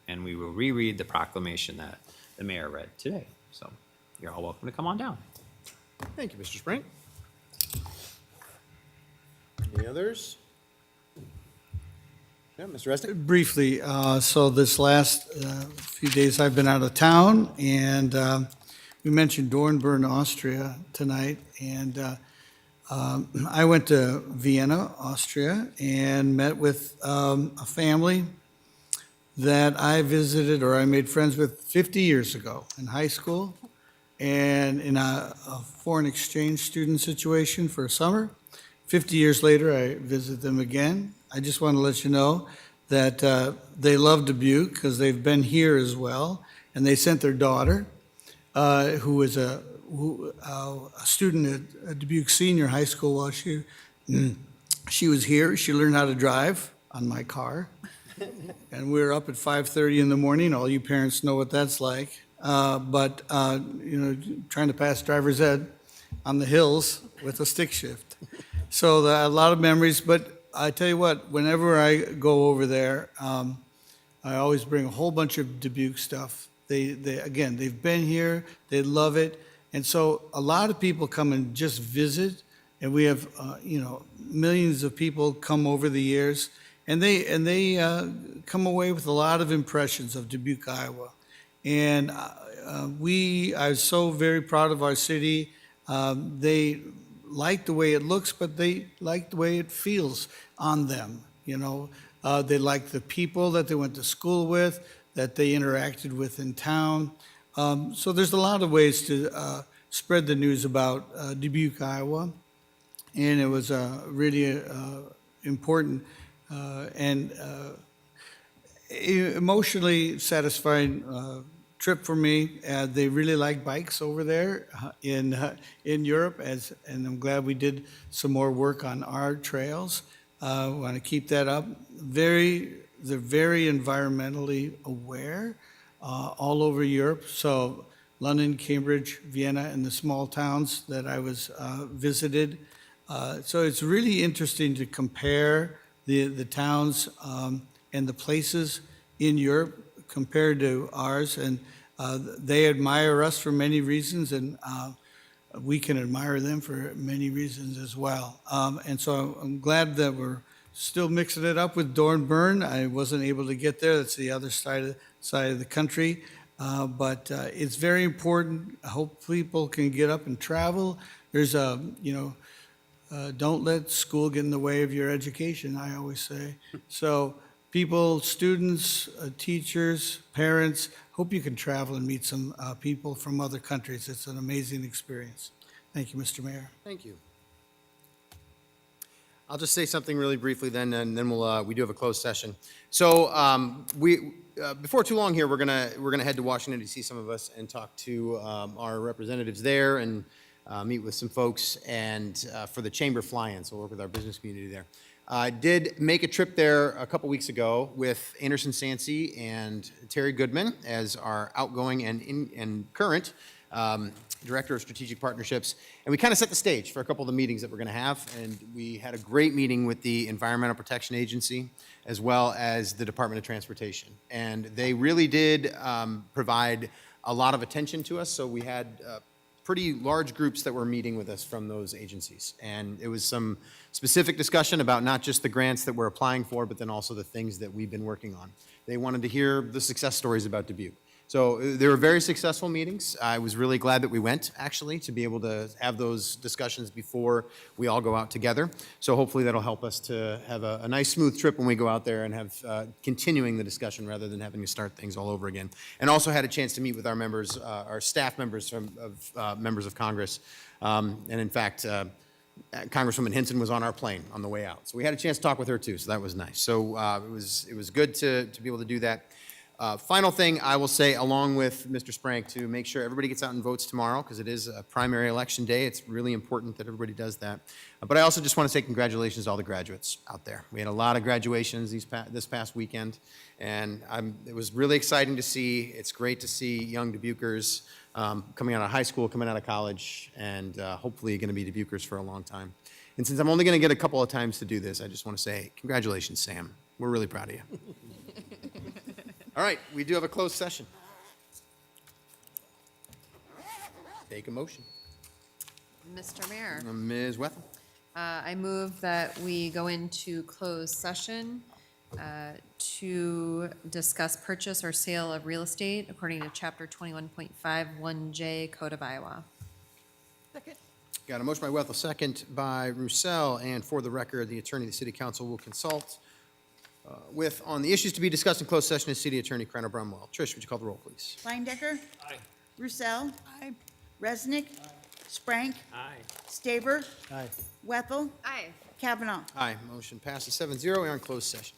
and we will reread the proclamation that the mayor read today. So you're all welcome to come on down. Thank you, Mr. Sprink. Any others? Yeah, Mr. Resnick? Briefly, so this last few days I've been out of town, and we mentioned Dornbirn, Austria tonight, and I went to Vienna, Austria, and met with a family that I visited or I made friends with 50 years ago in high school, and in a foreign exchange student situation for a summer. 50 years later, I visit them again. I just want to let you know that they love Dubuque because they've been here as well, and they sent their daughter, who was a student at Dubuque Senior High School while she was here. She learned how to drive on my car, and we were up at 5:30 in the morning. All you parents know what that's like, but you know, trying to pass driver's ed on the hills with a stick shift. So a lot of memories, but I tell you what, whenever I go over there, I always bring a whole bunch of Dubuque stuff. Again, they've been here, they love it, and so a lot of people come and just visit, and we have you know, millions of people come over the years, and they come away with a lot of impressions of Dubuque, Iowa, and I was so very proud of our city. They like the way it looks, but they like the way it feels on them. You know, they like the people that they went to school with, that they interacted with in town. So there's a lot of ways to spread the news about Dubuque, Iowa, and it was really important and emotionally satisfying trip for me. They really like bikes over there in Europe, and I'm glad we did some more work on our trails. Want to keep that up. They're very environmentally aware all over Europe. So London, Cambridge, Vienna, and the small towns that I was visited. So it's really interesting to compare the towns and the places in Europe compared to ours, and they admire us for many reasons, and we can admire them for many reasons as well. And so I'm glad that we're still mixing it up with Dornbirn. I wasn't able to get there. That's the other side of the country. But it's very important. I hope people can get up and travel. There's don't let school get in the way of your education, I always say. So people, students, teachers, parents, hope you can travel and meet some people from other countries. It's an amazing experience. Thank you, Mr. Mayor. Thank you. I'll just say something really briefly then, and then we do have a closed session. So before too long here, we're gonna head to Washington D.C., some of us, and talk to our representatives there and meet with some folks and for the chamber fly-in. So we'll work with our business community there. I did make a trip there a couple weeks ago with Anderson Sansey and Terry Goodman as our outgoing and current Director of Strategic Partnerships. And we kind of set the stage for a couple of the meetings that we're going to have. And we had a great meeting with the Environmental Protection Agency as well as the Department of Transportation. And they really did provide a lot of attention to us. So we had pretty large groups that were meeting with us from those agencies. And it was some specific discussion about not just the grants that we're applying for, but then also the things that we've been working on. They wanted to hear the success stories about Dubuque. So they were very successful meetings. I was really glad that we went, actually, to be able to have those discussions before we all go out together. So hopefully that'll help us to have a nice, smooth trip when we go out there and have continuing the discussion rather than having to start things all over again. And also had a chance to meet with our members, our staff members members of Congress. And in fact, Congresswoman Hinton was on our plane on the way out. So we had a chance to talk with her too, so that was nice. So it was good to be able to do that. Final thing I will say, along with Mr. Sprank, to make sure everybody gets out and votes tomorrow, because it is a primary election day. It's really important that everybody does that. But I also just want to say congratulations to all the graduates out there. We had a lot of graduations this past weekend, and it was really exciting to see. It's great to see young Dubuquers coming out of high school, coming out of college, and hopefully going to be Dubuquers for a long time. And since I'm only going to get a couple of times to do this, I just want to say congratulations, Sam. We're really proud of you. All right, we do have a closed session. Take a motion. Mr. Mayor, Ms. Wethel. I move that we go into closed session to discuss purchase or sale of real estate according to Chapter 21.51J Code of Iowa. Got a motion by Wethel, second by Roussel, and for the record, the attorney of the city council will consult on the issues to be discussed in closed session is City Attorney Crano Brumwell. Trish, would you call the roll, please? Kleindecker? Aye. Roussel? Aye. Resnick? Sprank? Aye. Staver? Aye. Wethel? Aye. Kavanaugh? Aye, motion passes 7-0. We are in closed session.